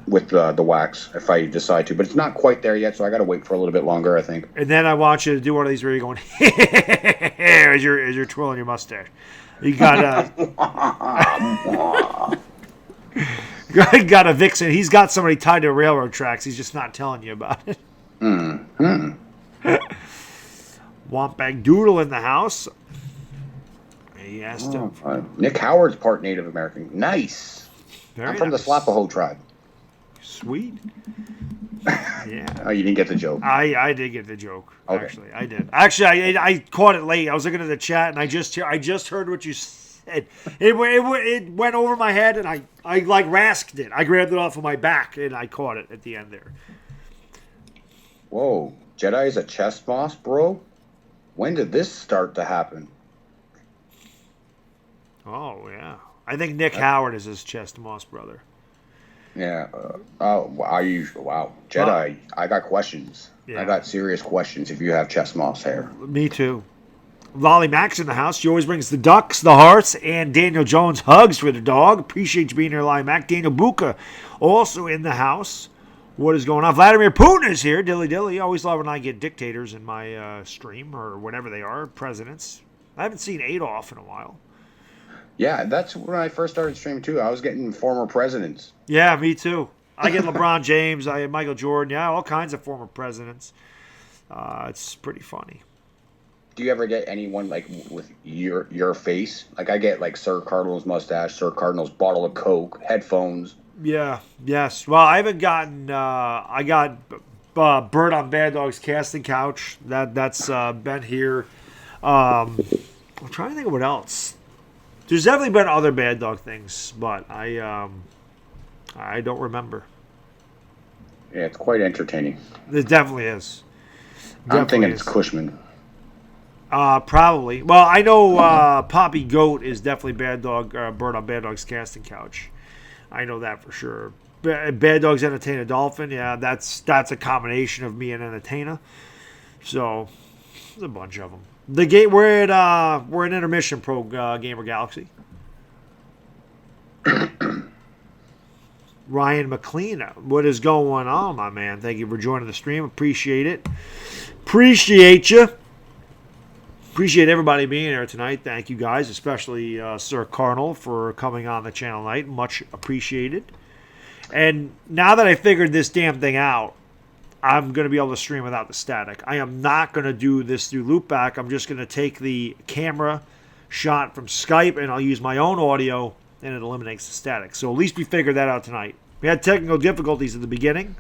with the wax if I decide to. But it's not quite there yet, so I got to wait for a little bit longer, I think. And then I want you to do one of these where you're going as you're twirling your mustache. You got got a vixen. He's got somebody tied to railroad tracks. He's just not telling you about it. Wampag Doodle in the house. He asked him. Nick Howard's part Native American. Nice. Very I'm from nice. the Slapaho tribe. Sweet. Yeah. Oh, you didn't get the joke. I did get the joke. Okay. Actually, I did. Actually, I caught it late. I was looking at the chat, and I just heard what you said. It went over my head, and I like rasked it. I grabbed it off of my back, and I caught it at the end there. Whoa, Jedi is a chest boss, bro? When did this start to happen? Oh, yeah. I think Nick Howard is his chest moss brother. Yeah. Wow. Jedi, I got questions. Yeah. I got serious questions if you have chest moss hair. Me too. Lolly Mac's in the house. She always brings the ducks, the hearts, and Daniel Jones hugs for the dog. Appreciate you being here, Lolly Mac. Daniel Buka also in the house. What is going on? Vladimir Putin is here. Dilly. Always love when I get dictators in my stream or whatever they are, presidents. I haven't seen Adolf in a while. Yeah, that's when I first started streaming too. I was getting former presidents. Yeah, me too. I get LeBron James. I get Michael Jordan. Yeah, all kinds of former presidents. It's pretty funny. Do you ever get anyone like with your face? Like I get like Sir Cardinals mustache, Sir Cardinals bottle of Coke, headphones. Yeah. Yes. Well, I haven't gotten. I got Bird on Baddog's casting couch. That's been here. I'm trying to think of what else. There's definitely been other Bad Dog things, but I don't remember. Yeah, it's quite entertaining. It definitely is. I'm thinking it's Cushman. Probably. Well, I know Poppy Goat is definitely Bad Dog. Bird on Bad Dog's casting couch. I know that for sure. Bad Dog's Entertainer Dolphin. Yeah, that's a combination of me and Entertainer. So there's a bunch of them. The game we're in intermission. Pro Gamer Galaxy. Ryan McLean, what is going on, my man? Thank you for joining the stream. Appreciate it. Appreciate you. Appreciate everybody being here tonight. Thank you guys, especially Sir Cardinal for coming on the channel tonight. Much appreciated. And now that I figured this damn thing out, I'm going to be able to stream without the static. I am not going to do this through loopback. I'm just going to take the camera shot from Skype and I'll use my own audio and it eliminates the static. So at least we figured that out tonight. We had technical difficulties at the beginning.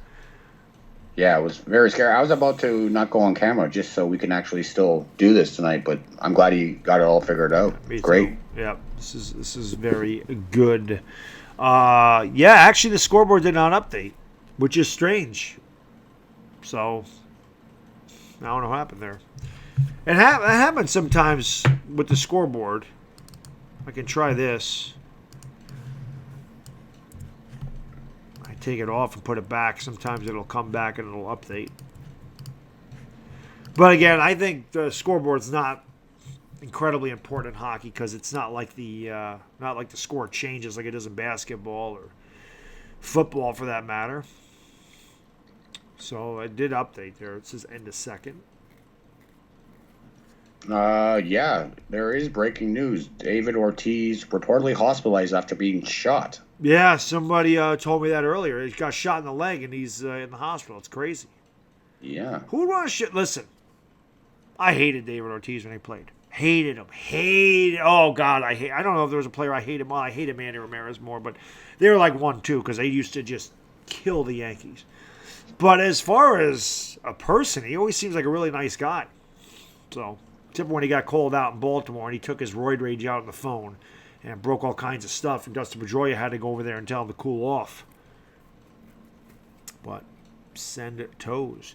Yeah, it was very scary. I was about to not go on camera just so we can actually still do this tonight, but I'm glad you got it all figured out. Great. Yeah, this is very good. Yeah, actually the scoreboard did not update, which is strange. So I don't know what happened there. It happens sometimes with the scoreboard. I can try this. I take it off and put it back. Sometimes it'll come back and it'll update. But again, I think the scoreboard's not incredibly important in hockey because it's not like the score changes like it is in basketball or football for that matter. So it did update there. It says end of second. Yeah, there is breaking news. David Ortiz reportedly hospitalized after being shot. Yeah, somebody told me that earlier. He got shot in the leg and he's in the hospital. It's crazy. Yeah. Who would want to shit? Listen, I hated David Ortiz when he played. Hated him. Oh, God, I don't know if there was a player I hated more. I hated Manny Ramirez more, but they were like 1-2 because they used to just kill the Yankees. But as far as a person, he always seems like a really nice guy. So, except when he got called out in Baltimore and he took his roid rage out on the phone and broke all kinds of stuff, and Dustin Pedroia had to go over there and tell him to cool off. But send it toes.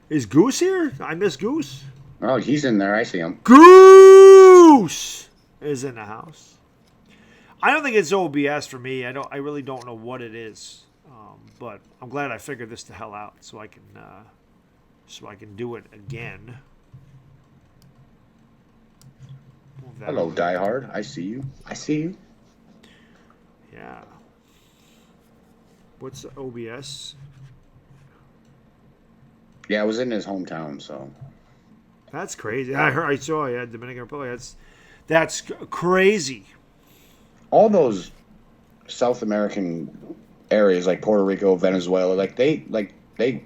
Is Goose here? I miss Goose. Oh, he's in there. I see him. Goose is in the house. I don't think it's OBS for me. I really don't know what it is. But I'm glad I figured this the hell out so I can do it again. Hello, DieHard. I see you. Yeah. What's the OBS? Yeah, I was in his hometown, so. That's crazy. I saw you at Dominican Republic. That's crazy. All those South American areas like Puerto Rico, Venezuela, they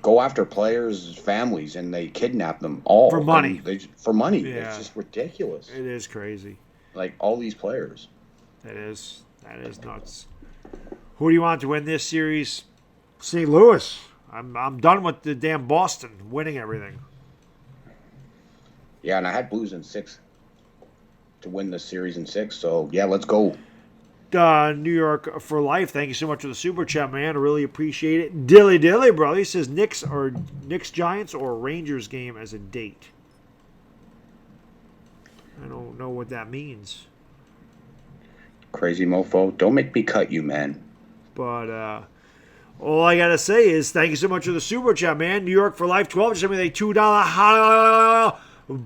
go after players' families and they kidnap them all for money. For money. Yeah. It's just ridiculous. It is crazy. Like all these players. That is nuts. Who do you want to win this series? St. Louis. I'm done with the damn Boston winning everything. Yeah, and I had Blues in 6 to win the series in 6. So yeah, let's go. New York for life. Thank you so much for the super chat, man. I really appreciate it. Dilly, brother. He says Knicks Giants or Rangers game as a date. I don't know what that means. Crazy mofo. Don't make me cut you, man. But all I gotta say is thank you so much for the super chat, man. New York for life 12. Just send me a $2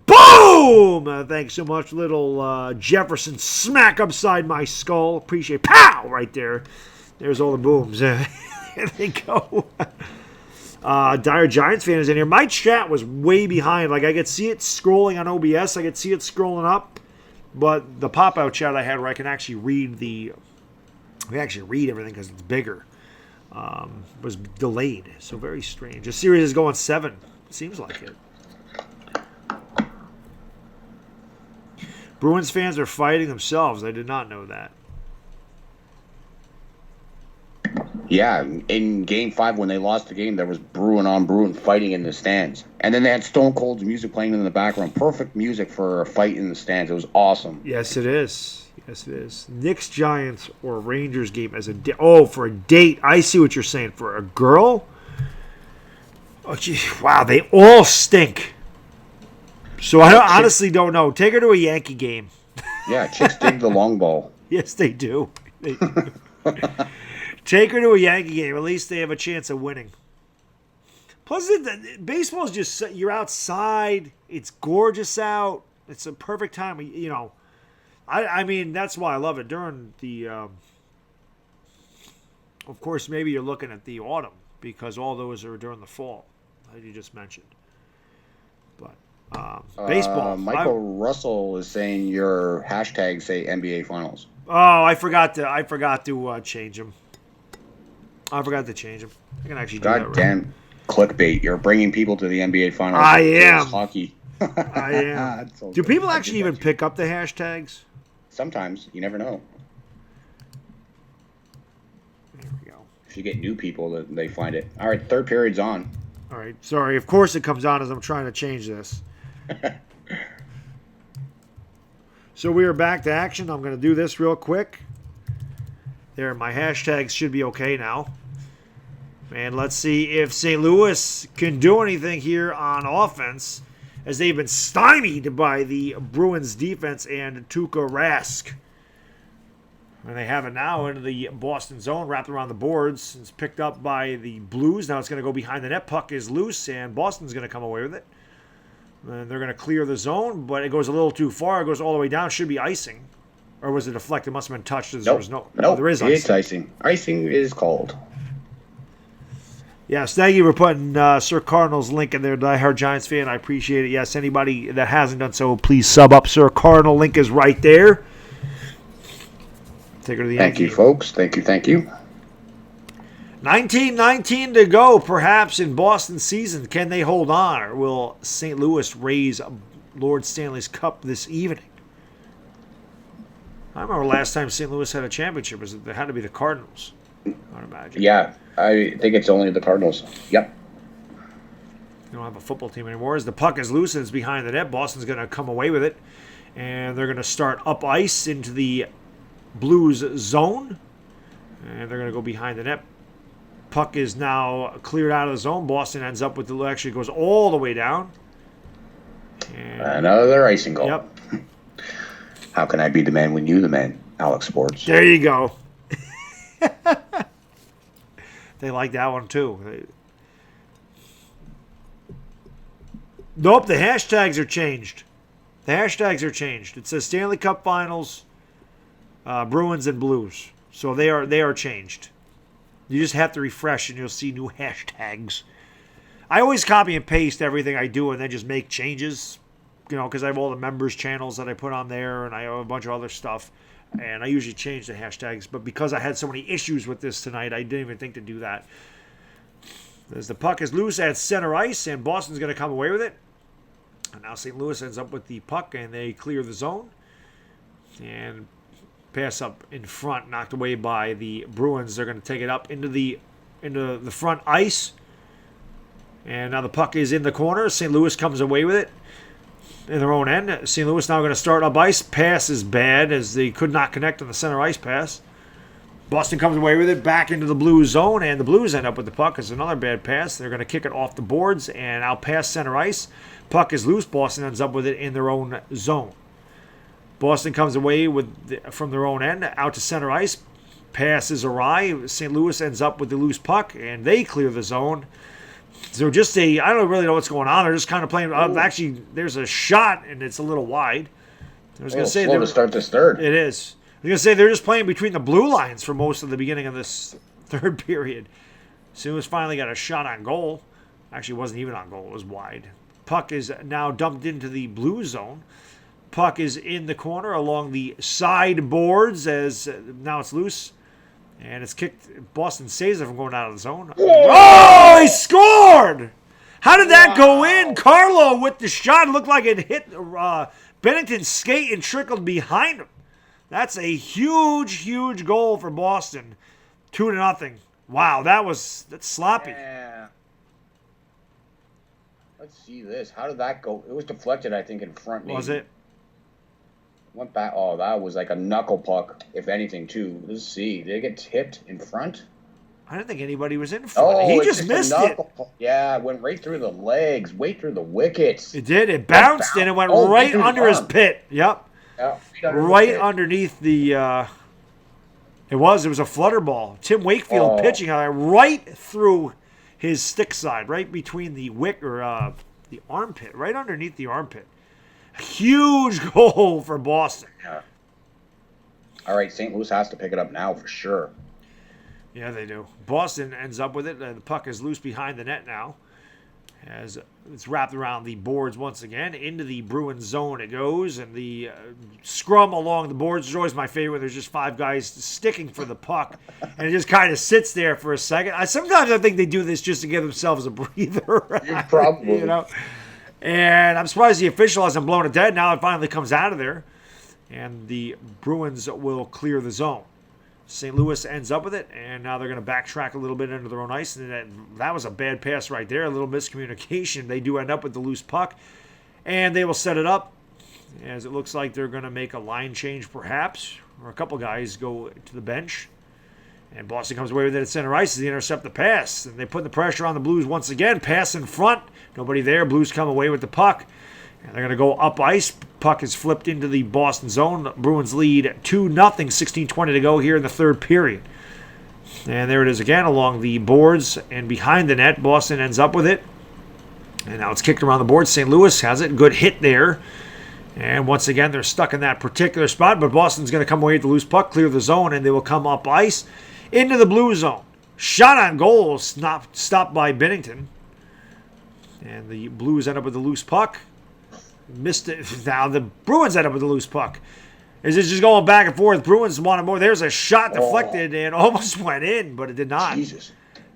boom. Thanks so much, little Jefferson smack upside my skull. Appreciate it. Pow right there. There's all the booms. There they go. DieHardGiantsFan is in here. My chat was way behind. Like I could see it scrolling on OBS. I could see it scrolling up. But the pop-out chat I had where I can actually read everything because it's bigger, was delayed. So very strange. The series is going 7. Seems like it. Bruins fans are fighting themselves. I did not know that. Yeah, in Game 5 when they lost the game, there was Bruin on Bruin fighting in the stands. And then they had Stone Cold's music playing in the background. Perfect music for a fight in the stands. It was awesome. Yes, it is. Yes, it is. Knicks, Giants, or Rangers game as a date. Oh, for a date. I see what you're saying. For a girl? Oh, gee, wow, they all stink. So I honestly don't know. Take her to a Yankee game. Yeah, chicks dig the long ball. Yes, they do. They do. Take her to a Yankee game. At least they have a chance of winning. Plus, baseball is just, you're outside. It's gorgeous out. It's a perfect time. You know, I mean, that's why I love it. During the, of course, maybe you're looking at the autumn because all those are during the fall, as you just mentioned. But baseball. Michael Russell is saying your hashtag say NBA Finals. Oh, I forgot to change them. I forgot to change them. I can actually do that right. Goddamn clickbait! You're bringing people to the NBA Finals. I am. Hockey. I am. So do good. people actually even pick up the hashtags? Sometimes. You never know. There we go. If you get new people, they find it. All right, third period's on. All right. Sorry. Of course it comes on as I'm trying to change this. So we are back to action. I'm going to do this real quick. There, my hashtags should be okay now. And let's see if St. Louis can do anything here on offense as they've been stymied by the Bruins defense and Tuukka Rask. And they have it now into the Boston zone, wrapped around the boards. It's picked up by the Blues. Now it's going to go behind the net. Puck is loose, and Boston's going to come away with it. And they're going to clear the zone, but it goes a little too far. It goes all the way down. Should be icing. Or was it deflected? It must have been touched. There was no, there is icing. It's icing. Icing is called. Yes, thank you for putting Sir Cardinals link in there, DieHardGiantsFan. I appreciate it. Yes, anybody that hasn't done so, please sub up. Sir Cardinal link is right there. Take her to the Thank you, folks. Thank you. 19-19 to go, perhaps, in Boston season. Can they hold on, or will St. Louis raise Lord Stanley's Cup this evening? I remember last time St. Louis had a championship. It had to be the Cardinals, I would imagine. Yeah, I think it's only the Cardinals. Yep. They don't have a football team anymore. As the puck is loose and it's behind the net, Boston's going to come away with it. And they're going to start up ice into the Blues zone. And they're going to go behind the net. Puck is now cleared out of the zone. Boston ends up with the, actually goes all the way down. And, another icing goal. Yep. How can I be the man when you the man, Alex Sports? There you go. They like that one too. Nope, the hashtags are changed. The hashtags are changed. It says Stanley Cup Finals, Bruins and Blues. So they are changed. You just have to refresh and you'll see new hashtags. I always copy and paste everything I do and then just make changes. You know, because I have all the members channels that I put on there and I have a bunch of other stuff. And I usually change the hashtags. But because I had so many issues with this tonight, I didn't even think to do that. As the puck is loose at center ice and Boston's going to come away with it. And now St. Louis ends up with the puck and they clear the zone. And pass up in front, knocked away by the Bruins. They're going to take it up into the front ice. And now the puck is in the corner. St. Louis comes away with it in their own end. St. Louis now going to start up ice. Pass is bad as they could not connect on the center ice pass. Boston comes away with it back into the blue zone, and the Blues end up with the puck. It's another bad pass. They're going to kick it off the boards and out past center ice. Puck is loose. Boston ends up with it in their own zone. Boston comes away from their own end out to center ice. Pass is awry. St. Louis ends up with the loose puck, and they clear the zone. So just I don't really know what's going on. They're just kind of playing. Actually, there's a shot, and it's a little wide. I was going to say slow to start this third. It is. I was going to say they're just playing between the blue lines for most of the beginning of this third period. St. Louis finally got a shot on goal. Actually, it wasn't even on goal. It was wide. Puck is now dumped into the blue zone. Puck is in the corner along the side boards as now it's loose. And it's kicked. Boston saves it from going out of the zone. Oh, he scored! How did that go in? Carlo with the shot. It looked like it hit Bennington's skate and trickled behind him. That's a huge, huge goal for Boston. 2-0. Wow, that's sloppy. Yeah. Let's see this. How did that go? It was deflected, I think, in front. Maybe. Was it? Went back. Oh, that was like a knuckle puck, if anything, too. Let's see. Did it get tipped in front? I don't think anybody was in front. Oh, He just missed it. Yeah, it went right through the legs, right through the wickets. It did. It bounced and it went right under his pit. Yep. Yeah, right underneath the. It was a flutter ball. Tim Wakefield pitching right through his stick side, right between the the armpit, right underneath the armpit. Huge goal for Boston. Yeah. All right, St. Louis has to pick it up now for sure. Yeah, they do. Boston ends up with it. The puck is loose behind the net now. As it's wrapped around the boards once again. Into the Bruins zone it goes. And the scrum along the boards is always my favorite. There's just 5 guys sticking for the puck. And it just kind of sits there for a second. Sometimes I think they do this just to give themselves a breather. Probably. You know? And I'm surprised the official hasn't blown it dead. Now it finally comes out of there. And the Bruins will clear the zone. St. Louis ends up with it, and now they're going to backtrack a little bit into their own ice. And that was a bad pass right there, a little miscommunication. They do end up with the loose puck, and they will set it up, as it looks like they're going to make a line change perhaps, or a couple guys go to the bench. And Boston comes away with it at center ice as they intercept the pass. And they put the pressure on the Blues once again. Pass in front. Nobody there. Blues come away with the puck. And they're going to go up ice. Puck is flipped into the Boston zone. Bruins lead 2-0, 16:20 to go here in the third period. And there it is again along the boards and behind the net. Boston ends up with it. And now it's kicked around the boards. St. Louis has it. Good hit there. And once again, they're stuck in that particular spot. But Boston's going to come away with the loose puck, clear the zone, and they will come up ice into the blue zone. Shot on goal, stopped by Bennington. And the Blues end up with the loose puck. Missed it. Now the Bruins end up with the loose puck. Is it just going back and forth? Bruins wanted more. There's a shot deflected and almost went in, but it did not. Jesus.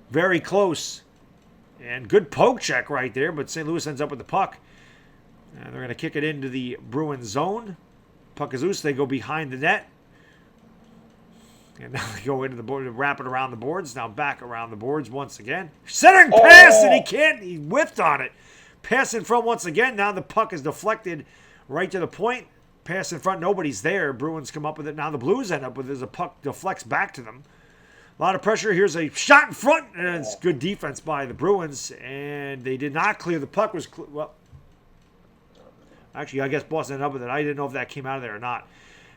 Very close. And good poke check right there, but St. Louis ends up with the puck. And they're going to kick it into the Bruins zone. Puck is loose. They go behind the net. And now they go into the board, wrap it around the boards. Now back around the boards once again. Centering pass, and he whiffed on it. Pass in front once again. Now the puck is deflected right to the point. Pass in front, nobody's there. Bruins come up with it. Now the Blues end up with it as the puck deflects back to them. A lot of pressure. Here's a shot in front, and it's good defense by the Bruins. And they did not clear. The puck was, actually, I guess Boston ended up with it. I didn't know if that came out of there or not.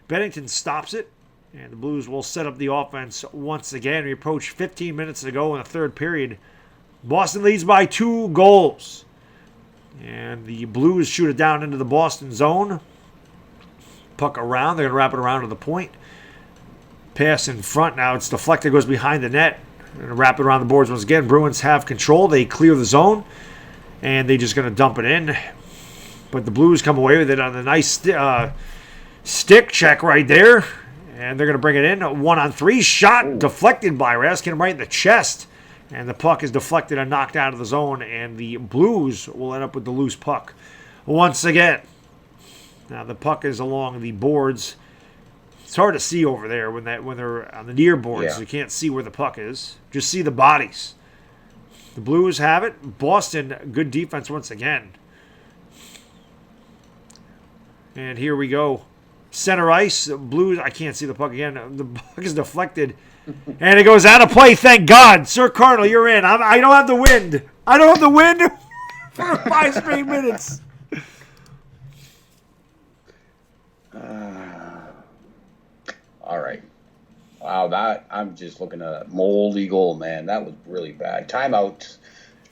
Bennington stops it. And the Blues will set up the offense once again. We approach 15 minutes to go in the third period. Boston leads by 2 goals. And the Blues shoot it down into the Boston zone. Puck around. They're going to wrap it around to the point. Pass in front. Now it's deflected. Goes behind the net. They're going to wrap it around the boards once again. Bruins have control. They clear the zone. And they're just going to dump it in. But the Blues come away with it on a nice stick check right there. And they're going to bring it in. 1-on-3 shot deflected by Raskin right in the chest. And the puck is deflected and knocked out of the zone. And the Blues will end up with the loose puck once again. Now the puck is along the boards. It's hard to see over there when they're on the near boards. Yeah. You can't see where the puck is. Just see the bodies. The Blues have it. Boston, good defense once again. And here we go. Center ice. Blues, I can't see the puck again. The puck is deflected. And it goes out of play. Thank God. Sir Cardinal, you're in. I don't have the wind. I don't have the wind for 5 straight minutes. All right. Wow, I'm just looking at a moldy goal, man. That was really bad. Timeout.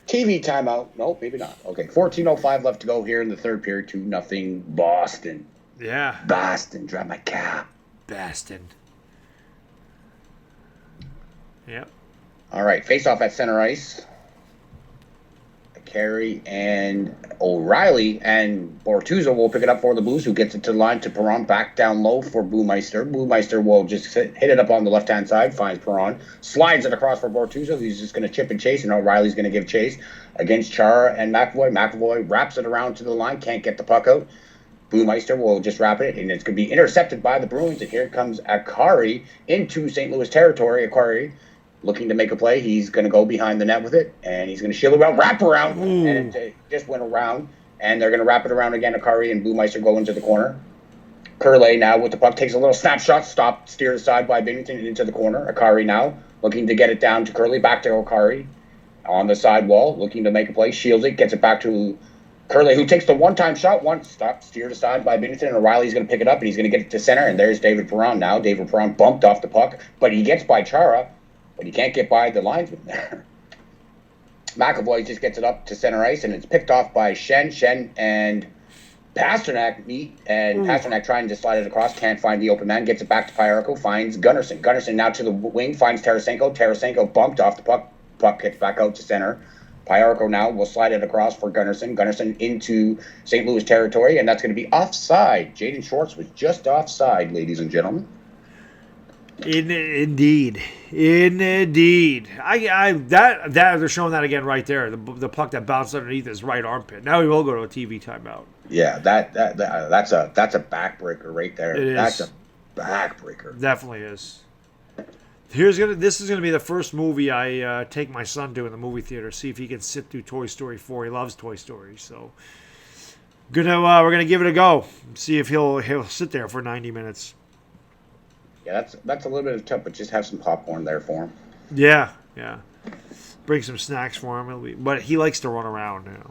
TV timeout. Nope, maybe not. Okay, 14:05 left to go here in the third period. 2-0 Boston. Yeah. Boston, drop my cap. Boston. Yep. All right, face off at center ice. Carey and O'Reilly and Bortuzzo will pick it up for the Blues, who gets it to the line to Perron, back down low for Boomeister. Boomeister will just hit it up on the left-hand side, finds Perron, slides it across for Bortuzzo, who's just going to chip and chase, and O'Reilly's going to give chase against Chara and McAvoy. McAvoy wraps it around to the line, can't get the puck out. Boomeister will just wrap it, and it's going to be intercepted by the Bruins, and here comes Akari into St. Louis territory. Akari looking to make a play. He's going to go behind the net with it, and he's going to shield it around, wrap around, and it just went around, and they're going to wrap it around again. Akari and Boomeister go into the corner. Curley now with the puck takes a little snapshot, steered aside by Bennington and into the corner. Akari now looking to get it down to Curley, back to Akari on the side wall, looking to make a play, shields it, gets it back to Curley, who takes the one-time shot, steered aside by Bennington, and O'Reilly's going to pick it up, and he's going to get it to center, and there's David Perron now. David Perron bumped off the puck, but he gets by Chara, but he can't get by the linesman there. McAvoy just gets it up to center ice, and it's picked off by Shen. Shen and Pasternak meet, and Pasternak trying to slide it across, can't find the open man, gets it back to Pyarko, finds Gunnarsson. Gunnarsson now to the wing, finds Tarasenko. Tarasenko bumped off the puck. Puck gets back out to center. Pyarko now will slide it across for Gunnarsson. Gunnarsson into St. Louis territory, and that's going to be offside. Jaden Schwartz was just offside, ladies and gentlemen. Indeed. That they're showing that again right there. The puck that bounced underneath his right armpit. Now he will go to a TV timeout. Yeah, that's a backbreaker right there. It is. That's a backbreaker. Definitely is. This is gonna be the first movie I take my son to in the movie theater. See if he can sit through Toy Story 4. He loves Toy Story, so we're gonna give it a go. See if he'll sit there for 90 minutes. Yeah, that's a little bit of tough, but just have some popcorn there for him. Yeah. Bring some snacks for him. But he likes to run around now.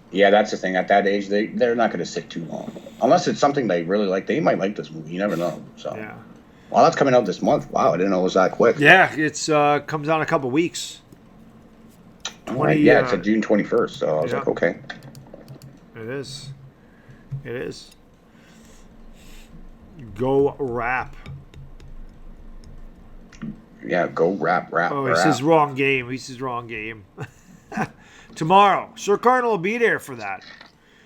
Yeah, that's the thing. At that age, they're not going to sit too long. Unless it's something they really like. They might like this movie. You never know. So. Yeah. Well, that's coming out this month. Wow, I didn't know it was that quick. Yeah, it's comes out in a couple weeks. Yeah, it's June 21st. So I was like, okay. It is. Go rap. Yeah, go rap. Oh, he says wrong game. Tomorrow. Sir Cardinal will be there for that.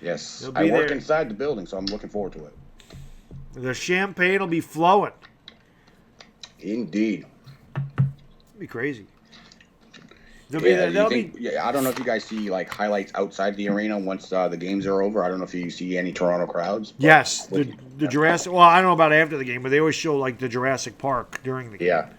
Yes. I work inside the building, so I'm looking forward to it. The champagne will be flowing. Indeed. It'll be crazy. I don't know if you guys see like highlights outside the arena once the games are over. I don't know if you see any Toronto crowds. Yes. The Jurassic... Well, I don't know about after the game, but they always show like the Jurassic Park during the game. Yeah.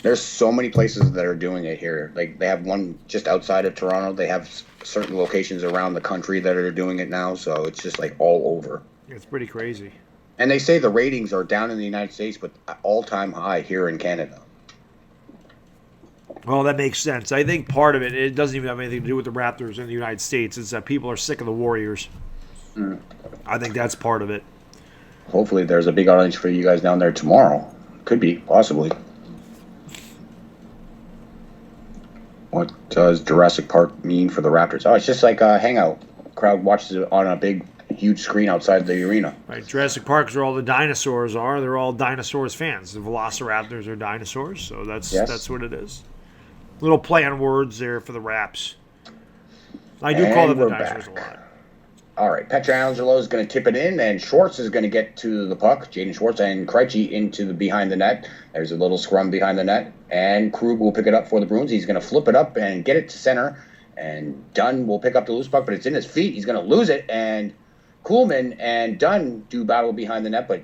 There's so many places that are doing it here. Like they have one just outside of Toronto. They have certain locations around the country that are doing it now. So it's just like all over. It's pretty crazy. And they say the ratings are down in the United States, but all-time high here in Canada. Well, that makes sense. I think part of it doesn't even have anything to do with the Raptors in the United States. It's that people are sick of the Warriors. I think that's part of it. Hopefully there's a big audience for you guys down there tomorrow. Could be, possibly. What does Jurassic Park mean for the Raptors? Oh, it's just like a hangout. Crowd watches it on a big, huge screen outside the arena. Right. Jurassic Park is where all the dinosaurs are. They're all dinosaurs fans. The Velociraptors are dinosaurs, so that's what it is. Little play on words there for the Raps. I do call them the dinosaurs a lot. All right, Pietrangelo is going to tip it in, and Schwartz is going to get to the puck. Jaden Schwartz and Krejci into the behind the net. There's a little scrum behind the net, and Krug will pick it up for the Bruins. He's going to flip it up and get it to center, and Dunn will pick up the loose puck, but it's in his feet. He's going to lose it, and Kuhlman and Dunn do battle behind the net, but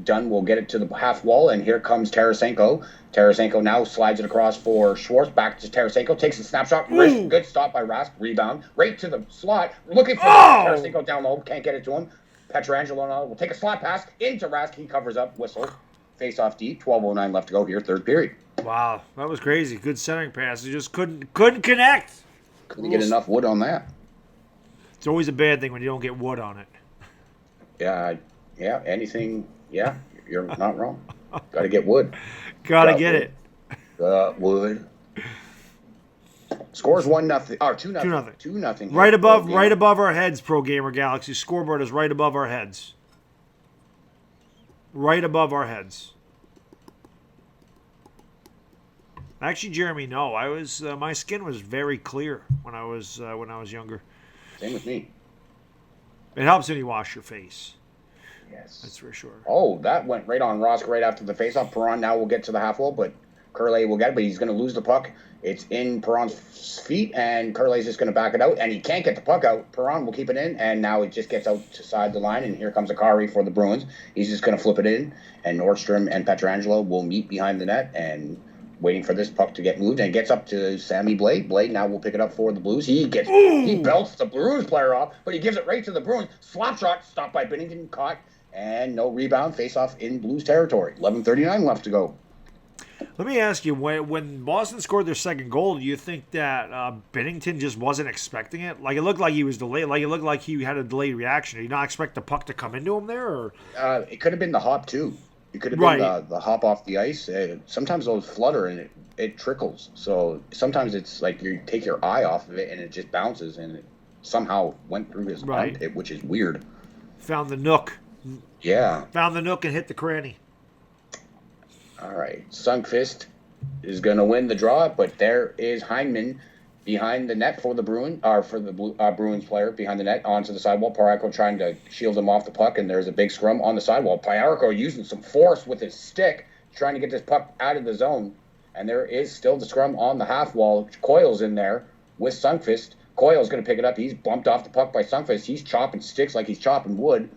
Dunn will get it to the half wall, and here comes Tarasenko. Tarasenko now slides it across for Schwartz. Back to Tarasenko. Takes a snapshot. Wrist. Good stop by Rask. Rebound. Right to the slot. Looking for Tarasenko down low. Can't get it to him. Pietrangelo now will take a slot pass into Rask. He covers up. Whistle. Face off deep. 12:09 left to go here. Third period. Wow, that was crazy. Good centering pass. He just couldn't connect. Couldn't get enough wood on that. It's always a bad thing when you don't get wood on it. Yeah, anything. Yeah, you're not wrong. Got to get wood. Gotta get wood. it. Wood. Scores 1-0. Or 2-0. 2-0. Right above our heads, Pro Gamer Galaxy. Scoreboard is right above our heads. Right above our heads. Actually, Jeremy, no. I was my skin was very clear when I was younger. Same with me. It helps when you wash your face. Yes. That's for sure. Oh, that went right on Rosk right after the faceoff. Perron now will get to the half wall, but Curley will get it, but he's going to lose the puck. It's in Perron's feet, and Curley's just going to back it out, and he can't get the puck out. Perron will keep it in, and now it just gets out to side the line, and here comes Akari for the Bruins. He's just going to flip it in, and Nordstrom and Pietrangelo will meet behind the net, and waiting for this puck to get moved, and gets up to Sammy Blade. Blade now will pick it up for the Blues. He belts the Bruins player off, but he gives it right to the Bruins. Slap shot, stopped by Binnington, caught, and no rebound. Face off in Blues territory. 11:39 left to go. Let me ask you, when Boston scored their second goal, do you think that Binnington just wasn't expecting it? Like, it looked like he was delayed. Like, it looked like he had a delayed reaction. Did he not expect the puck to come into him there? Or? It could have been the hop, too. It could have been the hop off the ice. Sometimes those flutter and it trickles. So sometimes it's like you take your eye off of it and it just bounces, and it somehow went through his armpit, which is weird. Found the nook. Yeah. Found the nook and hit the cranny. All right. Sundqvist is going to win the draw, but there is Heineman behind the net for the Bruins player behind the net onto the sidewall. Parayko trying to shield him off the puck, and there's a big scrum on the sidewall. Parayko using some force with his stick, trying to get this puck out of the zone, and there is still the scrum on the half wall. Coyle's in there with Sundqvist. Coyle's going to pick it up. He's bumped off the puck by Sundqvist. He's chopping sticks like he's chopping wood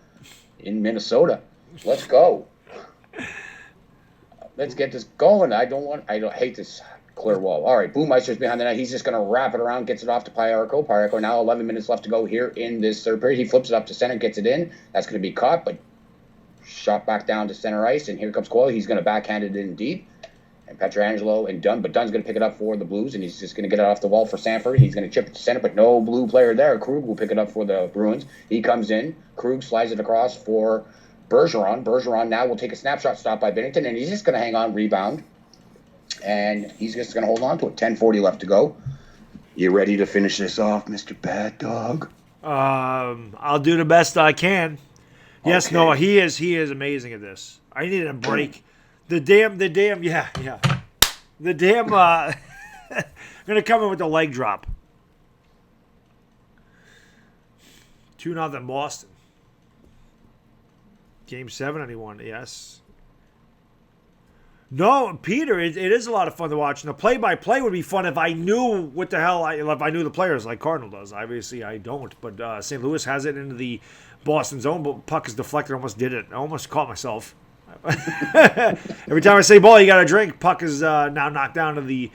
in Minnesota. Let's go. Let's get this going. I hate this clear wall. All right, Boomeister's behind the net. He's just going to wrap it around, gets it off to Parayko. Parayko now 11 minutes left to go here in this third period. He flips it up to center, gets it in. That's going to be caught, but shot back down to center ice, and here comes Coyle. He's going to backhand it in deep. And Pietrangelo and Dunn, but Dunn's going to pick it up for the Blues, and he's just going to get it off the wall for Sanford. He's going to chip it to center, but no Blue player there. Krug will pick it up for the Bruins. He comes in. Krug slides it across for Bergeron. Bergeron now will take a snapshot stop by Binnington, and he's just going to hang on, rebound. And he's just going to hold on to it. 10:40 left to go. You ready to finish this off, Mr. Baddog? I'll do the best I can. Yes, okay. No, he is amazing at this. I needed a break. The damn, yeah. The damn, I'm going to come in with the leg drop. 2-0 Boston. Game 7, anyone? Yes. No, Peter, it is a lot of fun to watch. And the play-by-play would be fun if I knew what the hell, if I knew the players like Cardinal does. Obviously, I don't. But St. Louis has it into the Boston zone, but puck is deflected. Almost did it. I almost caught myself. Every time I say ball, you got to drink. Puck is now knocked down to the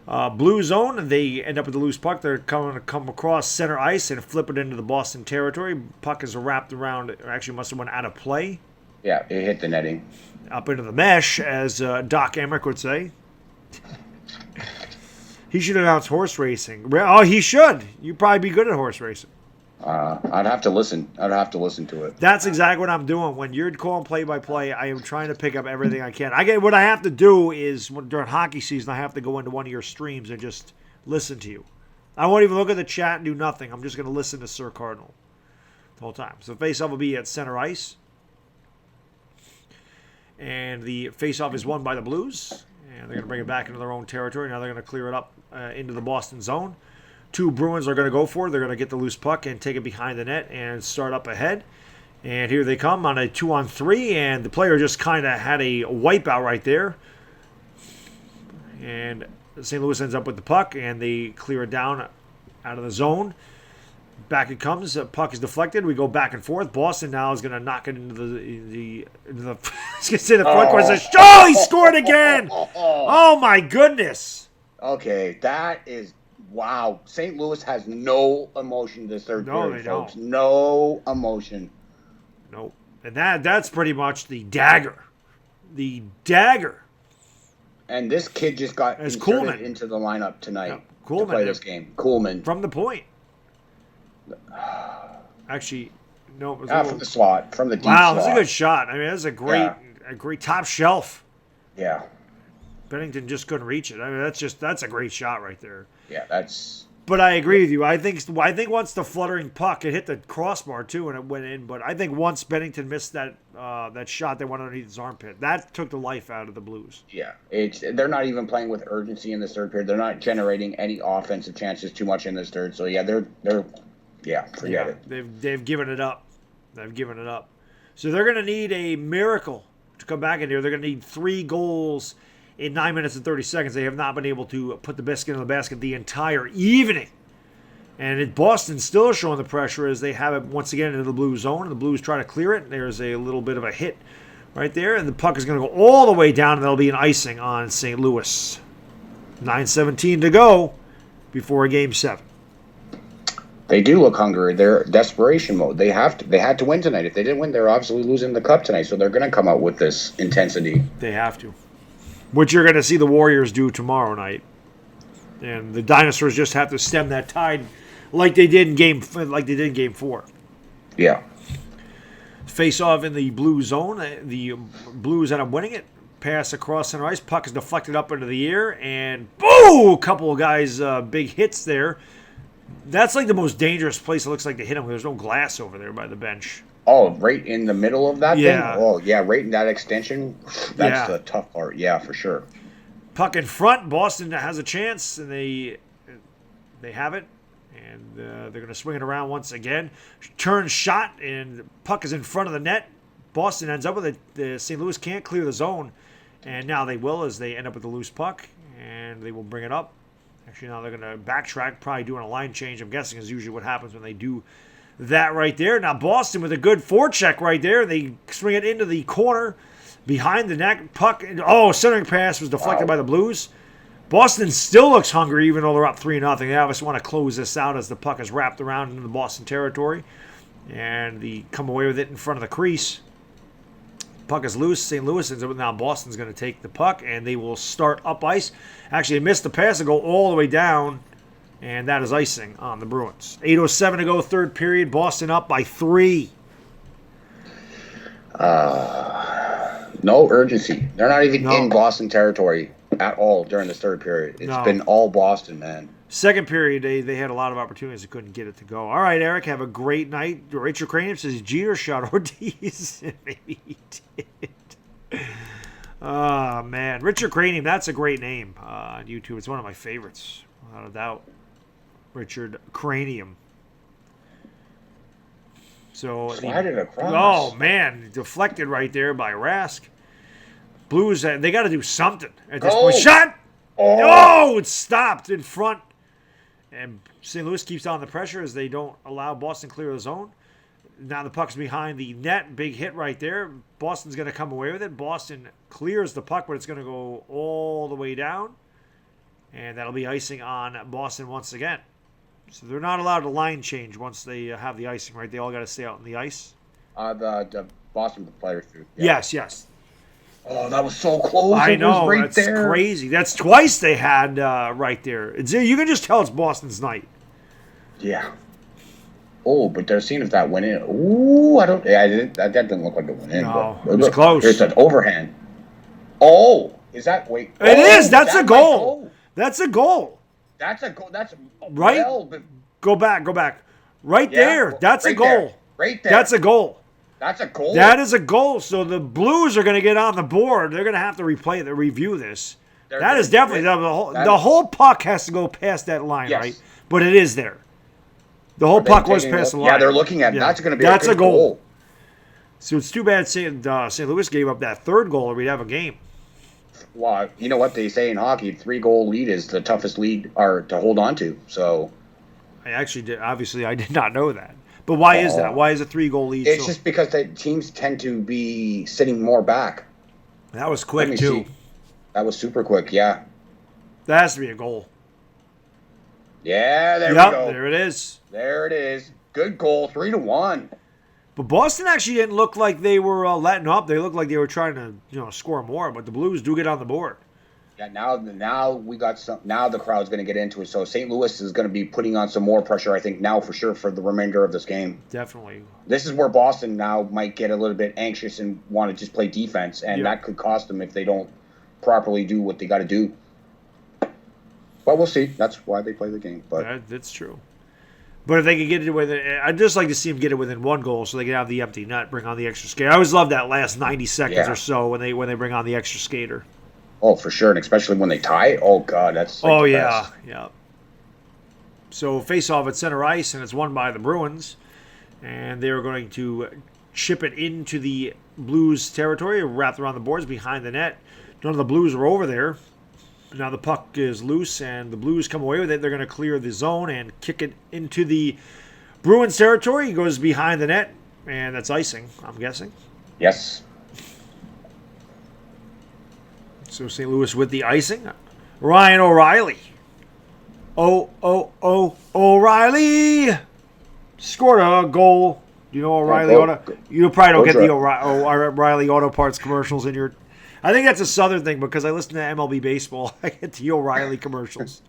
blue zone. They end up with the loose puck. They're going to come across center ice and flip it into the Boston territory. Puck is wrapped around. Actually, must have went out of play. Yeah, it hit the netting. Up into the mesh, as Doc Emmerich would say. He should announce horse racing. Oh, he should. You'd probably be good at horse racing. I'd have to listen. I'd have to listen to it. That's exactly what I'm doing. When you're calling play-by-play, I am trying to pick up everything I can. What I have to do is, during hockey season, I have to go into one of your streams and just listen to you. I won't even look at the chat and do nothing. I'm just going to listen to Sir Cardinal the whole time. So the face-off will be at center ice. And the face-off is won by the Blues. And they're going to bring it back into their own territory. Now they're going to clear it up into the Boston zone. 2 Bruins are going to go for it. They're going to get the loose puck and take it behind the net and start up ahead. And here they come on a 2-on-3. And the player just kind of had a wipeout right there. And St. Louis ends up with the puck. And they clear it down out of the zone. back it comes. Puck is deflected. We go back and forth. Boston now is going to knock it into the I was going to say the front court. Oh, he scored again. Oh, my goodness. Okay, that is, wow. St. Louis has no emotion this third period, folks. Don't. No emotion. Nope. And that's pretty much the dagger. The dagger. And this kid just got inserted into the lineup tonight to play this game. Coolman. From the point. Actually, no. It was from the slot. From the deep slot. Wow, that's a good shot. I mean, that's a great top shelf. Yeah. Bennington just couldn't reach it. I mean, that's a great shot right there. Yeah, that's... But I agree with you. I think once the fluttering puck, it hit the crossbar too, and it went in. But I think once Bennington missed that shot that went underneath his armpit, that took the life out of the Blues. Yeah, they're not even playing with urgency in this third period. They're not generating any offensive chances too much in this third. So yeah, forget it. They've given it up. They've given it up. So they're going to need a miracle to come back in here. They're going to need 3 goals in 9 minutes and 30 seconds. They have not been able to put the biscuit in the basket the entire evening. And Boston still showing the pressure as they have it once again into the Blues zone. And the Blues try to clear it. There's a little bit of a hit right there. And the puck is going to go all the way down, and there'll be an icing on St. Louis. 9:17 to go before Game 7. They do look hungry. They're desperation mode. They had to win tonight. If they didn't win, they're obviously losing the cup tonight. So they're going to come out with this intensity. They have to. Which you're going to see the Warriors do tomorrow night. And the Dinosaurs just have to stem that tide like they did in Game 4. Yeah. Face off in the blue zone. The Blues end up winning it. Pass across center ice. Puck is deflected up into the air. And boom! A couple of guys, big hits there. That's like the most dangerous place it looks like to hit them. There's no glass over there by the bench. Oh, right in the middle of that thing? Oh, yeah, right in that extension. That's the tough part. Yeah, for sure. Puck in front. Boston has a chance, and they have it. And they're going to swing it around once again. Turn shot, and puck is in front of the net. Boston ends up with it. The St. Louis can't clear the zone. And now they will as they end up with the loose puck. And they will bring it up. Actually, now they're going to backtrack, probably doing a line change, I'm guessing is usually what happens when they do that right there. Now Boston with a good forecheck right there. They swing it into the corner behind the net. Puck. Centering pass was deflected by the Blues. Boston still looks hungry even though they're up 3-0. They obviously want to close this out as the puck is wrapped around into the Boston territory. And they come away with it in front of the crease. Puck is loose. St. Louis ends up now. Boston's going to take the puck, and they will start up ice. Actually, they missed the pass and go all the way down, and that is icing on the Bruins. 8:07 to go, third period. Boston up by 3. No urgency. They're not even in Boston territory at all during this third period. It's been all Boston, man. Second period, they had a lot of opportunities. They couldn't get it to go. All right, Eric, have a great night. Richard Cranium says Jeter shot Ortiz. Maybe he did. Oh, man. Richard Cranium, that's a great name on YouTube. It's one of my favorites, without a doubt. Richard Cranium. So slided across. Oh, man. Deflected right there by Rask. Blues, they got to do something at this point. Shot! Oh, it stopped in front. And St. Louis keeps on the pressure as they don't allow Boston clear the zone. Now the puck's behind the net. Big hit right there. Boston's going to come away with it. Boston clears the puck, but it's going to go all the way down. And that'll be icing on Boston once again. So they're not allowed to line change once they have the icing, right? They all got to stay out on the ice. The Boston players too. Yeah. Yes. Oh, that was so close. I know. That's crazy. That's twice they had right there. You can just tell it's Boston's night. Yeah. Oh, but they're seeing if that went in. Ooh, I don't. Yeah, that didn't look like it went in. No, but it was close. It's an overhand. Oh, is that? Wait. It is. That's a goal. That's a goal. That's a goal. That's right. Go back. Right there. That's a goal. Right there. That's a goal. That's a goal. That is a goal. So the Blues are going to get on the board. They're going to have to review this. That is definitely the whole puck has to go past that line, right? But it is there. The whole puck was past the line. Yeah, they're looking at it. That's going to be a goal. So it's too bad St. Louis gave up that third goal or we'd have a game. Well, you know what they say in hockey, 3-goal lead is the toughest lead to hold on to. So I actually did. Obviously, I did not know that. But why is that? Why is a 3-goal lead? It's just because the teams tend to be sitting more back. That was quick, too. See. That was super quick, yeah. That has to be a goal. Yeah, there we go. There it is. There it is. Good goal, 3-1. But Boston actually didn't look like they were letting up. They looked like they were trying to, score more. But the Blues do get on the board. Yeah, now we got some. Now the crowd's going to get into it. So St. Louis is going to be putting on some more pressure, I think, now for sure for the remainder of this game. Definitely. This is where Boston now might get a little bit anxious and want to just play defense, and that could cost them if they don't properly do what they got to do. But we'll see. That's why they play the game. But that's true. But if they could get it within, I'd just like to see them get it within 1 goal so they can have the empty net, bring on the extra skater. I always love that last 90 seconds or so when they bring on the extra skater. Oh, for sure, and especially when they tie. Oh, God, that's like the best. Yeah. So face-off at center ice, and it's won by the Bruins. And they're going to chip it into the Blues territory, wrapped around the boards behind the net. None of the Blues are over there. Now the puck is loose, and the Blues come away with it. They're going to clear the zone and kick it into the Bruins territory. He goes behind the net, and that's icing, I'm guessing. Yes. So St. Louis with the icing. Ryan O'Reilly. O'Reilly scored a goal. Do you know O'Reilly Auto? You probably don't get the O'Reilly Auto Parts commercials in your... I think that's a Southern thing because I listen to MLB baseball. I get the O'Reilly commercials.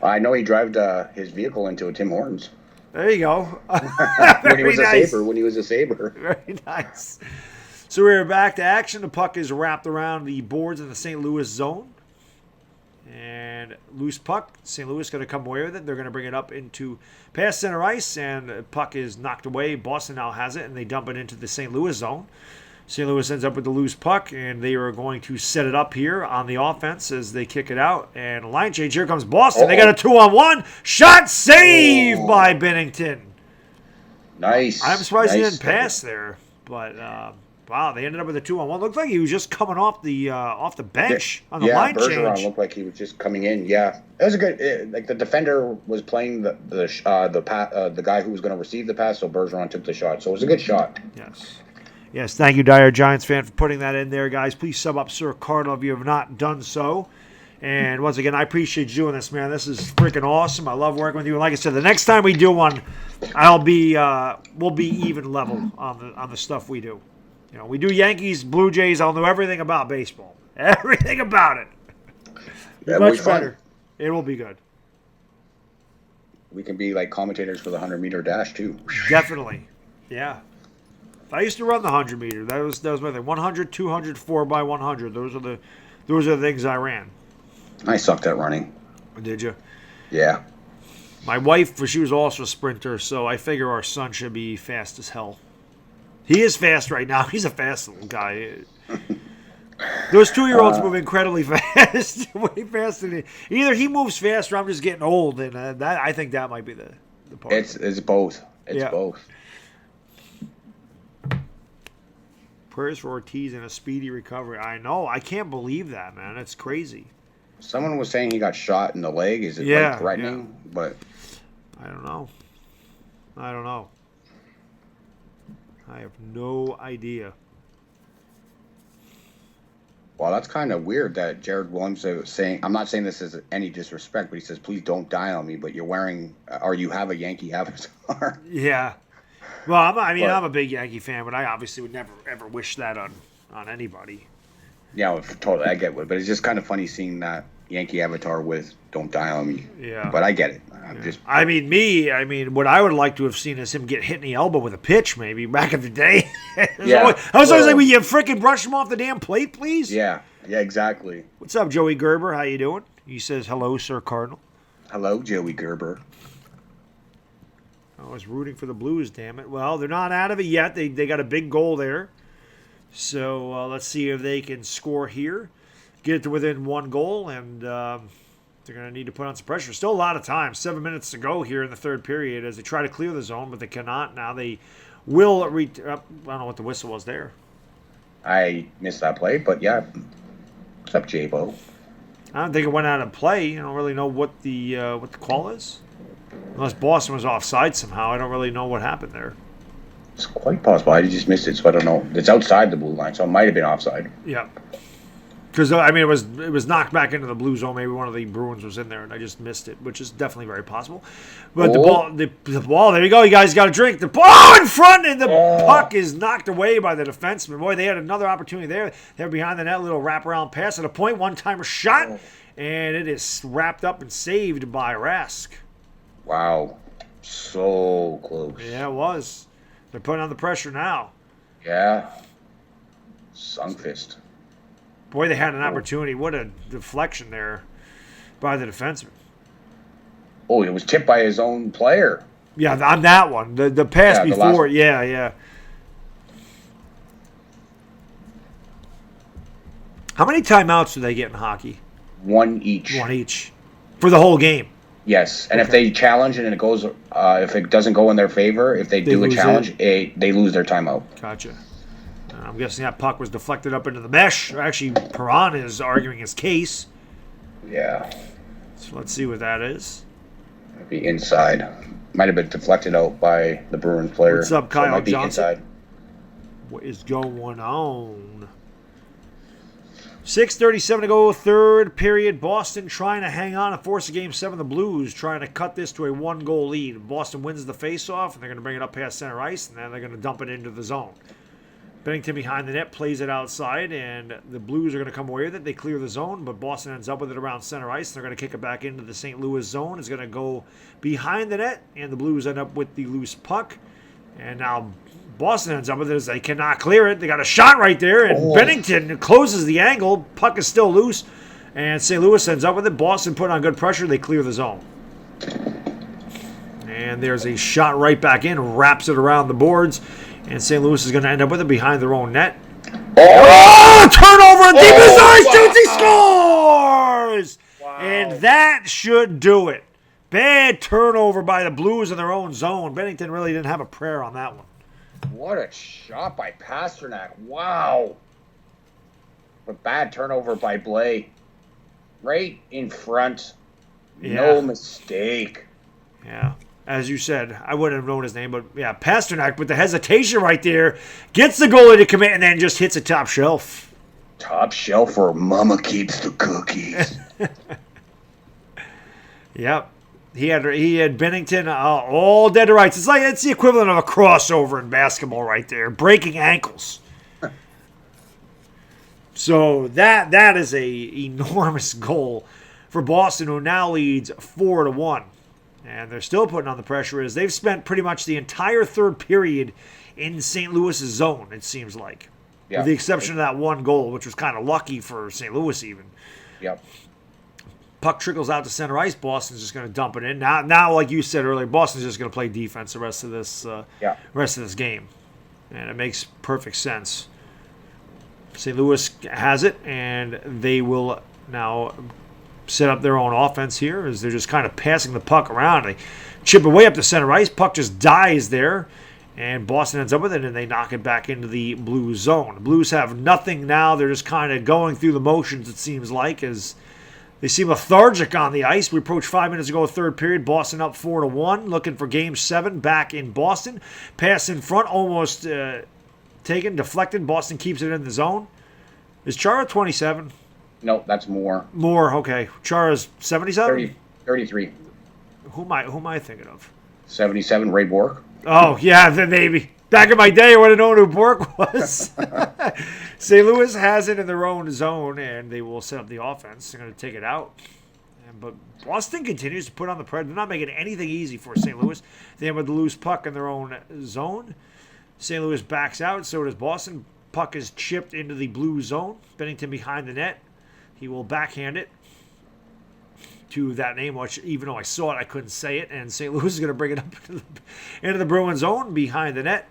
I know he drove his vehicle into a Tim Hortons. There you go. When he was a Sabre. Very nice. So we're back to action. The puck is wrapped around the boards in the St. Louis zone. And loose puck. St. Louis going to come away with it. They're going to bring it up into past center ice, and the puck is knocked away. Boston now has it, and they dump it into the St. Louis zone. St. Louis ends up with the loose puck, and they are going to set it up here on the offense as they kick it out. And line change. Here comes Boston. They got a 2-on-1. Shot saved by Binnington. Nice. I'm surprised he didn't pass there, but... wow, they ended up with a 2-on-1. Looked like he was just coming off the bench on the line change. Bergeron looked like he was just coming in. Yeah, it was a good. Like the defender was playing the guy who was going to receive the pass, so Bergeron took the shot. So it was a good shot. Yes. Thank you, DieHardGiantsFan, for putting that in there, guys. Please sub up Sir Cardinal if you have not done so. And once again, I appreciate you doing this, man. This is freaking awesome. I love working with you. And like I said, the next time we do one, we'll be even level on the stuff we do. You know, we do Yankees, Blue Jays. I'll know everything about baseball. Everything about it. Much better. It will be good. We can be like commentators for the 100-meter dash, too. Definitely. Yeah. I used to run the 100-meter. That was my thing. 100, 200, 4x100. Those are the things I ran. I sucked at running. Did you? Yeah. My wife, she was also a sprinter, so I figure our son should be fast as hell. He is fast right now. He's a fast little guy. Those 2-year-olds move incredibly fast. Way faster than either he moves fast or I'm just getting old. And I think that might be the part. It's both. It's both. Prayers for Ortiz and a speedy recovery. I know. I can't believe that, man. It's crazy. Someone was saying he got shot in the leg. Is it like threatening? Yeah. But I don't know. I have no idea. Well, that's kind of weird that Jared Williams is saying, I'm not saying this as any disrespect, but he says, please don't die on me, but you're wearing, or you have a Yankee avatar. Yeah. Well, I'm a big Yankee fan, but I obviously would never, ever wish that on anybody. Yeah, totally. I get it. But it's just kind of funny seeing that Yankee avatar with "Don't die on me." Yeah. But I get it. What I would like to have seen is him get hit in the elbow with a pitch, maybe back in the day. I was always like, "Will you freaking brush him off the damn plate, please?" Yeah. Yeah. Exactly. What's up, Joey Gerber? How you doing? He says, "Hello, Sir Cardinal." Hello, Joey Gerber. I was rooting for the Blues. Damn it! Well, they're not out of it yet. They got a big goal there. So let's see if they can score here, get it to within 1 goal, and they're going to need to put on some pressure. Still a lot of time. 7 minutes to go here in the third period as they try to clear the zone, but they cannot. Now they will I don't know what the whistle was there. I missed that play, but yeah. What's up, J-Bo? I don't think it went out of play. I don't really know what the call is. Unless Boston was offside somehow. I don't really know what happened there. It's quite possible. I just missed it, so I don't know. It's outside the blue line, so it might have been offside. Yeah. Because, I mean, it was knocked back into the blue zone. Maybe one of the Bruins was in there, and I just missed it, which is definitely very possible. But the ball, there you go. You guys got a drink. The ball in front, and the puck is knocked away by the defenseman. Boy, they had another opportunity there. They're behind the net, little wraparound pass at a point, one-timer shot, and it is wrapped up and saved by Rask. Wow. So close. Yeah, it was. They're putting on the pressure now. Yeah. Sunfist. Boy, they had an opportunity. What a deflection there by the defenseman. Oh, it was tipped by his own player. Yeah, on that one. The pass before. Yeah. How many timeouts do they get in hockey? One each. One each. For the whole game? Yes. And if they challenge it and it goes, if it doesn't go in their favor, if they do a challenge, they lose their timeout. Gotcha. I'm guessing that puck was deflected up into the mesh. Actually, Perron is arguing his case. Yeah. So let's see what that is. It'd be inside. Might have been deflected out by the Bruins player. What's up, Kyle so it might be Johnson? inside. What is going on? 6:37 to go, third period. Boston trying to hang on and force a Game 7. The Blues trying to cut this to a one-goal lead. Boston wins the face-off, and they're going to bring it up past center ice, and then they're going to dump it into the zone. Bennington behind the net plays it outside, and the Blues are going to come away with it. They clear the zone, but Boston ends up with it around center ice. They're going to kick it back into the St. Louis zone. It's going to go behind the net, and the Blues end up with the loose puck. And now Boston ends up with it as they cannot clear it. They got a shot right there, and Bennington closes the angle. Puck is still loose, and St. Louis ends up with it. Boston put on good pressure. They clear the zone. And there's a shot right back in, wraps it around the boards. And St. Louis is going to end up with it behind their own net. Turnover! Deep in his eyes, shoots, he scores! Wow. And that should do it. Bad turnover by the Blues in their own zone. Bennington really didn't have a prayer on that one. What a shot by Pastrnak. Wow. But bad turnover by Blais. Right in front. Yeah. No mistake. Yeah. As you said, I wouldn't have known his name, but yeah, Pastrnak with the hesitation right there, gets the goalie to commit and then just hits a top shelf. Top shelf or mama keeps the cookies. Yep. He had Bennington all dead to rights. It's the equivalent of a crossover in basketball right there, breaking ankles. So that is a enormous goal for Boston, who now leads 4-1. And they're still putting on the pressure as they've spent pretty much the entire third period in St. Louis' zone, it seems like. Yeah. With the exception of that one goal, which was kind of lucky for St. Louis even. Yep. Puck trickles out to center ice. Boston's just going to dump it in. Now, like you said earlier, Boston's just going to play defense the rest of this game. And it makes perfect sense. St. Louis has it, and they will now set up their own offense here as they're just kind of passing the puck around. They chip it way up the center ice. Puck just dies there, and Boston ends up with it, and they knock it back into the Blues zone. The Blues have nothing now. They're just kind of going through the motions, it seems like, as they seem lethargic on the ice. We approached 5 minutes ago, third period. Boston up 4-1, looking for Game 7 back in Boston. Pass in front, almost taken, deflected. Boston keeps it in the zone. Is Chara 27? No, that's more. More, okay. Chara's 77? 33. Who am I thinking of? 77, Ray Bork. Oh, yeah, then maybe. Back in my day, I would have known who Bork was. St. Louis has it in their own zone, and they will set up the offense. They're going to take it out. But Boston continues to put on the pressure. They're not making anything easy for St. Louis. They have a loose puck in their own zone. St. Louis backs out, so does Boston. Puck is chipped into the blue zone. Bennington behind the net. He will backhand it to that name, which even though I saw it, I couldn't say it. And St. Louis is going to bring it up into the Bruins zone behind the net.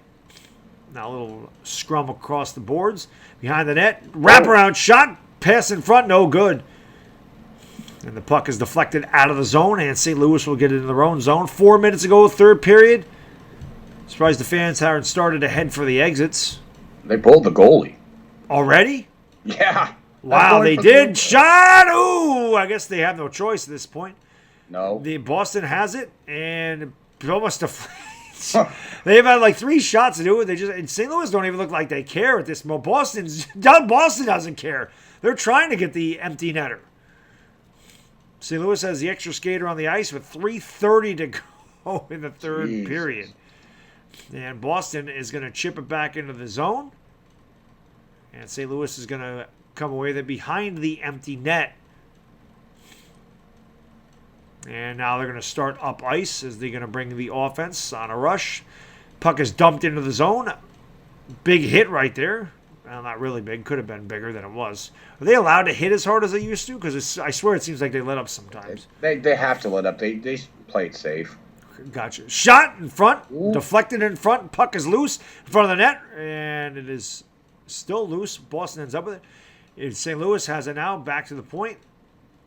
Now a little scrum across the boards. Behind the net. Wraparound shot. Pass in front. No good. And the puck is deflected out of the zone. And St. Louis will get it in their own zone. 4 minutes ago, third period. Surprised the fans haven't started to head for the exits. They pulled the goalie. Already? Yeah. Wow, they did. Shot! Ooh, I guess they have no choice at this point. No. The Boston has it, and almost they've had like 3 shots to do it. And St. Louis don't even look like they care at this moment. Boston doesn't care. They're trying to get the empty netter. St. Louis has the extra skater on the ice with 3:30 to go in the third period. And Boston is going to chip it back into the zone. And St. Louis is going to come away with it behind the empty net. And now they're going to start up ice as they're going to bring the offense on a rush. Puck is dumped into the zone. Big hit right there. Well, not really big. Could have been bigger than it was. Are they allowed to hit as hard as they used to? Because I swear it seems like they let up sometimes. They have to let up. They play it safe. Gotcha. Shot in front. Ooh. Deflected in front. Puck is loose in front of the net. And it is still loose. Boston ends up with it. St. Louis has it now. Back to the point.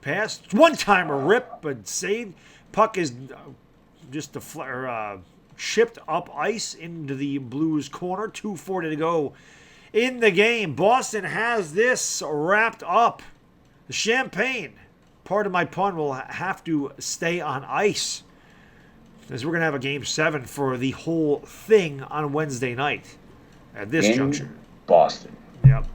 Pass. One-timer rip, but saved. Puck is just shipped up ice into the Blues corner. 2:40 to go in the game. Boston has this wrapped up. The champagne, pardon my pun, will have to stay on ice, as we're going to have a Game 7 for the whole thing on Wednesday night at this juncture. Boston. Yep.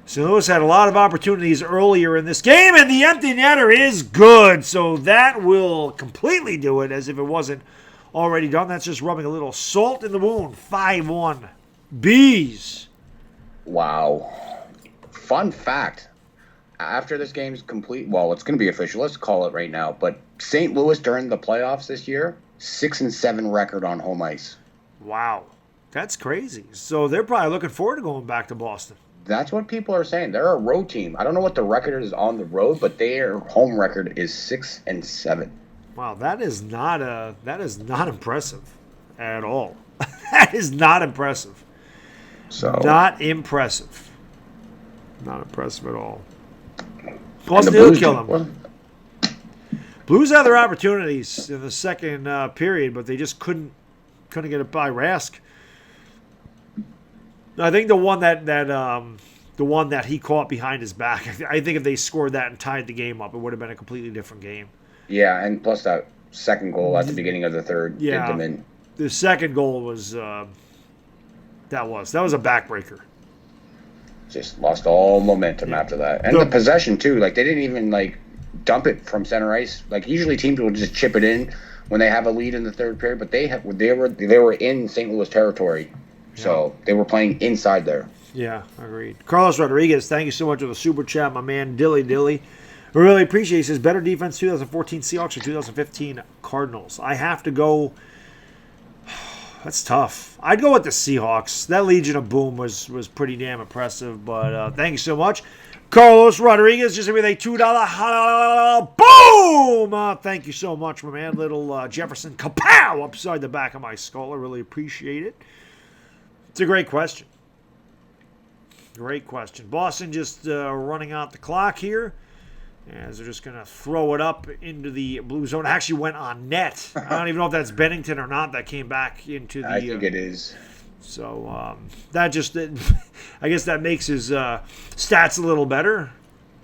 St. Louis had a lot of opportunities earlier in this game, and the empty netter is good. So that will completely do it, as if it wasn't already done. That's just rubbing a little salt in the wound. 5-1. Bees. Wow. Fun fact. After this game's complete, well, it's going to be official. Let's call it right now. But St. Louis during the playoffs this year, 6-7 record on home ice. Wow. That's crazy. So they're probably looking forward to going back to Boston. That's what people are saying. They're a road team. I don't know what the record is on the road, but their home record is 6-7. Wow, that is not impressive at all. That is not impressive. So not impressive. Not impressive at all. Boston will kill them. Blues had their opportunities in the second period, but they just couldn't get it by Rask. I think the one that he caught behind his back, I think if they scored that and tied the game up, it would have been a completely different game. Yeah, and plus that second goal at the beginning of the third did them in. The second goal was that was a backbreaker. Just lost all momentum after that, and the possession too. Like they didn't even dump it from center ice. Like usually teams will just chip it in when they have a lead in the third period, but they were in St. Louis territory. So they were playing inside there. Yeah, agreed. Carlos Rodriguez, thank you so much for the super chat, my man. Dilly. I really appreciate it. He says, better defense 2014 Seahawks or 2015 Cardinals? I have to go. That's tough. I'd go with the Seahawks. That Legion of Boom was pretty damn impressive. But thank you so much. Carlos Rodriguez, just with a $2 boom! Thank you so much, my man. Little Jefferson kapow upside the back of my skull. I really appreciate it. It's a great question. Great question. Boston just running out the clock here, as they're just going to throw it up into the blue zone. It actually went on net. I don't even know if that's Bennington or not that came back into the... I think it is. So that just... I guess that makes his stats a little better,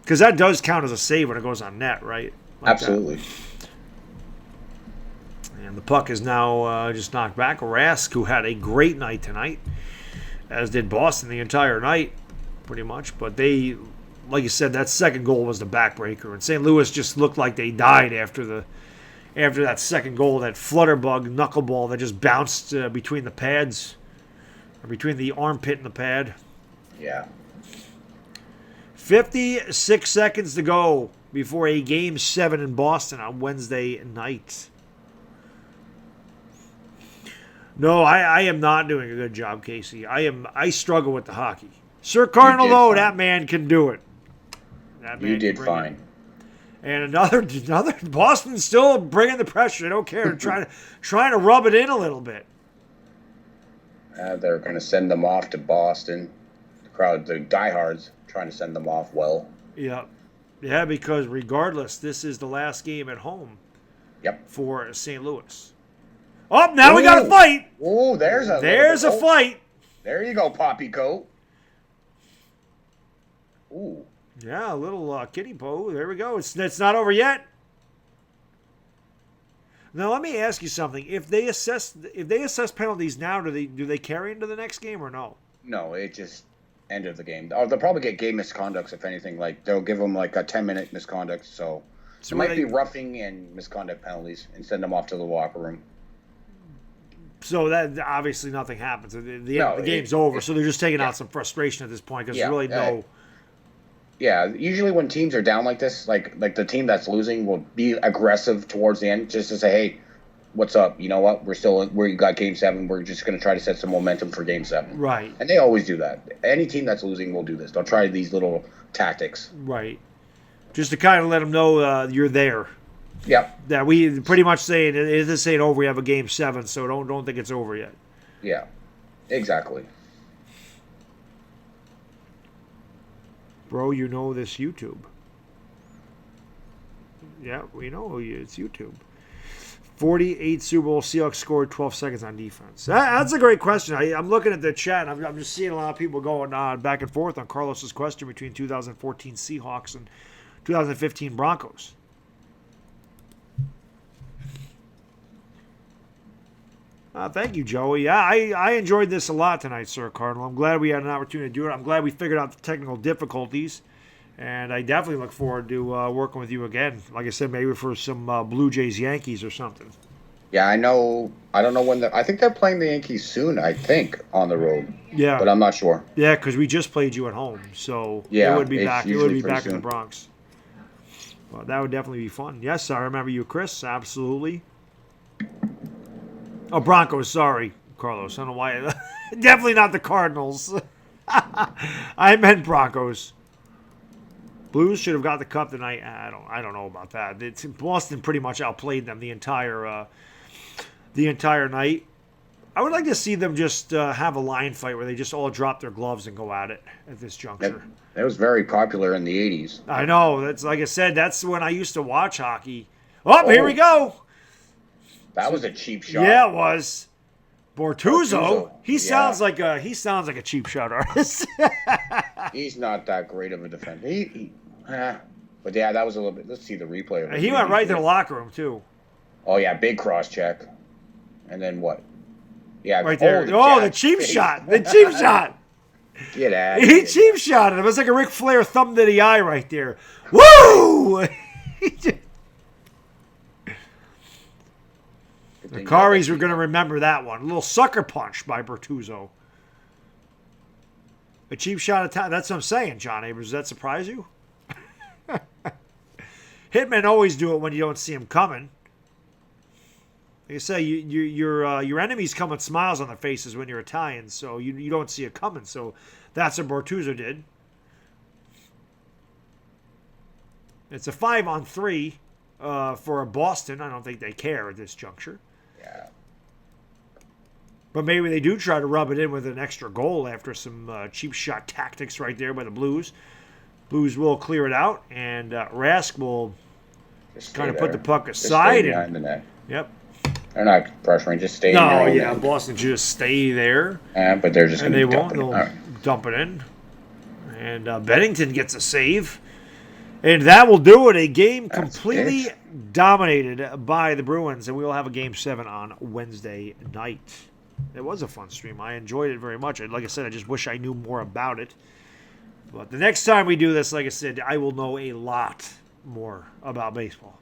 because that does count as a save when it goes on net, right? Absolutely. And the puck is now just knocked back. Rask, who had a great night tonight, as did Boston the entire night, pretty much. But they, like you said, that second goal was the backbreaker. And St. Louis just looked like they died after that second goal, that flutterbug knuckleball that just bounced between the pads, or between the armpit and the pad. Yeah. 56 seconds to go before a Game 7 in Boston on Wednesday night. No, I am not doing a good job, Casey. I struggle with the hockey. Sir Cardinal, though, that man can do it. You did fine. And another Boston's still bringing the pressure. They don't care. Trying to rub it in a little bit. They're going to send them off to Boston. The crowd, the diehards, trying to send them off well. Yeah. Yeah, because regardless, this is the last game at home. Yep. For St. Louis. Oh, now we got a fight. Oh, there's a fight. There you go, Poppy Coat. Ooh. Yeah, a little kitty pose. There we go. It's not over yet. Now let me ask you something. If they assess penalties now, do they carry into the next game or no? No, it just end of the game. Or they'll probably get game misconducts if anything. Like they'll give them like a 10-minute misconduct. So it might be roughing and misconduct penalties and send them off to the locker room. So that obviously nothing happens. The game's over. So they're just taking out some frustration at this point because there's really no. Yeah, usually when teams are down like this, like the team that's losing will be aggressive towards the end, just to say, "Hey, what's up? You know what? We got Game 7. We're just going to try to set some momentum for Game 7." Right. And they always do that. Any team that's losing will do this. They'll try these little tactics. Right. Just to kind of let them know you're there. Yep. That we pretty much saying this ain't over. We have a Game 7, so don't think it's over yet. Yeah. Exactly. Bro, you know this YouTube. Yeah, we know it's YouTube. 48 Super Bowl Seahawks scored 12 seconds on defense. That's a great question. I'm looking at the chat. I'm just seeing a lot of people going back and forth on Carlos's question between 2014 Seahawks and 2015 Broncos. Thank you, Joey. Yeah, I enjoyed this a lot tonight, Sir Cardinal. I'm glad we had an opportunity to do it. I'm glad we figured out the technical difficulties. And I definitely look forward to working with you again. Like I said, maybe for some Blue Jays Yankees or something. Yeah, I know. I don't know when. I think they're playing the Yankees soon, I think, on the road. Yeah. But I'm not sure. Yeah, because we just played you at home. So yeah, it would be back. It would be back soon. in the Bronx. Well, that would definitely be fun. Yes, I remember you, Chris. Absolutely. Oh, Broncos. Sorry, Carlos. I don't know why. Definitely not the Cardinals. I meant Broncos. Blues should have got the cup tonight. I don't know about that. Boston pretty much outplayed them the entire night. I would like to see them just have a line fight where they just all drop their gloves and go at it at this juncture. That was very popular in the 80s. I know. That's like I said. That's when I used to watch hockey. Oh, here we go. That was a cheap shot. Yeah, it was. Bortuzzo. He sounds like a cheap shot artist. He's not that great of a defender. But yeah, that was a little bit. Let's see the replay of it. He went right to the locker room too. Oh yeah, big cross check. And then what? Yeah, right there. The cheap shot. The cheap shot. Get out. He cheap shotted him. It was like a Ric Flair thumb to the eye right there. Woo! The Caries were going to remember that one. A little sucker punch by Bortuzzo. A cheap shot attack. That's what I'm saying, John Abrams. Does that surprise you? Hitmen always do it when you don't see them coming. Like I say, your enemies come with smiles on their faces when you're Italian, so you don't see it coming. So that's what Bortuzzo did. It's a 5-on-3 for Boston. I don't think they care at this juncture. Yeah. But maybe they do try to rub it in with an extra goal after some cheap shot tactics right there by the Blues. Blues will clear it out, and Rask will kind of put the puck aside. Behind the net. Yep. They're not pressuring, just stay No, there. yeah, Boston should just stay there. But they're just going to dump it. They'll dump it in. And Bennington gets a save. And that will do it. A game completely dominated by the Bruins, and we will have a Game 7 on Wednesday night. It was a fun stream. I enjoyed it very much. Like I said, I just wish I knew more about it. But the next time we do this, like I said, I will know a lot more about baseball.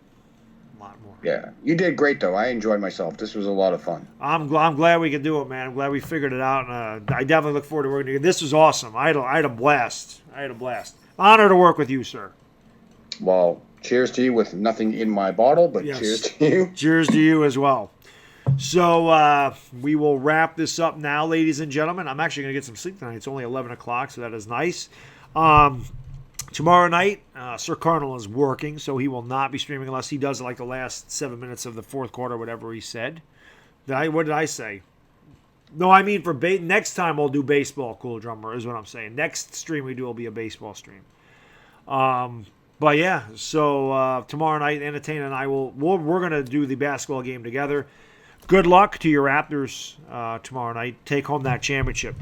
A lot more. Yeah. You did great, though. I enjoyed myself. This was a lot of fun. I'm glad we could do it, man. I'm glad we figured it out. And I definitely look forward to working together. This was awesome. I had a blast. Honor to work with you, sir. Well, cheers to you with nothing in my bottle, but yes. Cheers to you. Cheers to you as well. So we will wrap this up now, ladies and gentlemen. I'm actually going to get some sleep tonight. It's only 11 o'clock, so that is nice. Tomorrow night, Sir Cardinal is working, so he will not be streaming unless he does like the last 7 minutes of the fourth quarter, whatever he said. What did I say? No, I mean for next time we'll do baseball, Cooldrummer, is what I'm saying. Next stream we do will be a baseball stream. But yeah, so tomorrow night, Entertain and I we're going to do the basketball game together. Good luck to your Raptors tomorrow night. Take home that championship.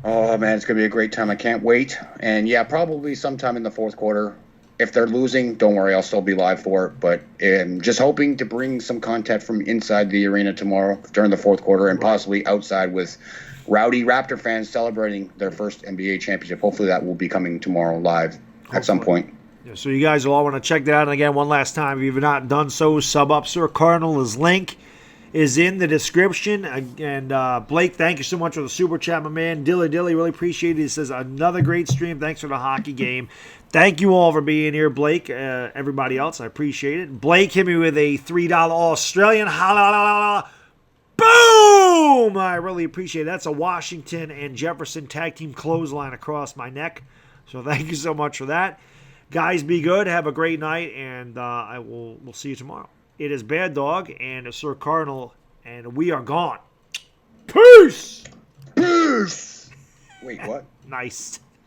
Oh, man, it's going to be a great time. I can't wait. And, yeah, probably sometime in the fourth quarter, If they're losing, don't worry, I'll still be live for it. But I'm just hoping to bring some content from inside the arena tomorrow during the fourth quarter and possibly outside with rowdy Raptor fans celebrating their first NBA championship. Hopefully that will be coming tomorrow live at some point. Yeah, so you guys will all want to check that out. And again, one last time, if you've not done so, sub up. Sir Cardinal, his link is in the description. And Blake, thank you so much for the super chat, my man. Dilly, really appreciate it. He says, another great stream. Thanks for the hockey game. Thank you all for being here, Blake. Everybody else, I appreciate it. Blake hit me with a $3 Australian. Boom! I really appreciate it. That's a Washington and Jefferson tag team clothesline across my neck. So thank you so much for that. Guys, be good. Have a great night, and we'll see you tomorrow. It is Baddog and Sir Cardinal, and we are gone. Peace! Peace! Wait, what? Nice.